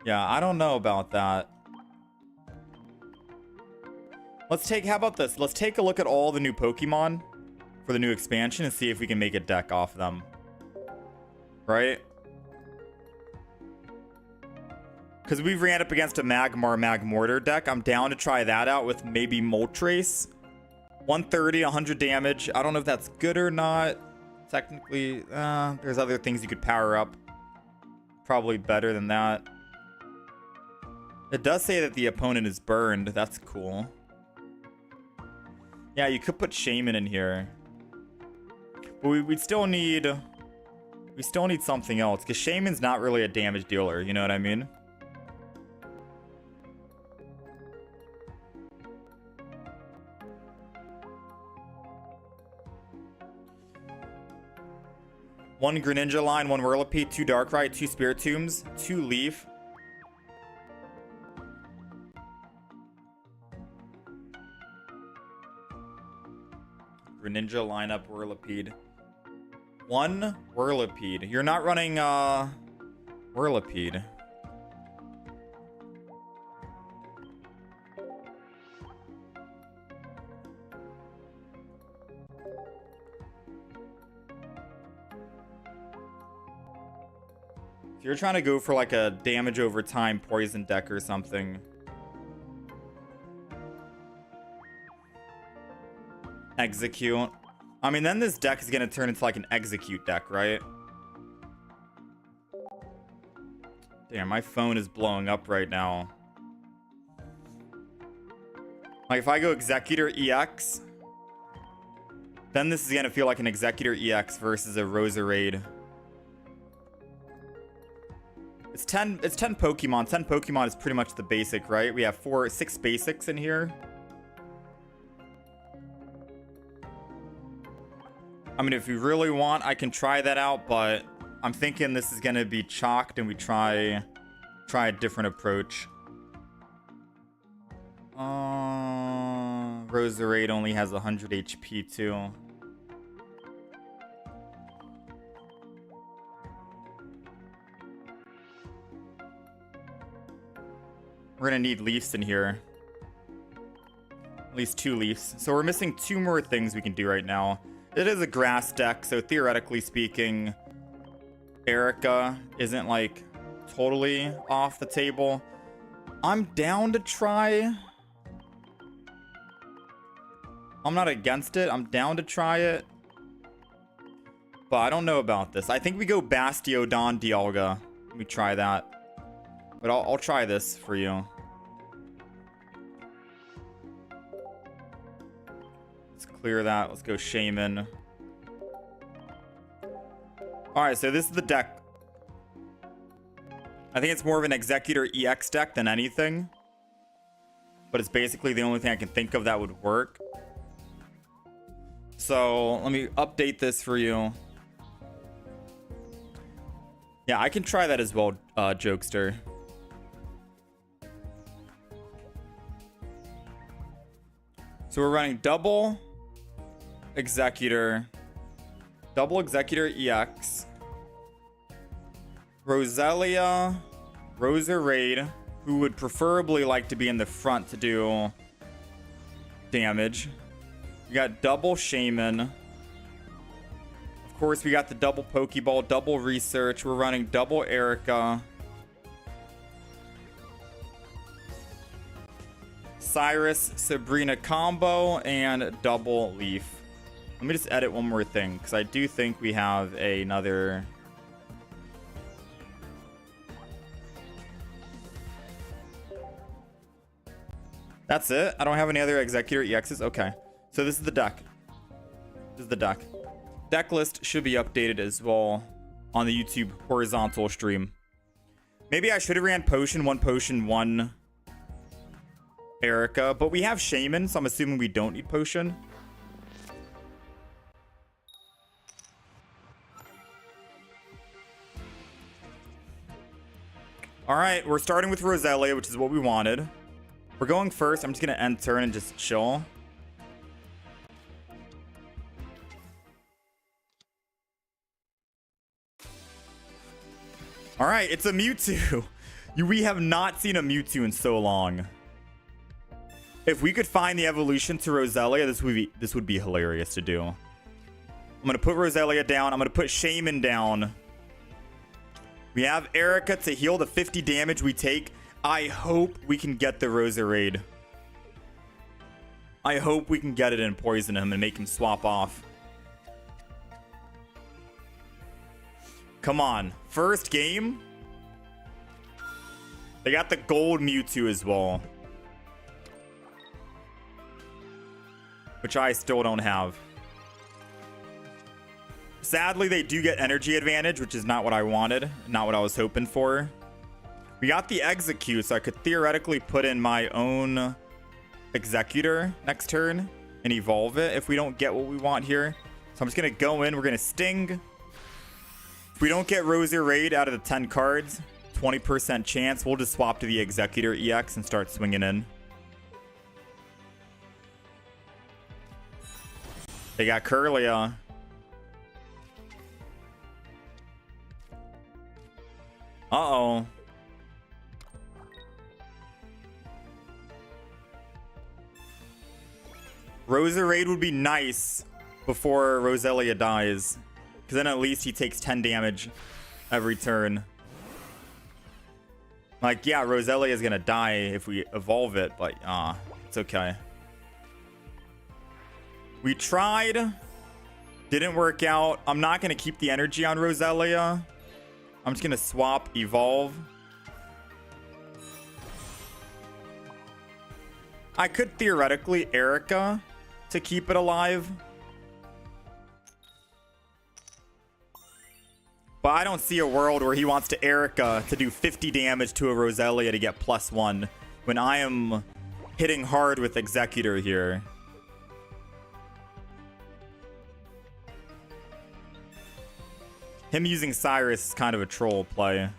S1: Yeah, I don't know about that. How about this? Let's take a look at all the new Pokemon for the new expansion and see if we can make a deck off them. Right? Because we've ran up against a Magmortar deck. I'm down to try that out with maybe Moltres. 130, 100 damage. I don't know if that's good or not. Technically, there's other things you could power up. Probably better than that. It does say that the opponent is burned. That's cool. Yeah, you could put Shaman in here. But we still need something else, because Shaman's not really a damage dealer, you know what I mean? 1 Greninja line, 1 Whirlipede, 2 Darkrai, 2 Spiritombs, 2 Leaf. Greninja lineup, Whirlipede. 1 Whirlipede. You're not running Whirlipede. So you're trying to go for like a damage over time poison deck or something. Execute. I mean, then this deck is going to turn into like an execute deck, right? Damn, my phone is blowing up right now. Like, if I go Executor EX, then this is going to feel like an Executor EX versus a Roserade. It's 10 Pokemon. 10 Pokemon is pretty much the basic, right? We have 6 basics in here. I mean, if you really want, I can try that out, but I'm thinking this is going to be chalked and we try a different approach. Roserade only has 100 HP too. We're going to need leaves in here. At least 2 leaves. So we're missing 2 more things we can do right now. It is a grass deck, so theoretically speaking, Erica isn't like totally off the table. I'm down to try. I'm not against it. I'm down to try it. But I don't know about this. I think we go Bastiodon Dialga. Let me try that. But I'll try this for you. Let's clear that. Let's go Shaman. Alright, so this is the deck. I think it's more of an Executor EX deck than anything. But it's basically the only thing I can think of that would work. So, let me update this for you. Yeah, I can try that as well, Jokester. So we're running double Executor EX, Roselia, Roserade, who would preferably like to be in the front to do damage. We got double Shaman. Of course, we got the double Pokeball, double Research. We're running double Erica. Cyrus, Sabrina combo, and double Leaf. Let me just edit one more thing, because I do think we have another... That's it? I don't have any other Executor EXs? Okay. So this is the deck. This is the deck. Deck list should be updated as well on the YouTube horizontal stream. Maybe I should have ran Potion, 1 Erica, but we have Shaman, so I'm assuming we don't need Potion. Alright, we're starting with Roselia, which is what we wanted. We're going first. I'm just going to end turn and just chill. Alright, it's a Mewtwo. We have not seen a Mewtwo in so long. If we could find the evolution to Roselia, this would be hilarious to do. I'm going to put Roselia down. I'm going to put Shaman down. We have Erica to heal the 50 damage we take. I hope we can get the Roserade. I hope we can get it and poison him and make him swap off. Come on. First game. They got the gold Mewtwo as well. Which I still don't have. Sadly, they do get energy advantage, which is not what I wanted. Not what I was hoping for. We got the Execute, so I could theoretically put in my own Executor next turn and evolve it if we don't get what we want here. So I'm just going to go in. We're going to Sting. If we don't get Roserade out of the 10 cards, 20% chance, we'll just swap to the Executor EX and start swinging in. They got Kirlia. Uh-oh. Roserade would be nice before Roselia dies. Because then at least he takes 10 damage every turn. Like, yeah, Roselia is going to die if we evolve it, but it's okay. We tried. Didn't work out. I'm not going to keep the energy on Roselia. I'm just going to swap Evolve. I could theoretically Erica to keep it alive. But I don't see a world where he wants to Erica to do 50 damage to a Roselia to get +1 when I am hitting hard with Executor here. Him using Cyrus is kind of a troll play.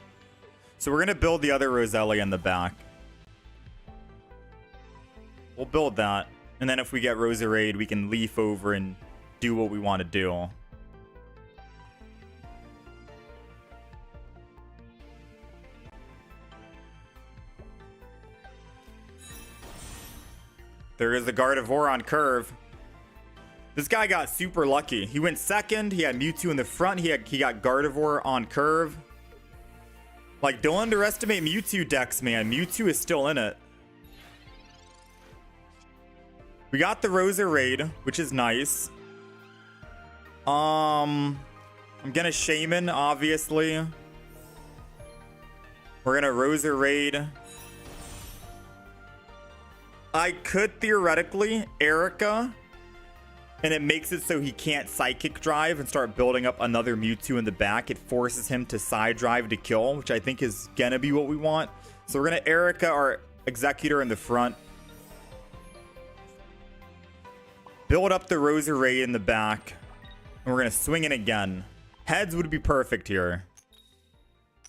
S1: So we're going to build the other Roselia in the back. We'll build that. And then if we get Roserade, we can leaf over and do what we want to do. There is a Gardevoir on curve. This guy got super lucky. He went second. He had Mewtwo in the front. He got Gardevoir on curve. Like, don't underestimate Mewtwo decks, man. Mewtwo is still in it. We got the Roserade, which is nice. I'm gonna Shaman, obviously. We're gonna Roserade. I could theoretically Erica, and it makes it so he can't Psychic Drive and start building up another Mewtwo in the back. It forces him to Side Drive to kill, which I think is gonna be what we want. So we're gonna Erica our Executor in the front. Build up the Roserade in the back. And we're gonna swing it again. Heads would be perfect here.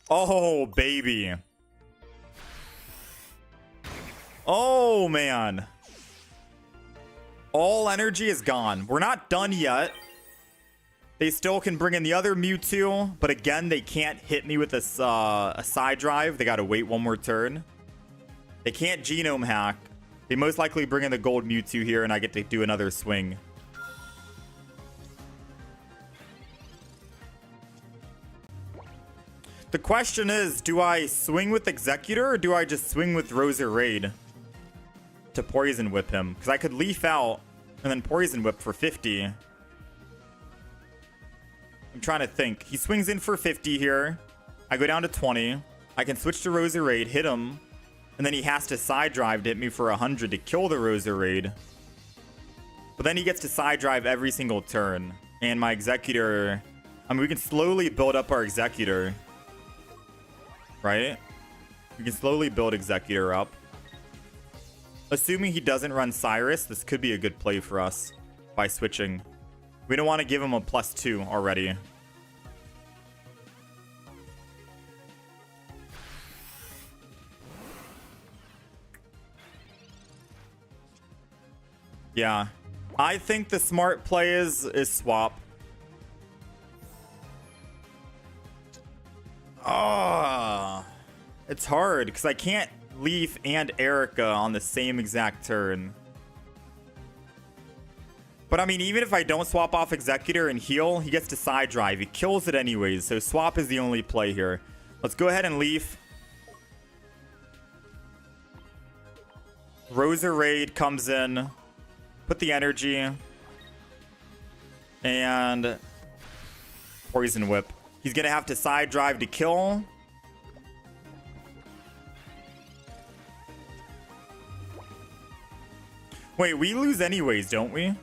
S1: Oh, baby. Oh, man. All energy is gone. We're not done yet. They still can bring in the other Mewtwo. But again, they can't hit me with a side drive. They got to wait one more turn. They can't Genome Hack. They most likely bring in the gold Mewtwo here, and I get to do another swing. The question is, do I swing with Executor, or do I just swing with Roserade to Poison Whip him? Because I could Leaf out and then Poison Whip for 50. I'm trying to think. He swings in for 50 here. I go down to 20. I can switch to Roserade, hit him, and then he has to Side Drive to hit me for 100 to kill the Roserade. But then he gets to Side Drive every single turn. And my Executor... I mean, we can slowly build up our Executor. Right? We can slowly build Executor up. Assuming he doesn't run Cyrus, this could be a good play for us by switching. We don't want to give him a +2 already. Yeah. I think the smart play is swap. It's hard because I can't Leaf and Erica on the same exact turn. But I mean, even if I don't swap off Executor and heal, he gets to Side Drive. He kills it anyways, so swap is the only play here. Let's go ahead and Leaf. Roserade comes in. Put the energy. And Poison Whip. He's going to have to Side Drive to kill. Wait, we lose anyways, don't we?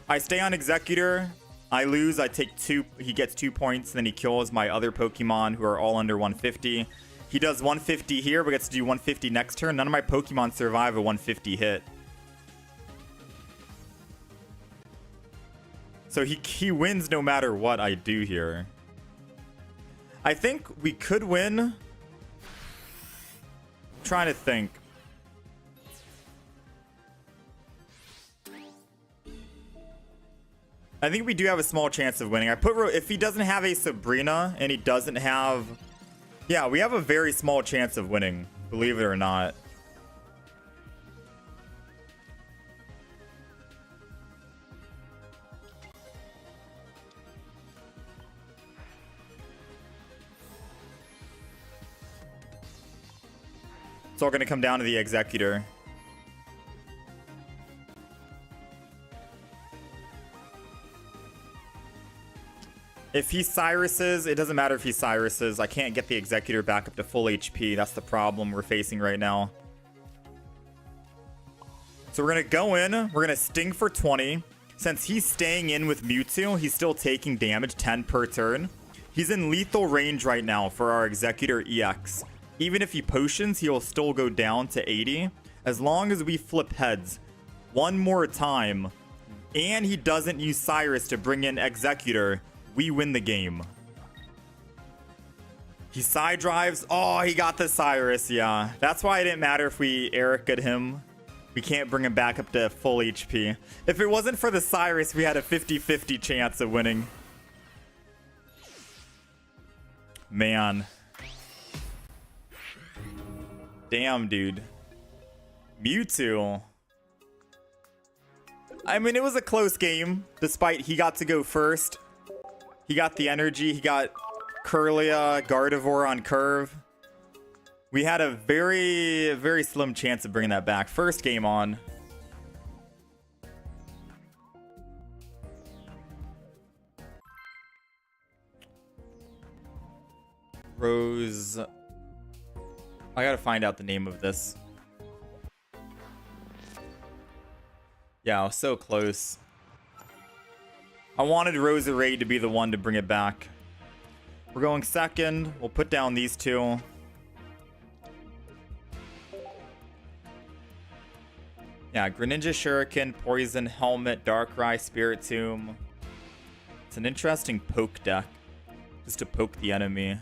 S1: I stay on Executor. I lose. I take 2. He gets 2 points. Then he kills my other Pokemon who are all under 150. He does 150 here, but gets to do 150 next turn. None of my Pokemon survive a 150 hit. So he wins no matter what I do here. I think we could win. I'm trying to think. I think we do have a small chance of winning. If he doesn't have a Sabrina and he doesn't have... Yeah, we have a very small chance of winning, believe it or not. It's all going to come down to the Executor. If he Cyruses, it doesn't matter if he Cyruses. I can't get the Executor back up to full HP. That's the problem we're facing right now. So we're going to go in. We're going to Sting for 20. Since he's staying in with Mewtwo, he's still taking damage, 10 per turn. He's in lethal range right now for our Executor EX. Even if he potions, he'll still go down to 80. As long as we flip heads one more time, and he doesn't use Cyrus to bring in Executor, we win the game. He side drives. Oh, he got the Cyrus. Yeah, that's why it didn't matter if we Erica'd him. We can't bring him back up to full HP. If it wasn't for the Cyrus, we had a 50-50 chance of winning. Man. Damn, dude. Mewtwo. I mean, it was a close game, despite he got to go first. He got the energy. He got Kirlia, Gardevoir on curve. We had a very, very slim chance of bringing that back. First game on. Rose... I gotta find out the name of this. Yeah, I was so close. I wanted Roserade to be the one to bring it back. We're going second. We'll put down these two. Yeah, Greninja, Shuriken, Poison, Helmet, Darkrai, Spiritomb. It's an interesting poke deck. Just to poke the enemy.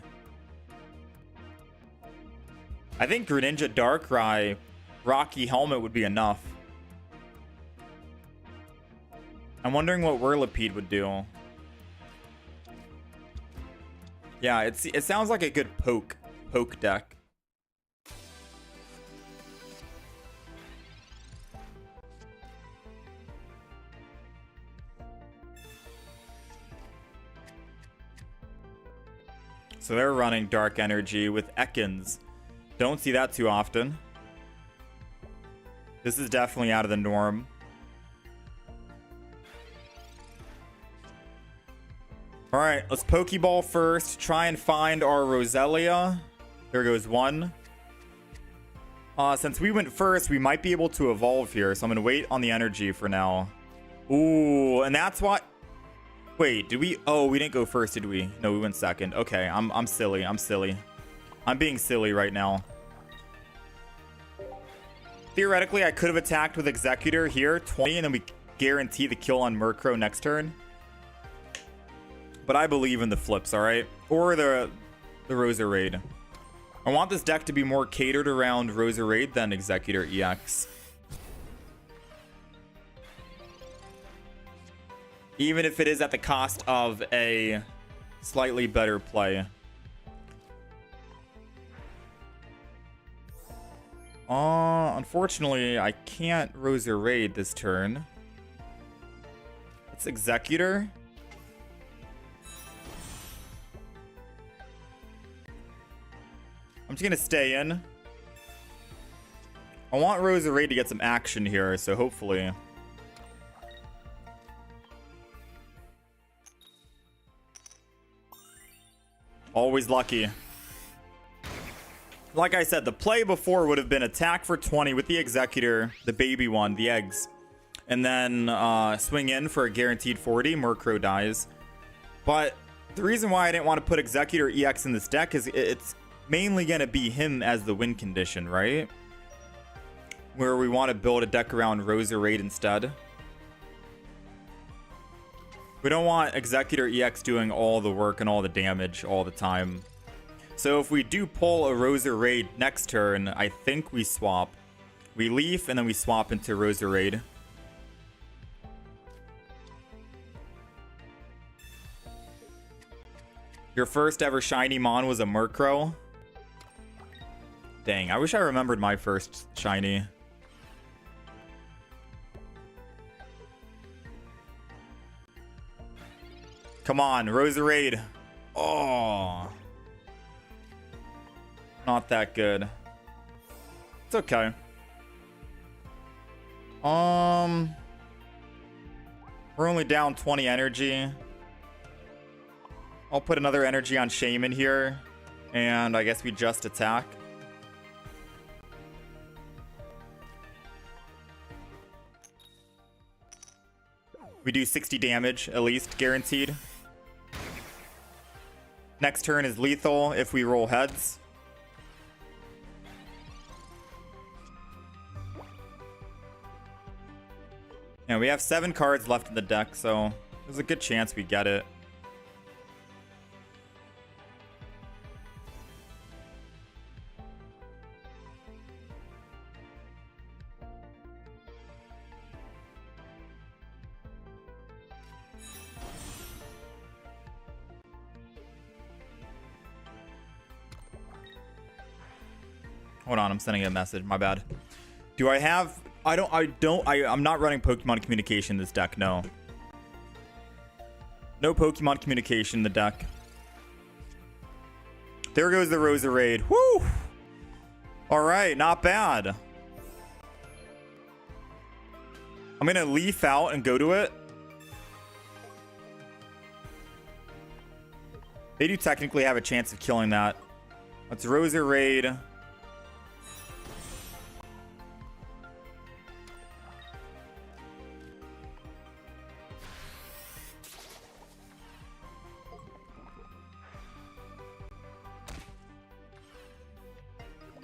S1: I think Greninja, Darkrai, Rocky Helmet would be enough. I'm wondering what Whirlipede would do. Yeah, it sounds like a good poke deck. So they're running Dark Energy with Ekans. Don't see that too often. This is definitely out of the norm. Alright, let's Pokeball first. Try and find our Roselia. There goes one. Since we went first, we might be able to evolve here. So I'm going to wait on the energy for now. Ooh, and that's what... Wait, did we... Oh, we didn't go first, did we? No, we went second. Okay, I'm silly. I'm being silly right now. Theoretically, I could have attacked with Executor here, 20, and then we guarantee the kill on Murkrow next turn. But I believe in the flips, alright? Or the Roserade. I want this deck to be more catered around Roserade than Executor EX. Even if it is at the cost of a slightly better play. Unfortunately, I can't Roserade this turn. It's Executor. I'm just gonna stay in. I want Roserade to get some action here, so hopefully. Always lucky. Like I said, the play before would have been attack for 20 with the Executor, the baby one, the eggs. And then swing in for a guaranteed 40. Murkrow dies. But the reason why I didn't want to put Executor EX in this deck is it's mainly going to be him as the win condition, right? Where we want to build a deck around Roserade instead. We don't want Executor EX doing all the work and all the damage all the time. So if we do pull a Roserade next turn, I think we swap. We leaf and then we swap into Roserade. Your first ever shiny Mon was a Murkrow. Dang, I wish I remembered my first shiny. Come on, Roserade. Oh. Not that good. It's okay. We're only down 20 energy. I'll put another energy on Shaman here. And I guess we just attack. We do 60 damage, at least, guaranteed. Next turn is lethal if we roll heads. And we have 7 cards left in the deck, so there's a good chance we get it. Hold on, I'm sending a message. My bad. Do I have... I'm not running Pokemon Communication in this deck, no. No Pokemon Communication in the deck. There goes the Roserade. Woo! Alright, not bad. I'm gonna leaf out and go to it. They do technically have a chance of killing that. Let's Roserade.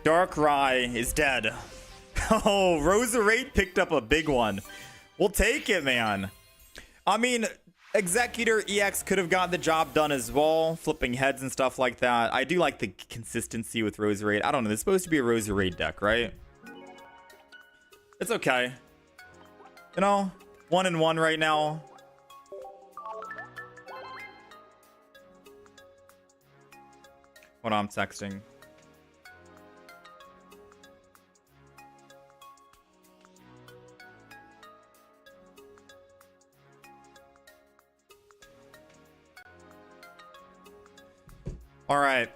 S1: Darkrai is dead. Oh, Roserade picked up a big one. We'll take it, man. I mean, Executor EX could have gotten the job done as well, flipping heads and stuff like that. I do like the consistency with Roserade. I don't know. This is supposed to be a Roserade deck, right? It's okay. You know, 1-1 right now. Hold on, I'm texting. All right.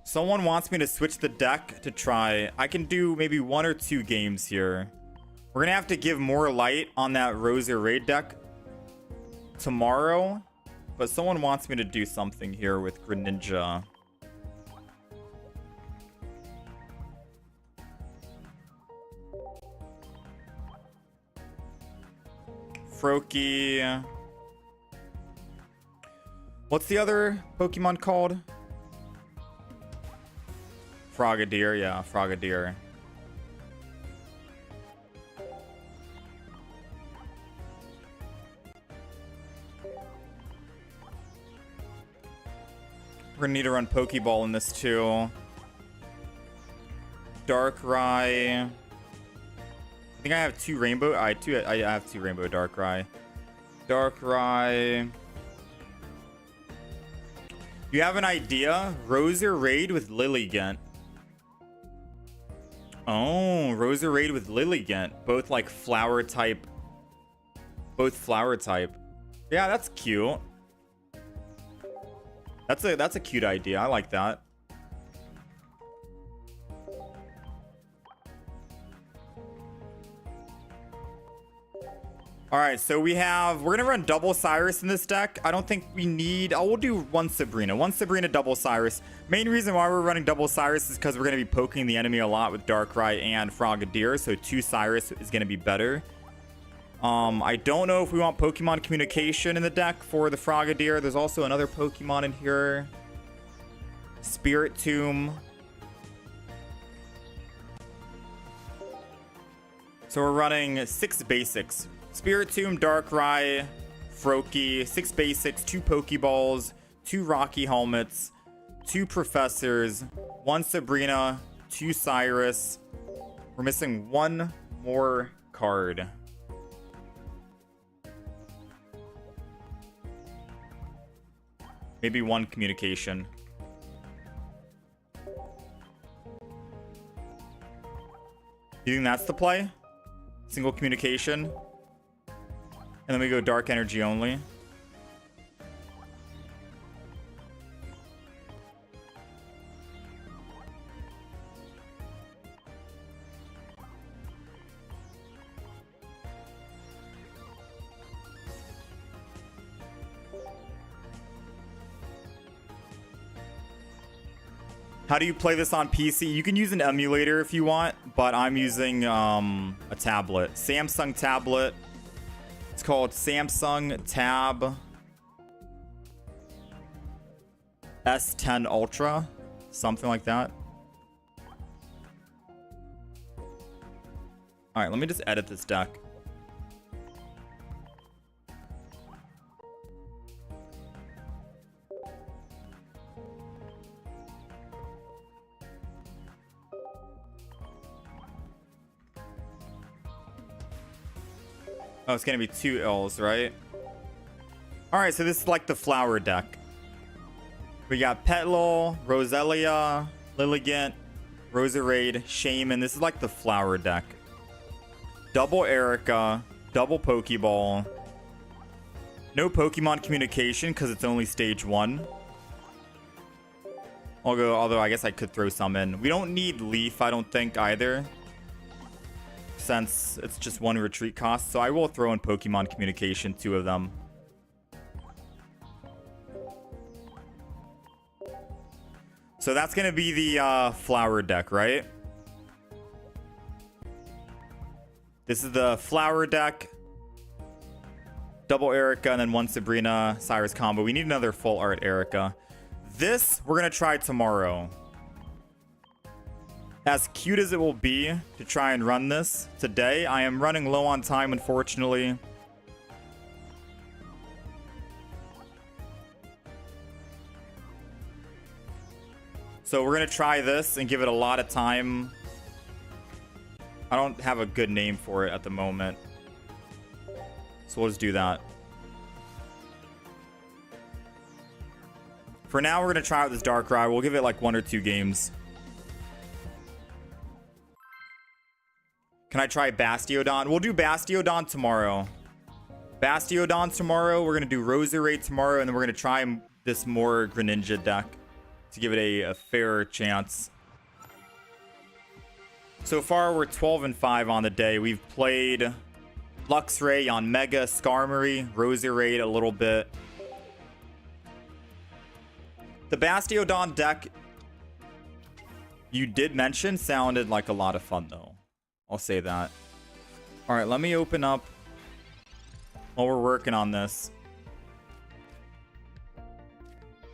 S1: Someone wants me to switch the deck to try. I can do maybe 1 or 2 games here. We're going to have to give more light on that Roserade deck tomorrow. But someone wants me to do something here with Greninja. Froakie. What's the other Pokemon called? Frogadier, yeah, Frogadier. We're gonna need to run Pokeball in this too. Darkrai. I think I have 2 rainbow. I have 2 rainbow Darkrai. Darkrai. You have an idea? Roserade with Lilligant. Oh, Roserade with Lilligant. Both like flower type. Both flower type. Yeah, that's cute. That's a cute idea. I like that. All right, so we're gonna run double Cyrus in this deck. I don't think we need, we'll do 1 Sabrina. 1 Sabrina, double Cyrus. Main reason why we're running double Cyrus is because we're gonna be poking the enemy a lot with Darkrai and Frogadier, so 2 Cyrus is gonna be better. I don't know if we want Pokemon Communication in the deck for the Frogadier. There's also another Pokemon in here. Spirit Tomb. So we're running 6 basics. Spirit Tomb, Darkrai, Froakie, 6 basics, 2 Pokeballs, 2 Rocky Helmets, 2 Professors, 1 Sabrina, 2 Cyrus. We're missing 1 more card. Maybe 1 communication. You think that's the play? Single communication. And then we go dark energy only. How do you play this on PC? You can use an emulator if you want, but I'm using a tablet. Samsung tablet. It's called Samsung Tab S10 Ultra. Something like that. Alright, let me just edit this deck. Oh, it's gonna be 2 L's, right? Alright, so this is like the flower deck. We got Petlil, Roselia, Lilligant, Roserade, Shaman. This is like the flower deck. Double Erica, double Pokeball. No Pokemon communication because it's only stage 1. Although I guess I could throw some in. We don't need Leaf, I don't think, either, since it's just 1 retreat cost. So I will throw in Pokemon communication, 2 of them. So that's going to be the flower deck, right? This is the flower deck. Double Erica and then 1 Sabrina Cyrus combo. We need another full art Erica. This we're going to try tomorrow. As cute as it will be to try and run this today, I am running low on time, unfortunately. So we're going to try this and give it a lot of time. I don't have a good name for it at the moment. So we'll just do that. For now, we're going to try out this Darkrai. We'll give it like 1 or 2 games. Can I try Bastiodon? We'll do Bastiodon tomorrow. Bastiodon tomorrow. We're going to do Roserade tomorrow. And then we're going to try this more Greninja deck to give it a fair chance. So far, we're 12-5 on the day. We've played Luxray, Yanmega, Skarmory, Roserade a little bit. The Bastiodon deck you did mention sounded like a lot of fun, though. I'll say that. All right, let me open up while we're working on this.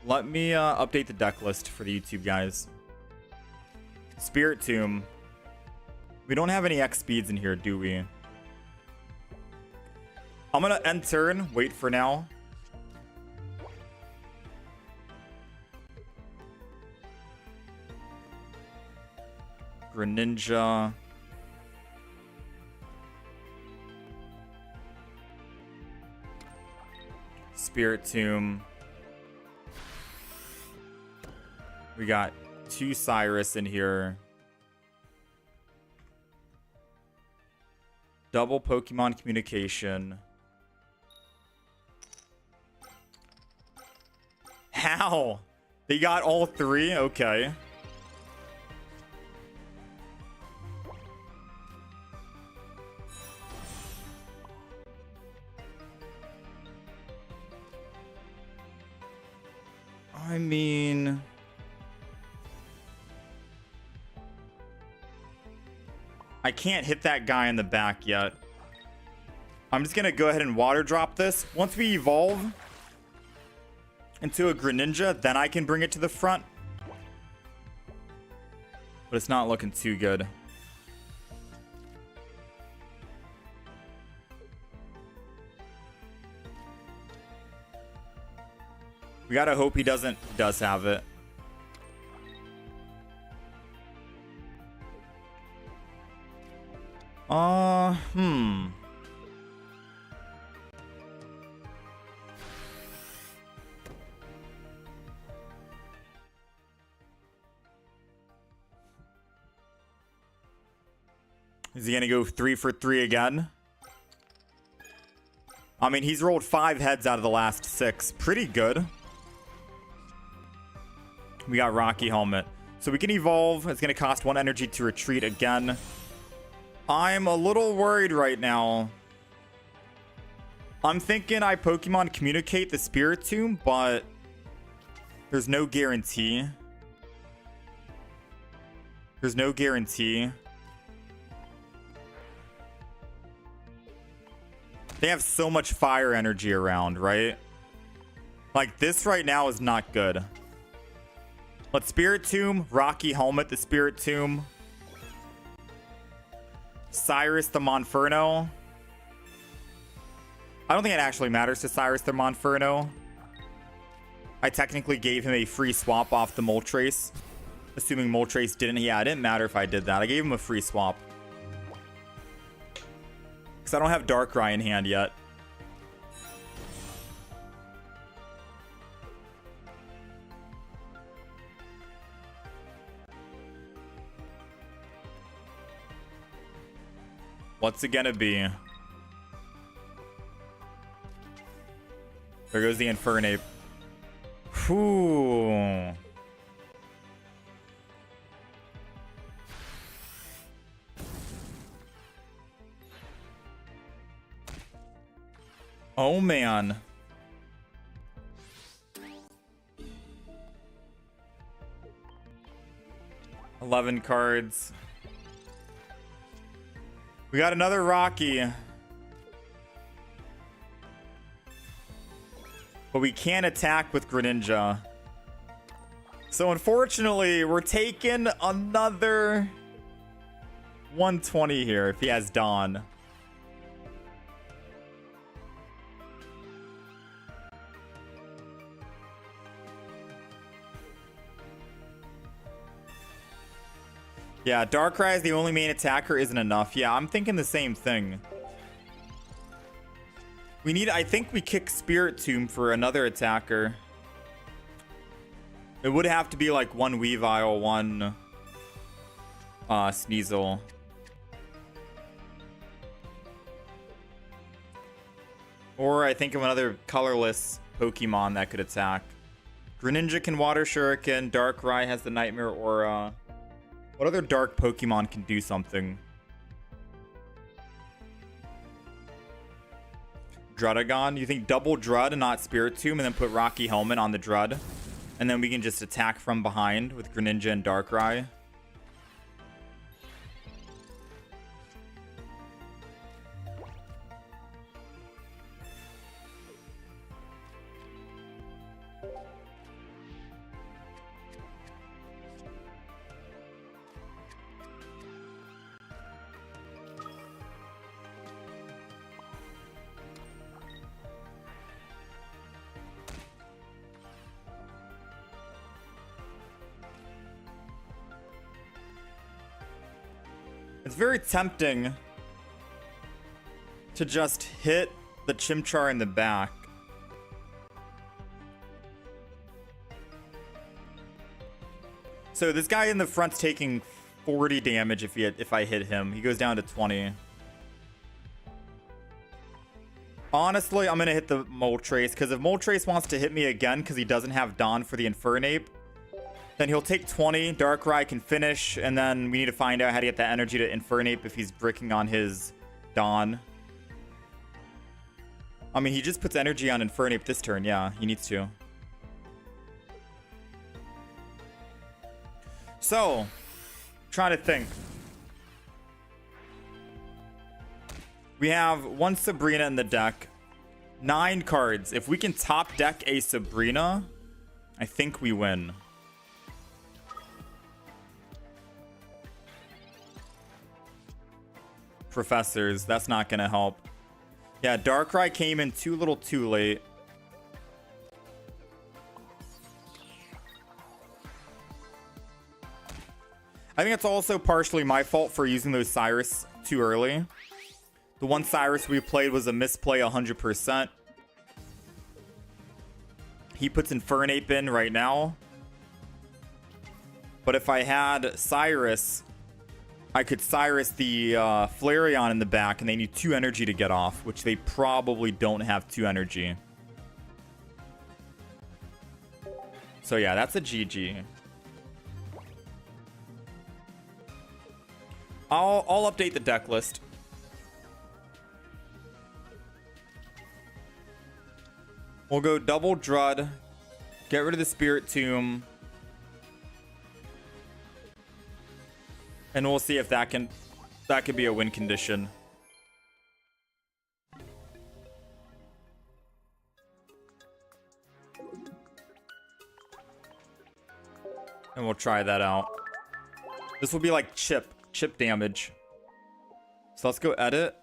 S1: Let me update the deck list for the YouTube guys. Spirit Tomb. We don't have any X speeds in here, do we? I'm gonna end turn. Wait for now. Greninja. Spirit Tomb. We got 2 Cyrus in here. Double Pokemon communication. How? They got all 3? Okay. I mean, I can't hit that guy in the back yet. I'm just going to go ahead and water drop this. Once we evolve into a Greninja, then I can bring it to the front. But it's not looking too good. We We gotta hope he does have it. Is he gonna go 3 for 3 again? I mean, he's rolled 5 heads out of the last 6. Pretty good. We got Rocky Helmet. So we can evolve. It's gonna cost 1 energy to retreat again. I'm a little worried right now. I'm thinking I Pokemon Communicate the Spiritomb, but there's no guarantee. There's no guarantee. They have so much fire energy around, right? Like, this right now is not good. Let's Spiritomb, Rocky Helmet the Spiritomb. Cyrus the Monferno. I don't think it actually matters to Cyrus the Monferno. I technically gave him a free swap off the Moltres. Assuming Moltres didn't. Yeah, it didn't matter if I did that. I gave him a free swap. Because I don't have Darkrai in hand yet. What's it gonna be? There goes the Infernape. Whew. Oh man. $11 cards. We got another Rocky. But we can't attack with Greninja. So unfortunately, we're taking another 120 here if he has Dawn. Yeah, Darkrai is the only main attacker isn't enough. Yeah, I'm thinking the same thing. We need, I think we kick Spiritomb for another attacker. It would have to be like 1 Weavile, 1 Sneasel. Or I think of another colorless Pokemon that could attack. Greninja can Water Shuriken. Darkrai has the Nightmare Aura. What other dark Pokemon can do something? Drudagon? You think double Drud and not Spiritomb and then put Rocky Helmet on the Drud? And then we can just attack from behind with Greninja and Darkrai? It's very tempting to just hit the Chimchar in the back. So this guy in the front's taking 40 damage if I hit him. He goes down to 20. Honestly, I'm going to hit the Moltres, because if Moltres wants to hit me again because he doesn't have Dawn for the Infernape, then he'll take 20. Darkrai can finish, and then we need to find out how to get that energy to Infernape if he's bricking on his Dawn. I mean, he just puts energy on Infernape this turn. Yeah, he needs to. So, trying to think. We have 1 Sabrina in the deck. 9 cards. If we can top deck a Sabrina, I think we win. Professors, that's not gonna help. Yeah, Darkrai came in too little too late. I think it's also partially my fault for using those Cyrus too early. The one Cyrus we played was a misplay 100%. He puts Infernape in right now. But if I had Cyrus, I could Cyrus the Flareon in the back, and they need 2 energy to get off, which they probably don't have 2 energy. So yeah, that's a GG. I'll update the deck list. We'll go double Drud, get rid of the Spirit Tomb, and we'll see if that could be a win condition. And we'll try that out. This will be like chip damage. So let's go edit.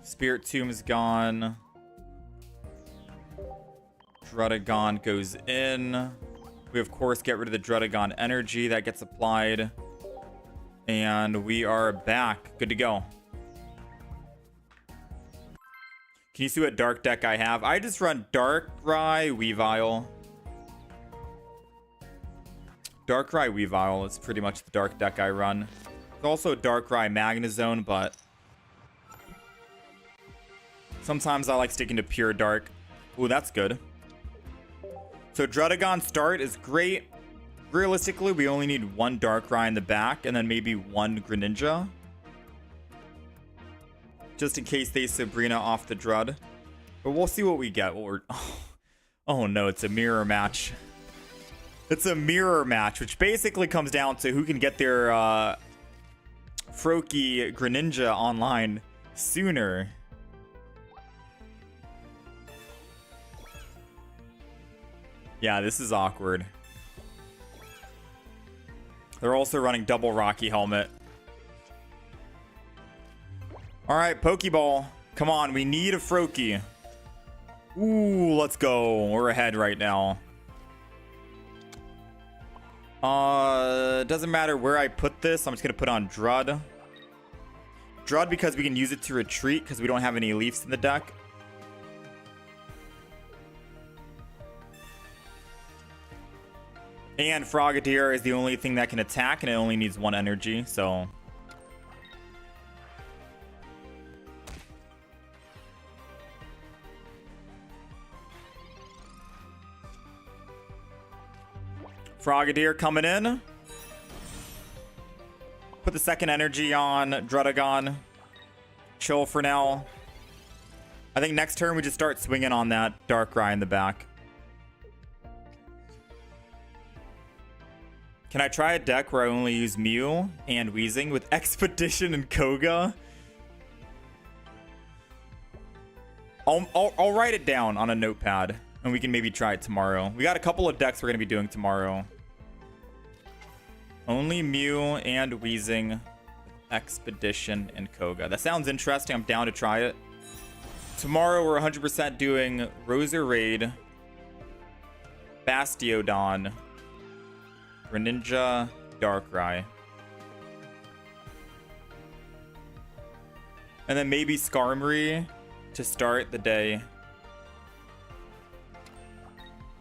S1: Spirit Tomb is gone. Drudagon goes in. We of course get rid of the Drudagon energy that gets applied. And we are back. Good to go. Can you see what dark deck I have? I just run Darkrai, Weavile. Darkrai, Weavile is pretty much the dark deck I run. There's also Darkrai Magnezone, but sometimes I like sticking to pure dark. Ooh, that's good. So Drudagon start is great. Realistically, we only need 1 Darkrai in the back and then maybe 1 Greninja. Just in case they Sabrina off the Drud. But we'll see what we get. Oh no, it's a mirror match. It's a mirror match, which basically comes down to who can get their Froakie Greninja online sooner. Yeah, this is awkward. They're also running double Rocky Helmet. All right, Pokeball. Come on, we need a Froakie. Ooh, let's go. We're ahead right now. Doesn't matter where I put this. I'm just going to put on Drud. Drud because we can use it to retreat because we don't have any Leafs in the deck. And Frogadier is the only thing that can attack, and it only needs 1 energy, so... Frogadier coming in. Put the second energy on Drudagon. Chill for now. I think next turn we just start swinging on that Darkrai in the back. Can I try a deck where I only use Mew and Weezing with Expedition and Koga? I'll write it down on a notepad, and we can maybe try it tomorrow. We got a couple of decks we're going to be doing tomorrow. Only Mew and Weezing, Expedition, and Koga. That sounds interesting. I'm down to try it. Tomorrow we're 100% doing Roserade, Bastiodon, Greninja, Darkrai. And then maybe Skarmory to start the day.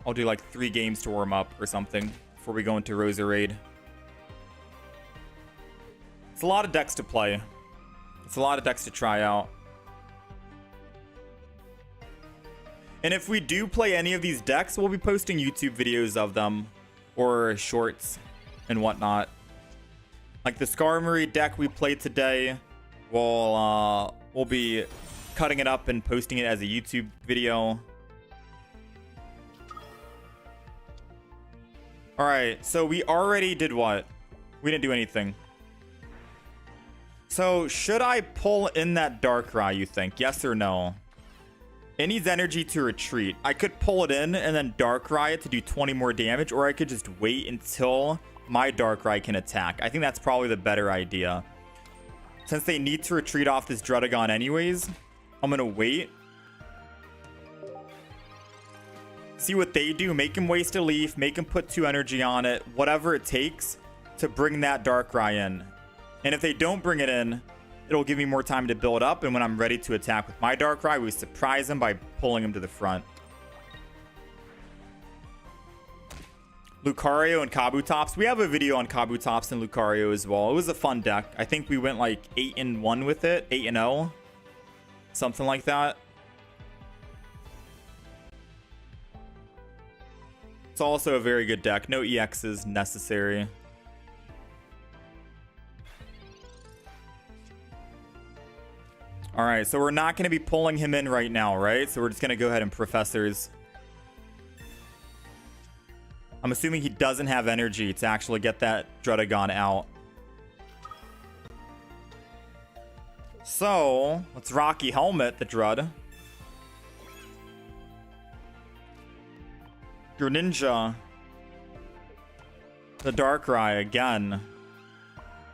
S1: I'll do like 3 games to warm up or something before we go into Roserade. It's a lot of decks to play. It's a lot of decks to try out. And if we do play any of these decks, we'll be posting YouTube videos of them or shorts and whatnot. Like the Skarmory deck we played today, we'll be cutting it up and posting it as a YouTube video. All right, so we already did what? We didn't do anything. So should I pull in that Darkrai, you think? Yes or no? It needs energy to retreat. I could pull it in and then Darkrai it to do 20 more damage, or I could just wait until my Darkrai can attack. I think that's probably the better idea. Since they need to retreat off this Drudagon anyways, I'm going to wait. see what they do. Make him waste a leaf, make him put 2 energy on it, whatever it takes to bring that Darkrai in. And if they don't bring it in, it'll give me more time to build up, and when I'm ready to attack with my Darkrai, we surprise him by pulling him to the front. Lucario and Kabutops. We have a video on Kabutops and Lucario as well. It was a fun deck. I think we went like 8-1 with it. 8-0. Something like that. It's also a very good deck. No EXs necessary. Alright, so we're not going to be pulling him in right now, right? So we're just going to go ahead and Professors. I'm assuming he doesn't have energy to actually get that Druddigon out. So, let's Rocky Helmet the Drud. Greninja. The Darkrai again.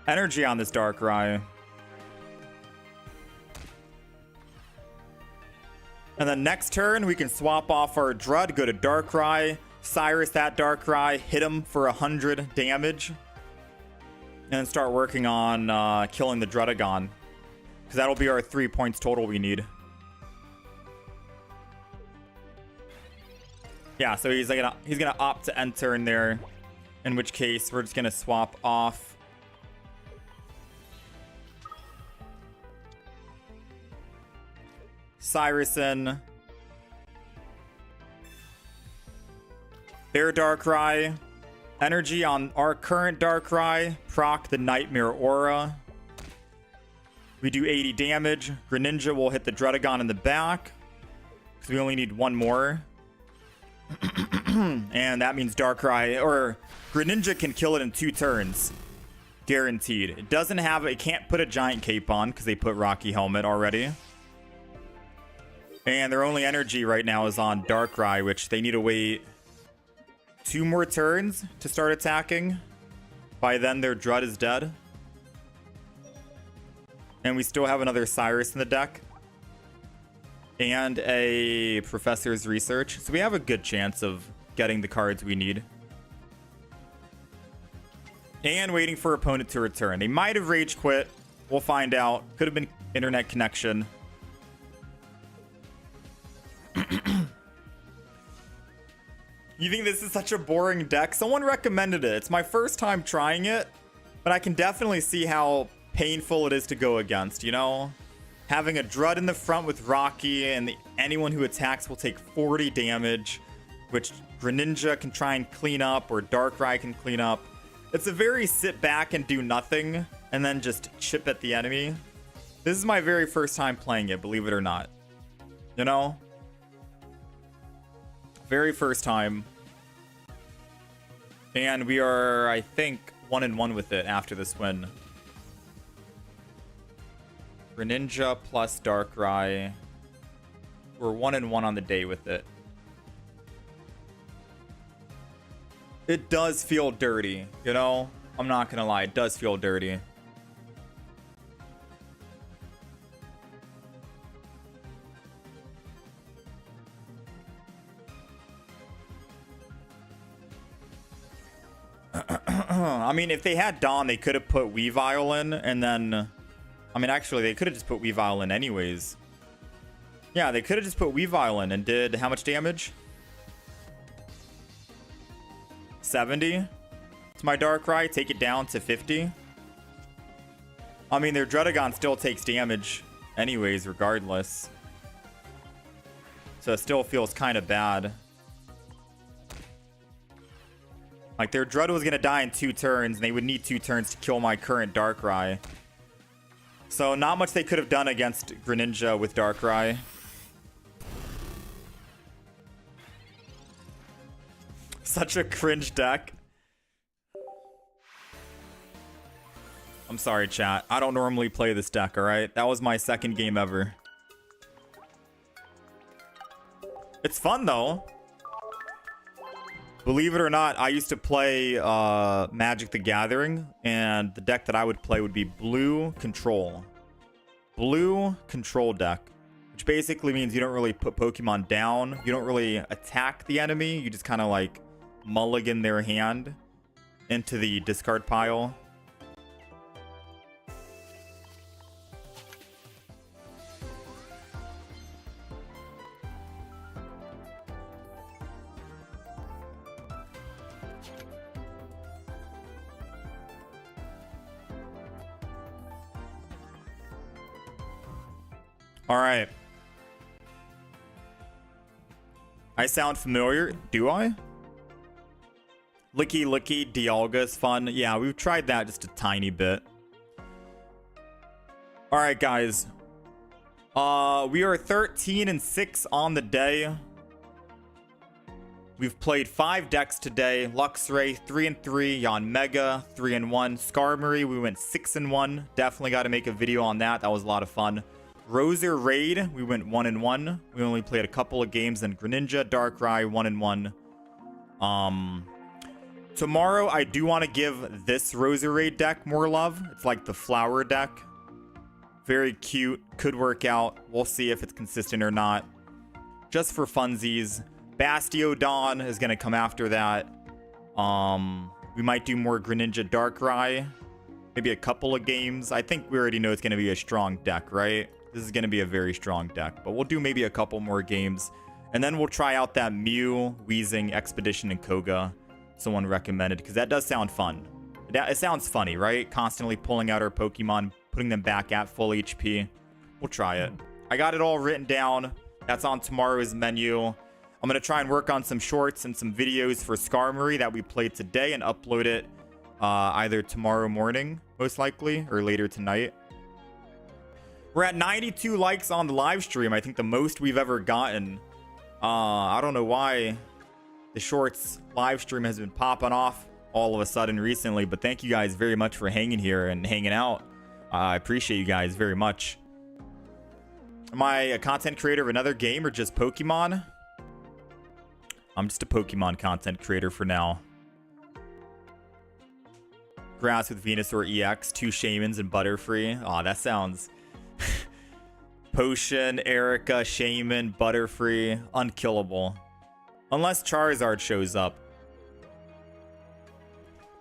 S1: Energy on this Darkrai. And then next turn, we can swap off our Drud, go to Darkrai, Cyrus that Darkrai, hit him for 100 damage, and then start working on killing the Druddigon. Because that'll be our 3 points total we need. Yeah, so he's gonna opt to enter in there, in which case we're just gonna swap off Cyrusen, their Darkrai, energy on our current Darkrai, proc the Nightmare Aura. We do 80 damage. Greninja will hit the Druddigon in the back, because we only need 1 more. And that means Darkrai, or Greninja can kill it in 2 turns. Guaranteed. It doesn't have, it can't put a giant cape on, because they put Rocky Helmet already. And their only energy right now is on Darkrai, which they need to wait 2 more turns to start attacking. By then, their Drud is dead. And we still have another Cyrus in the deck. And a Professor's Research. So we have a good chance of getting the cards we need. And waiting for opponent to return. They might have rage quit. We'll find out. Could have been internet connection. You think this is such a boring deck? Someone recommended it. It's my first time trying it, but I can definitely see how painful it is to go against, you know? Having a Drud in the front with Rocky, and anyone who attacks will take 40 damage, which Greninja can try and clean up, or Darkrai can clean up. It's a very sit back and do nothing, and then just chip at the enemy. This is my very first time playing it, believe it or not. You know? Very first time. And we are, I think, 1-1 with it after this win. Greninja plus Darkrai. We're 1-1 on the day with it. It does feel dirty, you know? I'm not gonna lie, it does feel dirty. I mean, if they had Dawn, they could have put Weavile in, and then... I mean, actually, they could have just put Weavile in anyways. Yeah, they could have just put Weavile in and did how much damage? 70? To my Darkrai, take it down to 50. I mean, their Druddigon still takes damage anyways, regardless. So it still feels kind of bad. Like, their Drud was going to die in 2 turns, and they would need 2 turns to kill my current Darkrai. So, not much they could have done against Greninja with Darkrai. Such a cringe deck. I'm sorry, chat. I don't normally play this deck, alright? That was my second game ever. It's fun, though. Believe it or not, I used to play Magic the Gathering, and the deck that I would play would be Blue Control. Blue Control deck, which basically means you don't really put Pokemon down. You don't really attack the enemy. You just kind of like mulligan their hand into the discard pile. All right. I sound familiar. Do I? Licky Licky Dialga is fun. Yeah, we've tried that just a tiny bit. All right, guys. We are 13-6 on the day. We've played 5 decks today. Luxray 3-3, Yanmega 3-1, Skarmory we went 6-1. Definitely got to make a video on that. That was a lot of fun. Roserade, we went 1-1. We only played a couple of games. Then Greninja, Darkrai, 1-1. Tomorrow, I do want to give this Roserade deck more love. It's like the flower deck. Very cute. Could work out. We'll see if it's consistent or not. Just for funsies. Bastiodon is going to come after that. We might do more Greninja, Darkrai. Maybe a couple of games. I think we already know it's going to be a strong deck, right? This is going to be a very strong deck, but we'll do maybe a couple more games. And then we'll try out that Mew, Weezing, Expedition, and Koga. Someone recommended, because that does sound fun. It sounds funny, right? Constantly pulling out our Pokemon, putting them back at full HP. We'll try it. I got it all written down. That's on tomorrow's menu. I'm going to try and work on some shorts and some videos for Skarmory that we played today and upload it either tomorrow morning, most likely, or later tonight. We're at 92 likes on the live stream. I think the most we've ever gotten. I don't know why the shorts live stream has been popping off all of a sudden recently, but thank you guys very much for hanging here and hanging out. I appreciate you guys very much. Am I a content creator of another game or just Pokemon? I'm just a Pokemon content creator for now. Grass with Venusaur EX, 2 Shamans and Butterfree. Aw, that sounds... Potion, Erica, Shaman, Butterfree, unkillable. Unless Charizard shows up.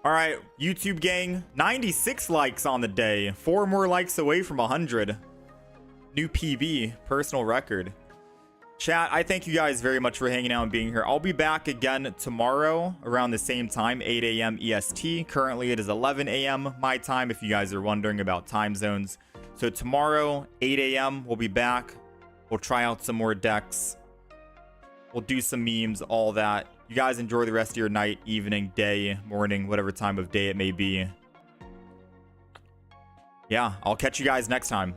S1: Alright, YouTube gang, 96 likes on the day. 4 more likes away from 100. New PB, personal record. Chat, I thank you guys very much for hanging out and being here. I'll be back again tomorrow around the same time, 8 a.m. EST. Currently, it is 11 a.m. my time, if you guys are wondering about time zones. So tomorrow, 8 a.m., we'll be back. We'll try out some more decks. We'll do some memes, all that. You guys enjoy the rest of your night, evening, day, morning, whatever time of day it may be. Yeah, I'll catch you guys next time.